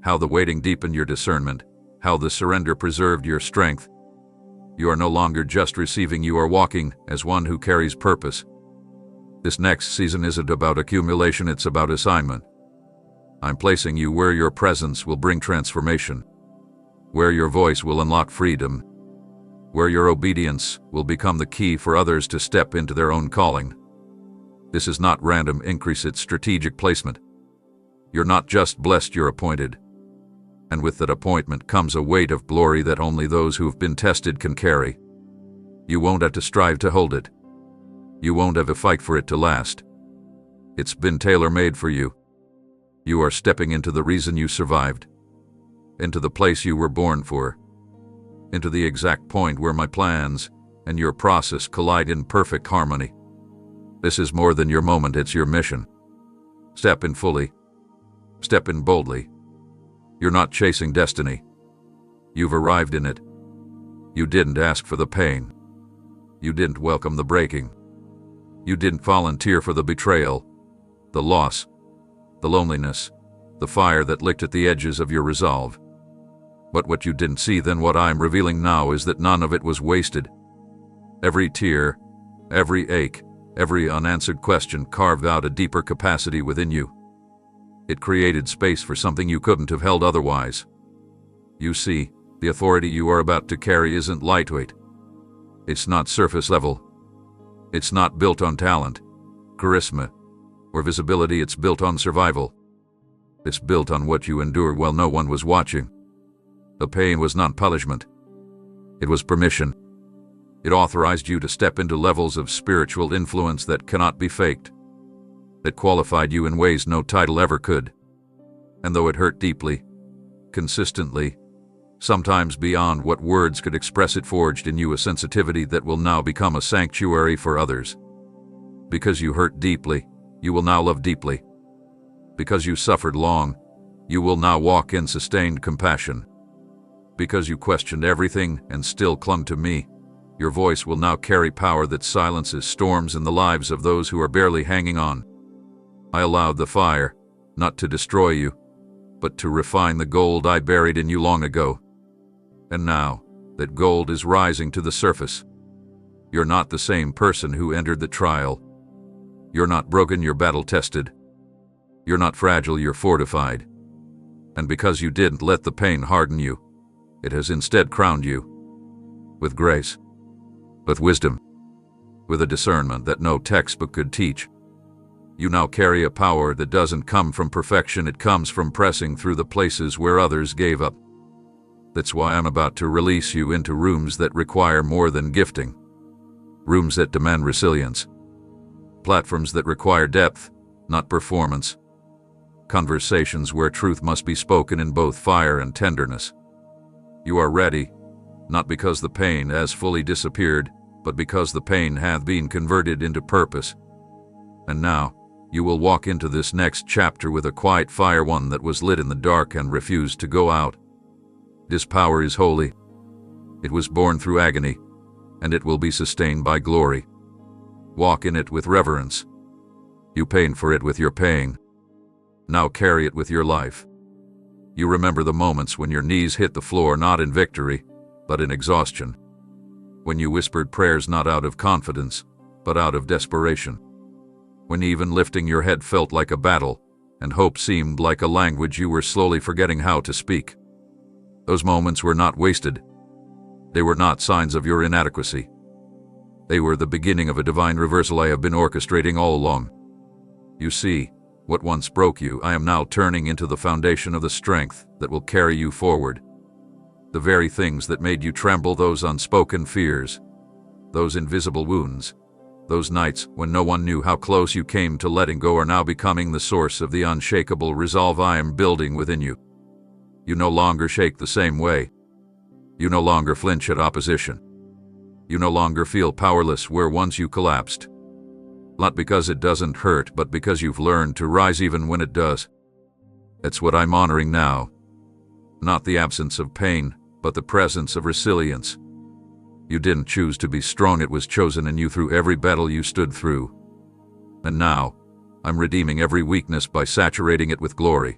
how the waiting deepened your discernment, how the surrender preserved your strength. You are no longer just receiving, you are walking as one who carries purpose. This next season isn't about accumulation, it's about assignment. I'm placing you where your presence will bring transformation, where your voice will unlock freedom, where your obedience will become the key for others to step into their own calling. This is not random increase, it's strategic placement. You're not just blessed, you're appointed. And with that appointment comes a weight of glory that only those who've been tested can carry. You won't have to strive to hold it. You won't have to fight for it to last. It's been tailor-made for you. You are stepping into the reason you survived, into the place you were born for, into the exact point where my plans and your process collide in perfect harmony. This is more than your moment, it's your mission. Step in fully. Step in boldly. You're not chasing destiny. You've arrived in it. You didn't ask for the pain. You didn't welcome the breaking. You didn't volunteer for the betrayal, the loss, the loneliness, the fire that licked at the edges of your resolve. But what you didn't see then, what I'm revealing now, is that none of it was wasted. Every tear, every ache, every unanswered question carved out a deeper capacity within you. It created space for something you couldn't have held otherwise. You see, the authority you are about to carry isn't lightweight. It's not surface level. It's not built on talent, charisma, or visibility. It's built on survival. It's built on what you endured while no one was watching. The pain was not punishment. It was permission. It authorized you to step into levels of spiritual influence that cannot be faked. that qualified you in ways no title ever could. And though it hurt deeply, consistently, sometimes beyond what words could express, it forged in you a sensitivity that will now become a sanctuary for others. Because you hurt deeply, you will now love deeply. Because you suffered long, you will now walk in sustained compassion. Because you questioned everything and still clung to me, your voice will now carry power that silences storms in the lives of those who are barely hanging on. I allowed the fire, not to destroy you, but to refine the gold I buried in you long ago. And now, that gold is rising to the surface. You're not the same person who entered the trial. You're not broken, you're battle-tested. You're not fragile, you're fortified. And because you didn't let the pain harden you, it has instead crowned you with grace, with wisdom, with a discernment that no textbook could teach. You now carry a power that doesn't come from perfection, it comes from pressing through the places where others gave up. That's why I'm about to release you into rooms that require more than gifting, rooms that demand resilience, platforms that require depth, not performance, conversations where truth must be spoken in both fire and tenderness. You are ready, not because the pain has fully disappeared, but because the pain hath been converted into purpose. And now, you will walk into this next chapter with a quiet fire, one that was lit in the dark and refused to go out. This power is holy. It was born through agony, and it will be sustained by glory. Walk in it with reverence. You pain for it with your paying. Now carry it with your life. You remember the moments when your knees hit the floor not in victory, but in exhaustion. When you whispered prayers not out of confidence, but out of desperation. When even lifting your head felt like a battle, and hope seemed like a language you were slowly forgetting how to speak. Those moments were not wasted. They were not signs of your inadequacy. They were the beginning of a divine reversal I have been orchestrating all along. You see, what once broke you, I am now turning into the foundation of the strength that will carry you forward. The very things that made you tremble, those unspoken fears, those invisible wounds, those nights when no one knew how close you came to letting go, are now becoming the source of the unshakable resolve I am building within you. You no longer shake the same way. You no longer flinch at opposition. You no longer feel powerless where once you collapsed. Not because it doesn't hurt, but because you've learned to rise even when it does. That's what I'm honoring now. Not the absence of pain, but the presence of resilience. You didn't choose to be strong, it was chosen in you through every battle you stood through. And now, I'm redeeming every weakness by saturating it with glory.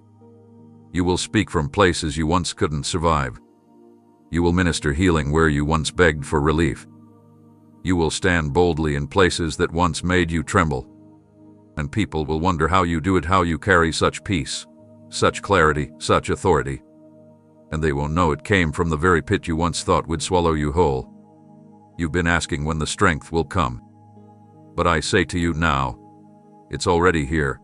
You will speak from places you once couldn't survive. You will minister healing where you once begged for relief. You will stand boldly in places that once made you tremble. And people will wonder how you do it, how you carry such peace, such clarity, such authority. And they won't know it came from the very pit you once thought would swallow you whole. You've been asking when the strength will come. But I say to you now, it's already here.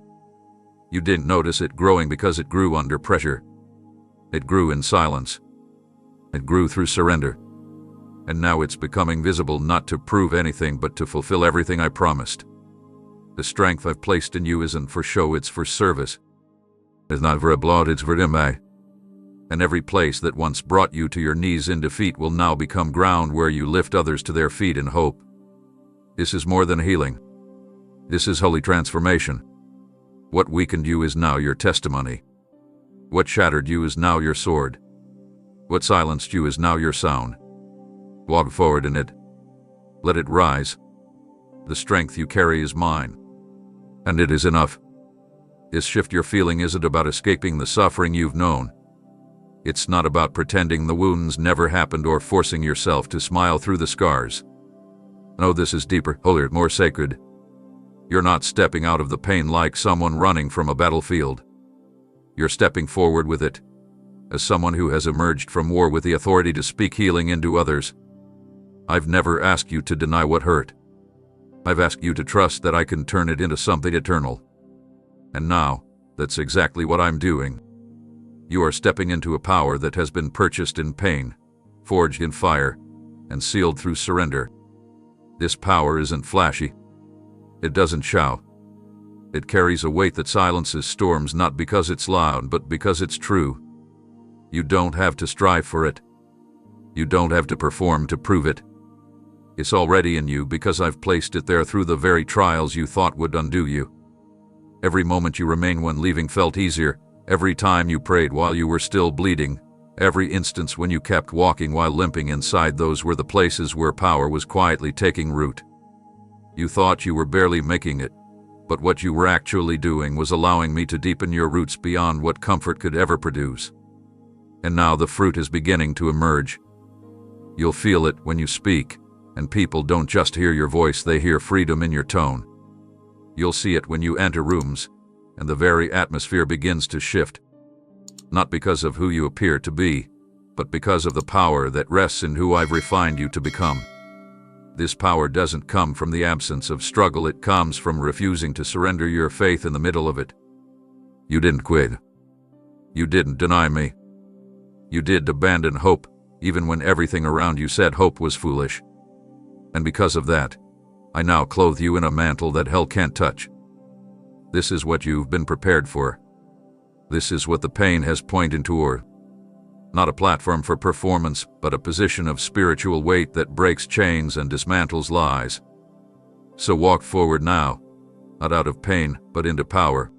You didn't notice it growing because it grew under pressure. It grew in silence. It grew through surrender. And now it's becoming visible, not to prove anything, but to fulfill everything I promised. The strength I've placed in you isn't for show, it's for service. It's not for applaud, it's for Him. And every place that once brought you to your knees in defeat will now become ground where you lift others to their feet in hope. This is more than healing. This is holy transformation. What weakened you is now your testimony. What shattered you is now your sword. What silenced you is now your sound. Walk forward in it. Let it rise. The strength you carry is mine. And it is enough. This shift you're feeling isn't about escaping the suffering you've known. It's not about pretending the wounds never happened or forcing yourself to smile through the scars. No, this is deeper, holier, more sacred. You're not stepping out of the pain like someone running from a battlefield. You're stepping forward with it, as someone who has emerged from war with the authority to speak healing into others. I've never asked you to deny what hurt. I've asked you to trust that I can turn it into something eternal. And now, that's exactly what I'm doing. You are stepping into a power that has been purchased in pain, forged in fire, and sealed through surrender. This power isn't flashy. It doesn't shout. It carries a weight that silences storms not because it's loud, but because it's true. You don't have to strive for it. You don't have to perform to prove it. It's already in you because I've placed it there through the very trials you thought would undo you. Every moment you remain when leaving felt easier, every time you prayed while you were still bleeding, every instance when you kept walking while limping inside, those were the places where power was quietly taking root. You thought you were barely making it, but what you were actually doing was allowing me to deepen your roots beyond what comfort could ever produce. And now the fruit is beginning to emerge. You'll feel it when you speak, and people don't just hear your voice, they hear freedom in your tone. You'll see it when you enter rooms, and the very atmosphere begins to shift. Not because of who you appear to be, but because of the power that rests in who I've refined you to become. This power doesn't come from the absence of struggle, it comes from refusing to surrender your faith in the middle of it. You didn't quit. You didn't deny me. You did abandon hope, even when everything around you said hope was foolish. And because of that, I now clothe you in a mantle that hell can't touch. This is what you've been prepared for. This is what the pain has pointed toward. Not a platform for performance, but a position of spiritual weight that breaks chains and dismantles lies. So walk forward now, not out of pain, but into power.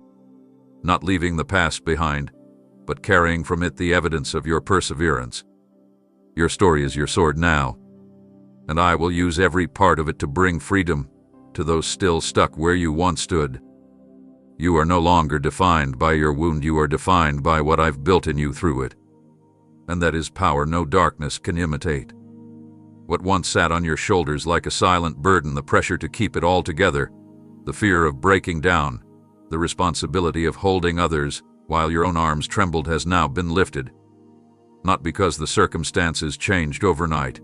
Not leaving the past behind, but carrying from it the evidence of your perseverance. Your story is your sword now, and I will use every part of it to bring freedom to those still stuck where you once stood. You are no longer defined by your wound, you are defined by what I've built in you through it. And that is power no darkness can imitate. What once sat on your shoulders like a silent burden, the pressure to keep it all together, the fear of breaking down, the responsibility of holding others while your own arms trembled, has now been lifted. Not because the circumstances changed overnight,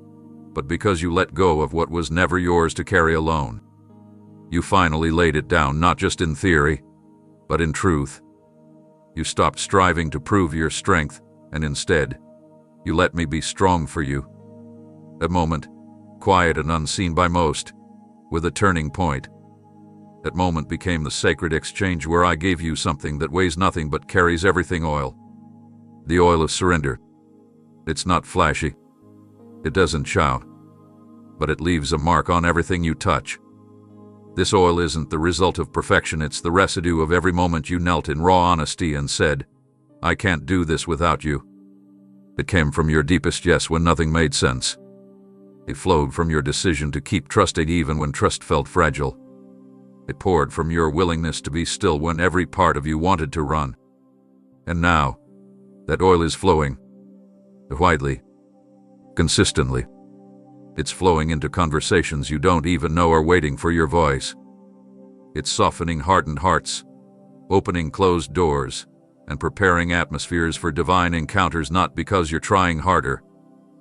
but because you let go of what was never yours to carry alone. You finally laid it down, not just in theory, but in truth. You stopped striving to prove your strength, and instead, you let me be strong for you. A moment, quiet and unseen by most, with a turning point. That moment became the sacred exchange where I gave you something that weighs nothing but carries everything: oil. The oil of surrender. It's not flashy. It doesn't shout. But it leaves a mark on everything you touch. This oil isn't the result of perfection, it's the residue of every moment you knelt in raw honesty and said, I can't do this without you. It came from your deepest yes when nothing made sense. It flowed from your decision to keep trusting even when trust felt fragile. It poured from your willingness to be still when every part of you wanted to run. And now, that oil is flowing. Widely. Consistently. It's flowing into conversations you don't even know are waiting for your voice. It's softening hardened hearts, opening closed doors, and preparing atmospheres for divine encounters, not because you're trying harder,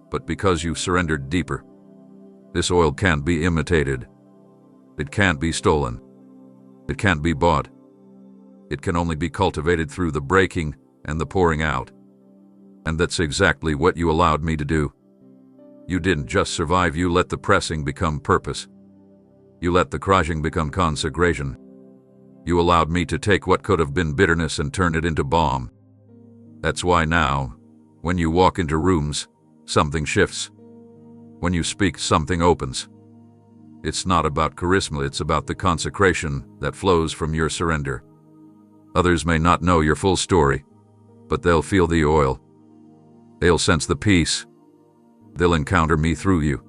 but because you've surrendered deeper. This oil can't be imitated. It can't be stolen. It can't be bought. It can only be cultivated through the breaking and the pouring out. And that's exactly what you allowed me to do. You didn't just survive, you let the pressing become purpose. You let the crushing become consecration. You allowed me to take what could have been bitterness and turn it into balm. That's why now, when you walk into rooms, something shifts. When you speak, something opens. It's not about charisma, it's about the consecration that flows from your surrender. Others may not know your full story, but they'll feel the oil. They'll sense the peace. They'll encounter me through you.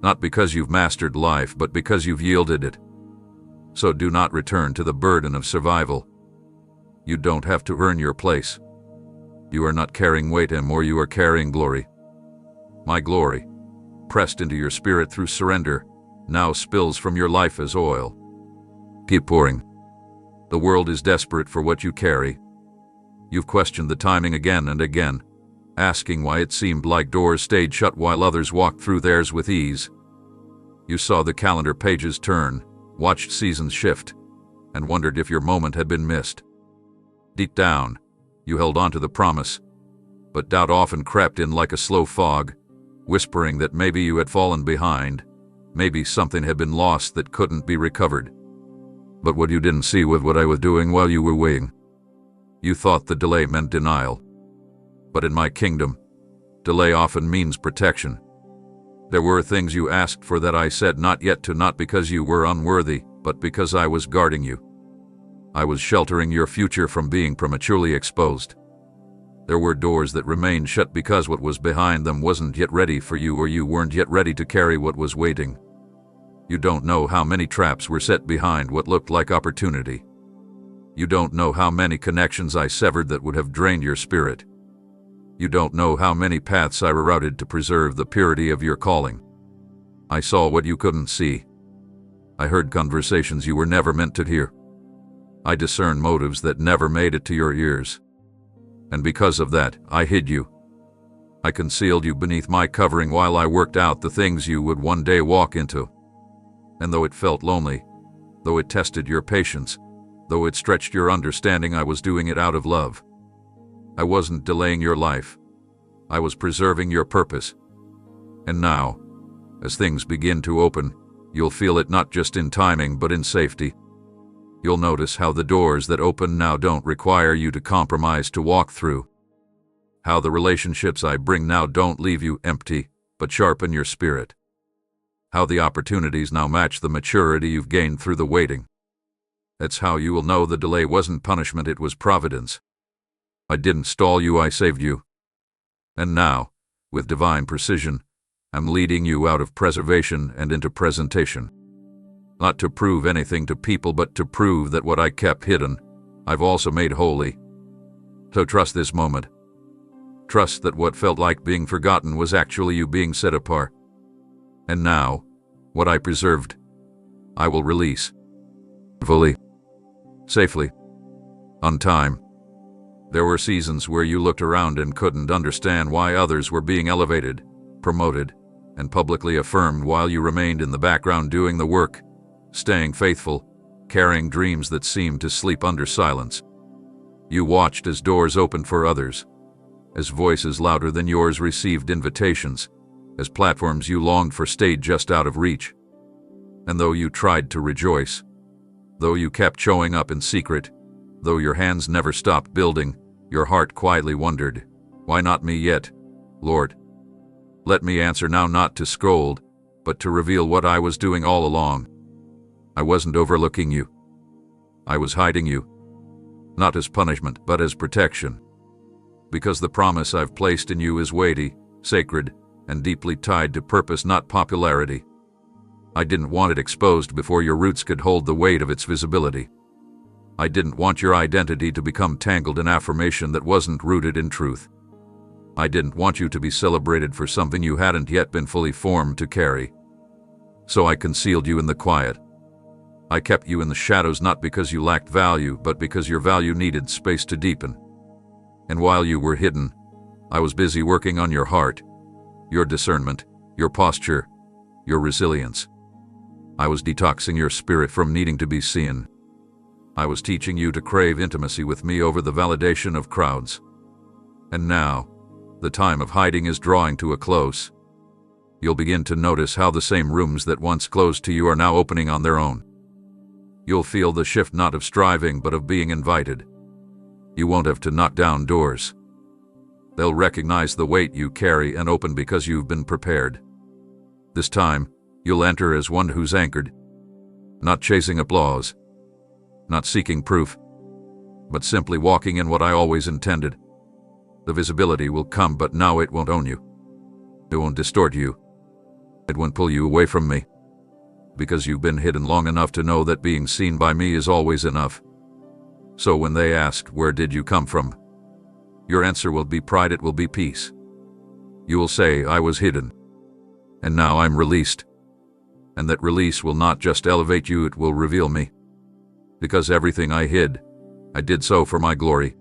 Not because you've mastered life, but because you've yielded it. So do not return to the burden of survival. You don't have to earn your place. You are not carrying weight anymore, you are carrying glory. My glory, pressed into your spirit through surrender, now spills from your life as oil. Keep pouring. The world is desperate for what you carry. You've questioned the timing again and again, asking why it seemed like doors stayed shut while others walked through theirs with ease. You saw the calendar pages turn, watched seasons shift, and wondered if your moment had been missed. Deep down, you held on to the promise, but doubt often crept in like a slow fog, whispering that maybe you had fallen behind, maybe something had been lost that couldn't be recovered. But what you didn't see was what I was doing while you were waiting. You thought the delay meant denial. But in my kingdom, delay often means protection. There were things you asked for that I said not yet to, not because you were unworthy, but because I was guarding you. I was sheltering your future from being prematurely exposed. There were doors that remained shut because what was behind them wasn't yet ready for you, or you weren't yet ready to carry what was waiting. You don't know how many traps were set behind what looked like opportunity. You don't know how many connections I severed that would have drained your spirit. You don't know how many paths I rerouted to preserve the purity of your calling. I saw what you couldn't see. I heard conversations you were never meant to hear. I discerned motives that never made it to your ears. And because of that, I hid you. I concealed you beneath my covering while I worked out the things you would one day walk into. And though it felt lonely, though it tested your patience, though it stretched your understanding, I was doing it out of love. I wasn't delaying your life. I was preserving your purpose. And now, as things begin to open, you'll feel it not just in timing but in safety. You'll notice how the doors that open now don't require you to compromise to walk through. How the relationships I bring now don't leave you empty, but sharpen your spirit. How the opportunities now match the maturity you've gained through the waiting. That's how you will know the delay wasn't punishment, it was providence. I didn't stall you, I saved you. And now, with divine precision, I'm leading you out of preservation and into presentation. Not to prove anything to people, but to prove that what I kept hidden, I've also made holy. So trust this moment. Trust that what felt like being forgotten was actually you being set apart. And now, what I preserved, I will release. Fully. Safely. On time. There were seasons where you looked around and couldn't understand why others were being elevated, promoted, and publicly affirmed while you remained in the background doing the work, staying faithful, carrying dreams that seemed to sleep under silence. You watched as doors opened for others, as voices louder than yours received invitations, as platforms you longed for stayed just out of reach. And though you tried to rejoice, though you kept showing up in secret, though your hands never stopped building, your heart quietly wondered, why not me yet, Lord? Let me answer now, not to scold, but to reveal what I was doing all along. I wasn't overlooking you. I was hiding you, not as punishment, but as protection. Because the promise I've placed in you is weighty, sacred, and deeply tied to purpose, not popularity. I didn't want it exposed before your roots could hold the weight of its visibility. I didn't want your identity to become tangled in affirmation that wasn't rooted in truth. I didn't want you to be celebrated for something you hadn't yet been fully formed to carry. So I concealed you in the quiet. I kept you in the shadows, not because you lacked value, but because your value needed space to deepen. And while you were hidden, I was busy working on your heart, your discernment, your posture, your resilience. I was detoxing your spirit from needing to be seen. I was teaching you to crave intimacy with me over the validation of crowds. And now, the time of hiding is drawing to a close. You'll begin to notice how the same rooms that once closed to you are now opening on their own. You'll feel the shift not of striving but of being invited. You won't have to knock down doors. They'll recognize the weight you carry and open because you've been prepared. This time, you'll enter as one who's anchored, not chasing applause, not seeking proof, but simply walking in what I always intended. The visibility will come, but now it won't own you. It won't distort you. It won't pull you away from me. Because you've been hidden long enough to know that being seen by me is always enough. So when they ask, where did you come from? Your answer will be pride, it will be peace. You will say, I was hidden. And now I'm released. And that release will not just elevate you, it will reveal me. Because everything I hid, I did so for my glory.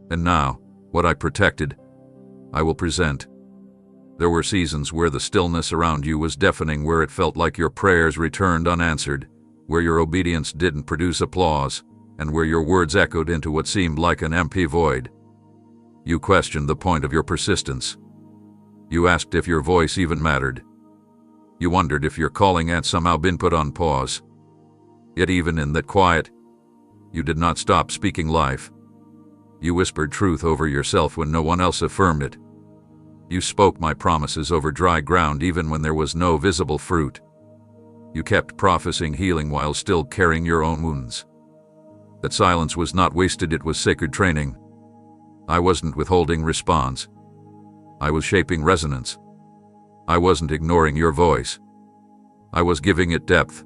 And now, what I protected, I will present. There were seasons where the stillness around you was deafening, where it felt like your prayers returned unanswered, where your obedience didn't produce applause, and where your words echoed into what seemed like an empty void. You questioned the point of your persistence. You asked if your voice even mattered. You wondered if your calling had somehow been put on pause. Yet even in that quiet, you did not stop speaking life. You whispered truth over yourself when no one else affirmed it. You spoke my promises over dry ground even when there was no visible fruit. You kept prophesying healing while still carrying your own wounds. That silence was not wasted, it was sacred training. I wasn't withholding response. I was shaping resonance. I wasn't ignoring your voice. I was giving it depth.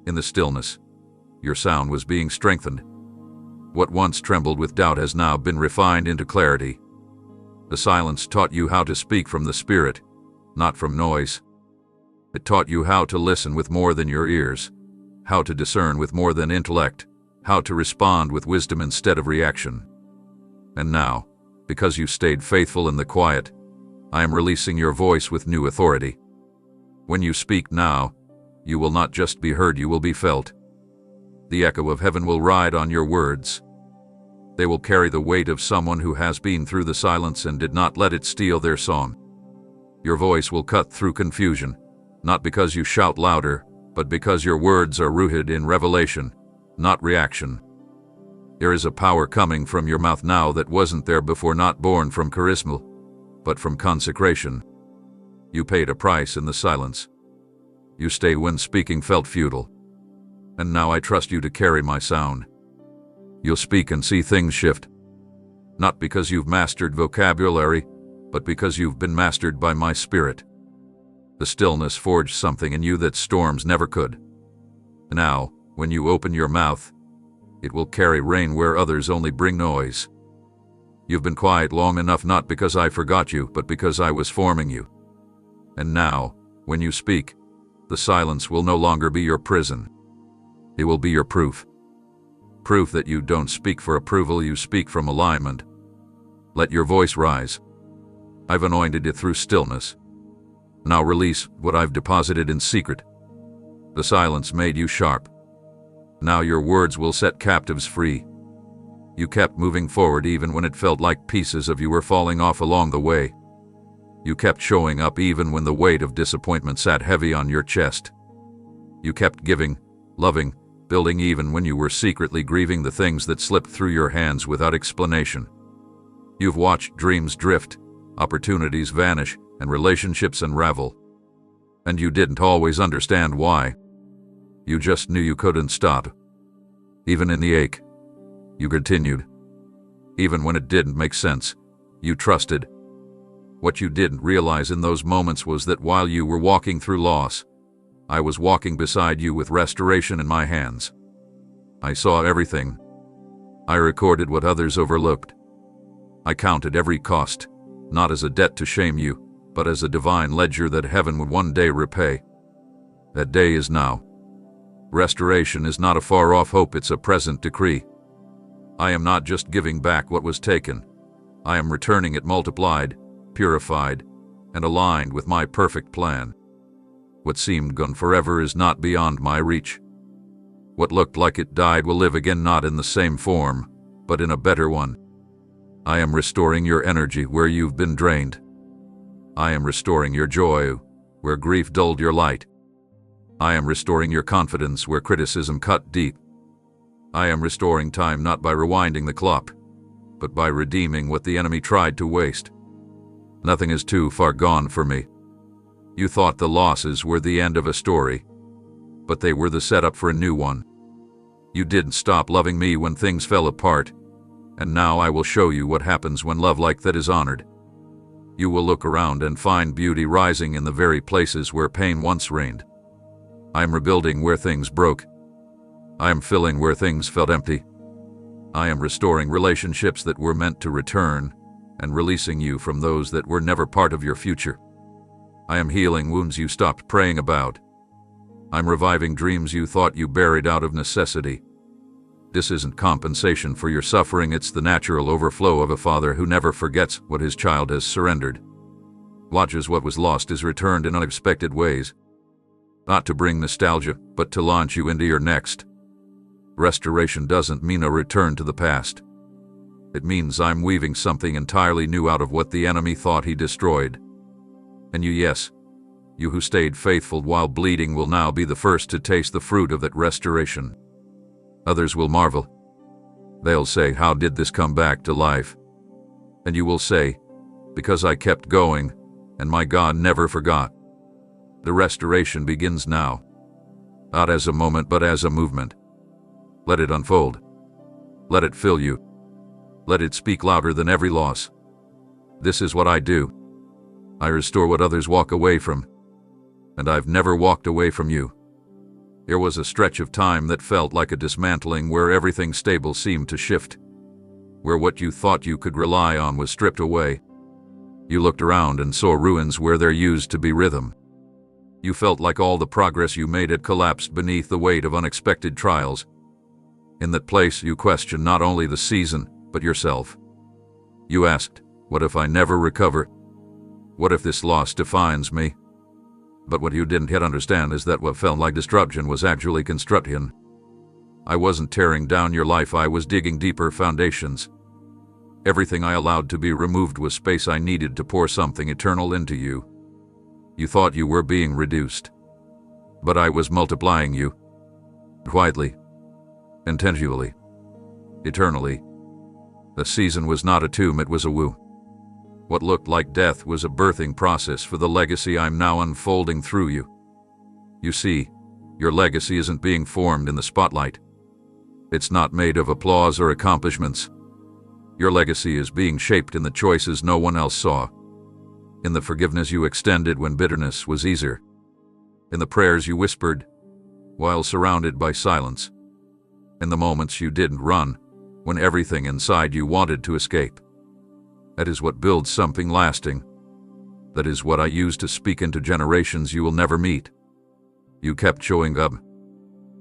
In the stillness, your sound was being strengthened. What once trembled with doubt has now been refined into clarity. The silence taught you how to speak from the Spirit, not from noise. It taught you how to listen with more than your ears, how to discern with more than intellect, how to respond with wisdom instead of reaction. And now, because you stayed faithful in the quiet, I am releasing your voice with new authority. When you speak now, you will not just be heard, you will be felt. The echo of heaven will ride on your words. They will carry the weight of someone who has been through the silence and did not let it steal their song. Your voice will cut through confusion, not because you shout louder, but because your words are rooted in revelation, not reaction. There is a power coming from your mouth now that wasn't there before, not born from charisma, but from consecration. You paid a price in the silence. You stayed when speaking felt futile. And now I trust you to carry my sound. You'll speak and see things shift. Not because you've mastered vocabulary, but because you've been mastered by my Spirit. The stillness forged something in you that storms never could. Now, when you open your mouth, it will carry rain where others only bring noise. You've been quiet long enough, not because I forgot you, but because I was forming you. And now, when you speak, the silence will no longer be your prison. It will be your proof. Proof that you don't speak for approval, you speak from alignment. Let your voice rise. I've anointed it through stillness. Now release what I've deposited in secret. The silence made you sharp. Now your words will set captives free. You kept moving forward even when it felt like pieces of you were falling off along the way. You kept showing up even when the weight of disappointment sat heavy on your chest. You kept giving, loving, building even when you were secretly grieving the things that slipped through your hands without explanation. You've watched dreams drift, opportunities vanish, and relationships unravel. And you didn't always understand why. You just knew you couldn't stop. Even in the ache, you continued. Even when it didn't make sense, you trusted. What you didn't realize in those moments was that while you were walking through loss, I was walking beside you with restoration in my hands. I saw everything. I recorded what others overlooked. I counted every cost, not as a debt to shame you, but as a divine ledger that heaven would one day repay. That day is now. Restoration is not a far-off hope, it's a present decree. I am not just giving back what was taken. I am returning it multiplied, purified, and aligned with my perfect plan. What seemed gone forever is not beyond my reach. What looked like it died will live again, not in the same form, but in a better one. I am restoring your energy where you've been drained. I am restoring your joy where grief dulled your light. I am restoring your confidence where criticism cut deep. I am restoring time not by rewinding the clock, but by redeeming what the enemy tried to waste. Nothing is too far gone for me. You thought the losses were the end of a story, but they were the setup for a new one. You didn't stop loving me when things fell apart, and now I will show you what happens when love like that is honored. You will look around and find beauty rising in the very places where pain once reigned. I am rebuilding where things broke. I am filling where things felt empty. I am restoring relationships that were meant to return and releasing you from those that were never part of your future. I am healing wounds you stopped praying about. I'm reviving dreams you thought you buried out of necessity. This isn't compensation for your suffering, it's the natural overflow of a father who never forgets what his child has surrendered. Watches what was lost is returned in unexpected ways. Not to bring nostalgia, but to launch you into your next. Restoration doesn't mean a return to the past. It means I'm weaving something entirely new out of what the enemy thought he destroyed. And yes, You who stayed faithful while bleeding will now be the first to taste the fruit of that restoration. Others will marvel. They'll say, "How did this come back to life?" And you will say, "Because I kept going, and my God never forgot." The restoration begins now. Not as a moment, but as a movement. Let it unfold. Let it fill you. Let it speak louder than every loss. This is what I do. I restore what others walk away from. And I've never walked away from you. There was a stretch of time that felt like a dismantling, where everything stable seemed to shift, where what you thought you could rely on was stripped away. You looked around and saw ruins where there used to be rhythm. You felt like all the progress you made had collapsed beneath the weight of unexpected trials. In that place, you questioned not only the season, but yourself. You asked, "What if I never recover? What if this loss defines me?" But what you didn't yet understand is that what felt like destruction was actually construction. I wasn't tearing down your life, I was digging deeper foundations. Everything I allowed to be removed was space I needed to pour something eternal into you. You thought you were being reduced, but I was multiplying you. Quietly, intentionally, eternally. The season was not a tomb, it was a womb. What looked like death was a birthing process for the legacy I'm now unfolding through you. You see, your legacy isn't being formed in the spotlight. It's not made of applause or accomplishments. Your legacy is being shaped in the choices no one else saw, in the forgiveness you extended when bitterness was easier, in the prayers you whispered while surrounded by silence, in the moments you didn't run when everything inside you wanted to escape. That is what builds something lasting. That is what I use to speak into generations you will never meet. You kept showing up.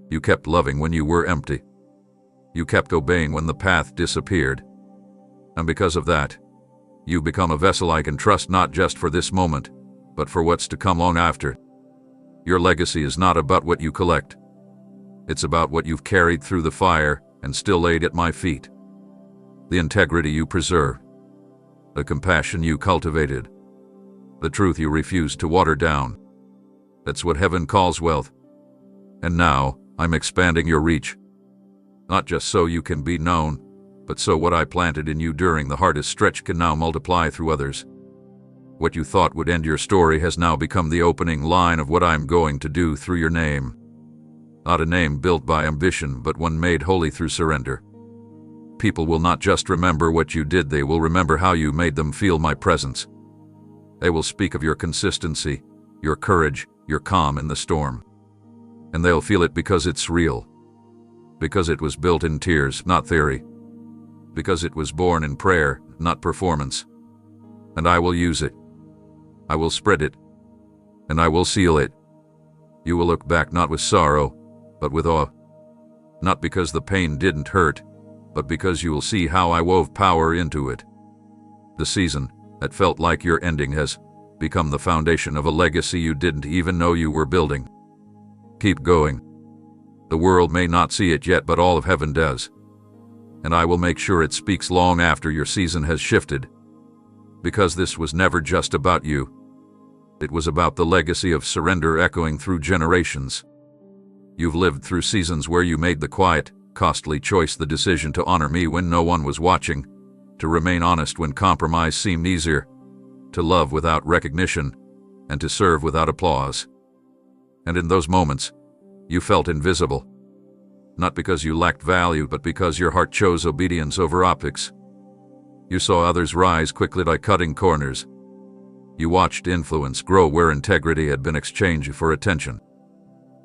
You kept loving when you were empty. You kept obeying when the path disappeared. And because of that, you become a vessel I can trust, not just for this moment, but for what's to come long after. Your legacy is not about what you collect. It's about what you've carried through the fire and still laid at my feet. The integrity you preserved, the compassion you cultivated, the truth you refused to water down. That's what heaven calls wealth. And now, I'm expanding your reach. Not just so you can be known, but so what I planted in you during the hardest stretch can now multiply through others. What you thought would end your story has now become the opening line of what I'm going to do through your name. Not a name built by ambition, but one made holy through surrender. People will not just remember what you did, they will remember how you made them feel my presence. They will speak of your consistency, your courage, your calm in the storm. And they'll feel it because it's real. Because it was built in tears, not theory. Because it was born in prayer, not performance. And I will use it. I will spread it. And I will seal it. You will look back not with sorrow, but with awe. Not because the pain didn't hurt, but because you will see how I wove power into it. The season that felt like your ending has become the foundation of a legacy you didn't even know you were building. Keep going. The world may not see it yet, but all of heaven does. And I will make sure it speaks long after your season has shifted. Because this was never just about you. It was about the legacy of surrender echoing through generations. You've lived through seasons where you made the quiet, costly choice, the decision to honor me when no one was watching, to remain honest when compromise seemed easier, to love without recognition, and to serve without applause. And in those moments, you felt invisible. Not because you lacked value, but because your heart chose obedience over optics. You saw others rise quickly by cutting corners. You watched influence grow where integrity had been exchanged for attention.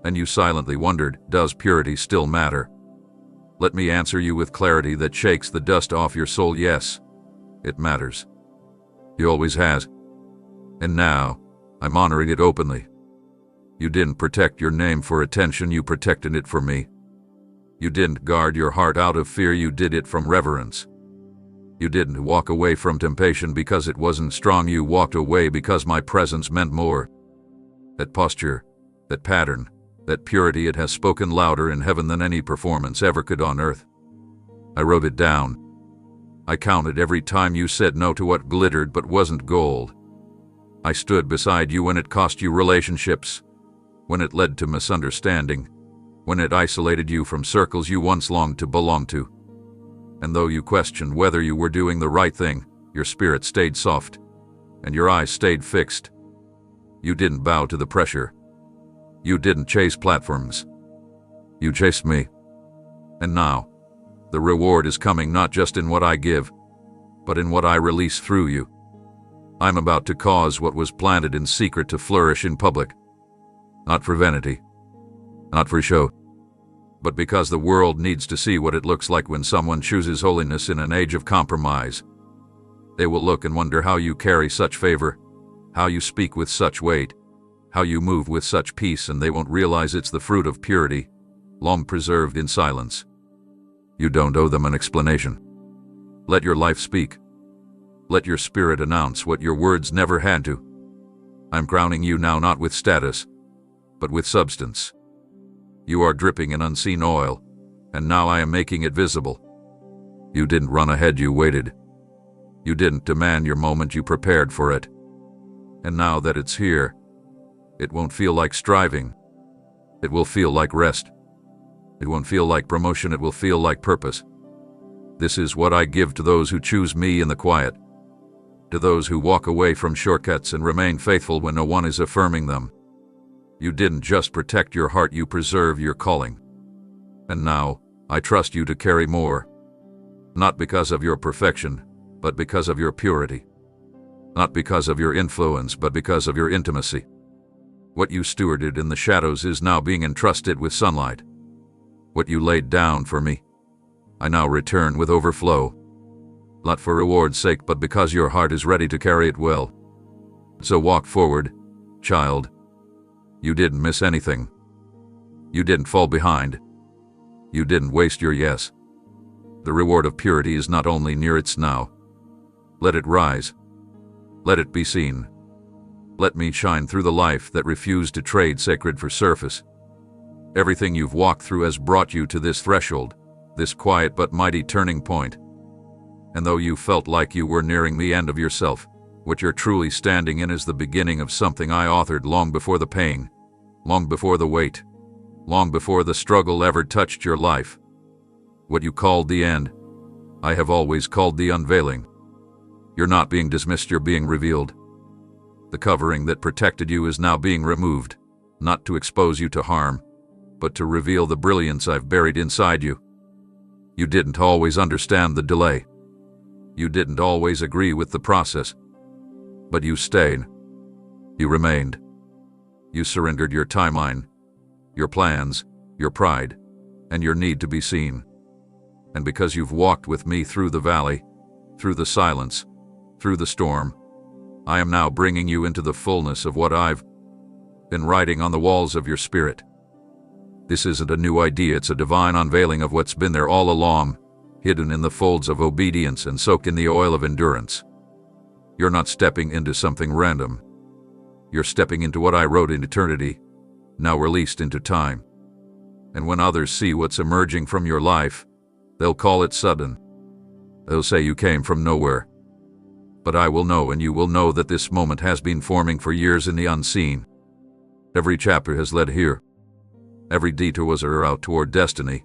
And you silently wondered, does purity still matter? Let me answer you with clarity that shakes the dust off your soul. Yes, it matters. It always has. And now, I'm honoring it openly. You didn't protect your name for attention, you protected it for me. You didn't guard your heart out of fear, you did it from reverence. You didn't walk away from temptation because it wasn't strong, you walked away because my presence meant more. That posture, that pattern, that purity, it has spoken louder in heaven than any performance ever could on earth. I wrote it down. I counted every time you said no to what glittered but wasn't gold. I stood beside you when it cost you relationships, when it led to misunderstanding, when it isolated you from circles you once longed to belong to. And though you questioned whether you were doing the right thing, your spirit stayed soft, and your eyes stayed fixed. You didn't bow to the pressure. You didn't chase platforms. You chased me. And now, the reward is coming not just in what I give, but in what I release through you. I'm about to cause what was planted in secret to flourish in public. Not for vanity, not for show, but because the world needs to see what it looks like when someone chooses holiness in an age of compromise. They will look and wonder how you carry such favor, how you speak with such weight, how you move with such peace, and they won't realize it's the fruit of purity, long preserved in silence. You don't owe them an explanation. Let your life speak. Let your spirit announce what your words never had to. I'm crowning you now not with status, but with substance. You are dripping in unseen oil, and now I am making it visible. You didn't run ahead, you waited. You didn't demand your moment, you prepared for it. And now that it's here, it won't feel like striving. It will feel like rest. It won't feel like promotion, it will feel like purpose. This is what I give to those who choose me in the quiet, to those who walk away from shortcuts and remain faithful when no one is affirming them. You didn't just protect your heart, you preserve your calling. And now, I trust you to carry more. Not because of your perfection, but because of your purity. Not because of your influence, but because of your intimacy. What you stewarded in the shadows is now being entrusted with sunlight. What you laid down for me, I now return with overflow. Not for reward's sake, but because your heart is ready to carry it well. So walk forward, child. You didn't miss anything. You didn't fall behind. You didn't waste your yes. The reward of purity is not only near, it's now. Let it rise. Let it be seen. Let me shine through the life that refused to trade sacred for surface. Everything you've walked through has brought you to this threshold, this quiet but mighty turning point. And though you felt like you were nearing the end of yourself, what you're truly standing in is the beginning of something I authored long before the pain, long before the weight, long before the struggle ever touched your life. What you called the end, I have always called the unveiling. You're not being dismissed, you're being revealed. The covering that protected you is now being removed, not to expose you to harm, but to reveal the brilliance I've buried inside you. You didn't always understand the delay. You didn't always agree with the process. But you stayed. You remained. You surrendered your timeline, your plans, your pride, and your need to be seen. And because you've walked with me through the valley, through the silence, through the storm, I am now bringing you into the fullness of what I've been writing on the walls of your spirit. This isn't a new idea, it's a divine unveiling of what's been there all along, hidden in the folds of obedience and soaked in the oil of endurance. You're not stepping into something random. You're stepping into what I wrote in eternity, now released into time. And when others see what's emerging from your life, they'll call it sudden. They'll say you came from nowhere. But I will know, and you will know, that this moment has been forming for years in the unseen. Every chapter has led here. Every detour was a route toward destiny.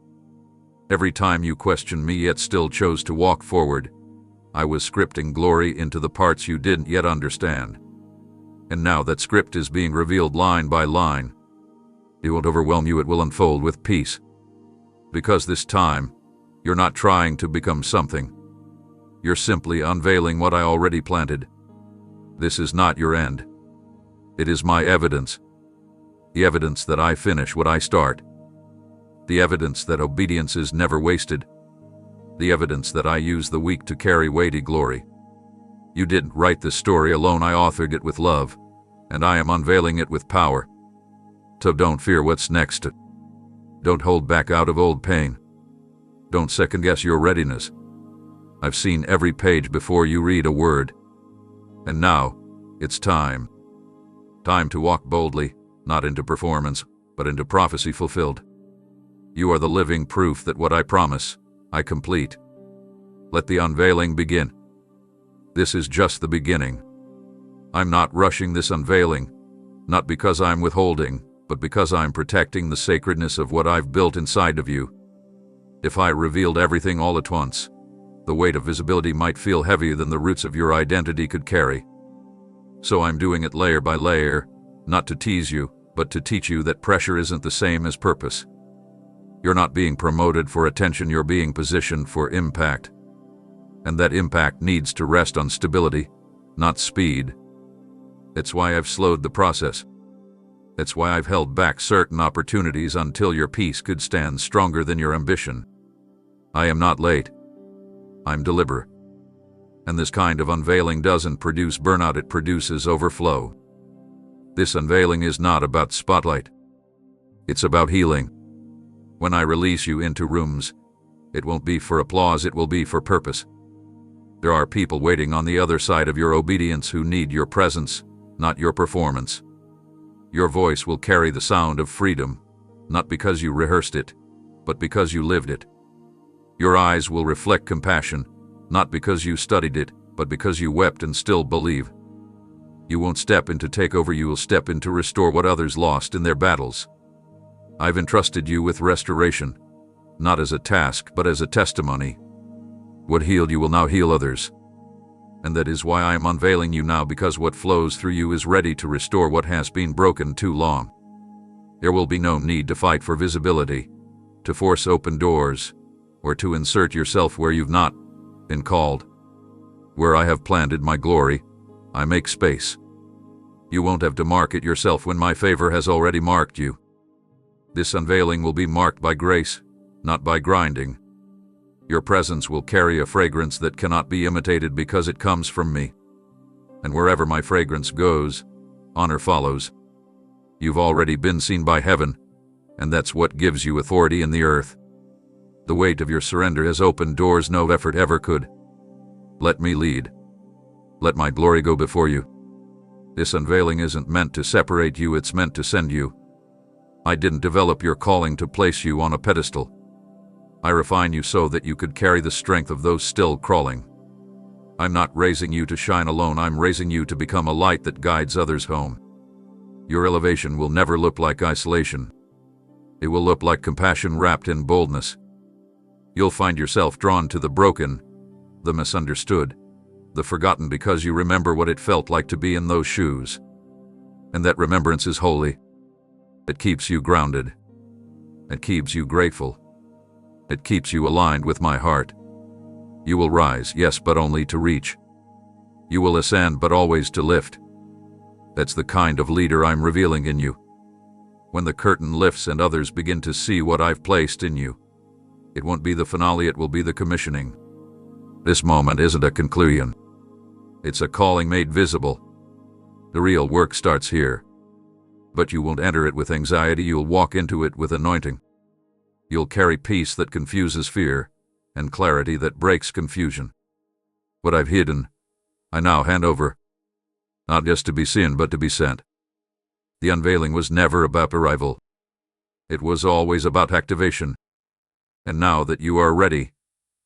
Every time you questioned me yet still chose to walk forward, I was scripting glory into the parts you didn't yet understand. And now that script is being revealed line by line. It won't overwhelm you, it will unfold with peace. Because this time, you're not trying to become something. You're simply unveiling what I already planted. This is not your end. It is my evidence. The evidence that I finish what I start. The evidence that obedience is never wasted. The evidence that I use the weak to carry weighty glory. You didn't write this story alone, I authored it with love, and I am unveiling it with power. So don't fear what's next. Don't hold back out of old pain. Don't second-guess your readiness. I've seen every page before you read a word. And now, it's time. Time to walk boldly, not into performance, but into prophecy fulfilled. You are the living proof that what I promise, I complete. Let the unveiling begin. This is just the beginning. I'm not rushing this unveiling, not because I'm withholding, but because I'm protecting the sacredness of what I've built inside of you. If I revealed everything all at once, the weight of visibility might feel heavier than the roots of your identity could carry. So I'm doing it layer by layer, not to tease you, but to teach you that pressure isn't the same as purpose. You're not being promoted for attention, you're being positioned for impact. And that impact needs to rest on stability, not speed. It's why I've slowed the process. It's why I've held back certain opportunities until your peace could stand stronger than your ambition. I am not late. I'm deliberate. And this kind of unveiling doesn't produce burnout, it produces overflow. This unveiling is not about spotlight. It's about healing. When I release you into rooms, it won't be for applause, it will be for purpose. There are people waiting on the other side of your obedience who need your presence, not your performance. Your voice will carry the sound of freedom, not because you rehearsed it, but because you lived it. Your eyes will reflect compassion, not because you studied it, but because you wept and still believe. You won't step in to take over, you will step in to restore what others lost in their battles. I've entrusted you with restoration, not as a task, but as a testimony. What healed you will now heal others. And that is why I am unveiling you now, because what flows through you is ready to restore what has been broken too long. There will be no need to fight for visibility, to force open doors, or to insert yourself where you've not been called. Where I have planted my glory, I make space. You won't have to mark it yourself when my favor has already marked you. This unveiling will be marked by grace, not by grinding. Your presence will carry a fragrance that cannot be imitated because it comes from me. And wherever my fragrance goes, honor follows. You've already been seen by heaven, and that's what gives you authority in the earth. The weight of your surrender has opened doors no effort ever could. Let me lead. Let my glory go before you. This unveiling isn't meant to separate you, it's meant to send you. I didn't develop your calling to place you on a pedestal. I refine you so that you could carry the strength of those still crawling. I'm not raising you to shine alone, I'm raising you to become a light that guides others home. Your elevation will never look like isolation. It will look like compassion wrapped in boldness. You'll find yourself drawn to the broken, the misunderstood, the forgotten, because you remember what it felt like to be in those shoes. And that remembrance is holy. It keeps you grounded. It keeps you grateful. It keeps you aligned with my heart. You will rise, yes, but only to reach. You will ascend, but always to lift. That's the kind of leader I'm revealing in you. When the curtain lifts and others begin to see what I've placed in you, it won't be the finale, it will be the commissioning. This moment isn't a conclusion. It's a calling made visible. The real work starts here. But you won't enter it with anxiety, you'll walk into it with anointing. You'll carry peace that confuses fear, and clarity that breaks confusion. What I've hidden, I now hand over. Not just to be seen, but to be sent. The unveiling was never about arrival. It was always about activation. And now that you are ready,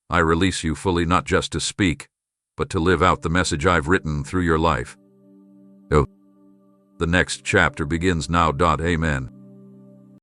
I release you fully, not just to speak, but to live out the message I've written through your life. Oh. The next chapter begins now. Amen.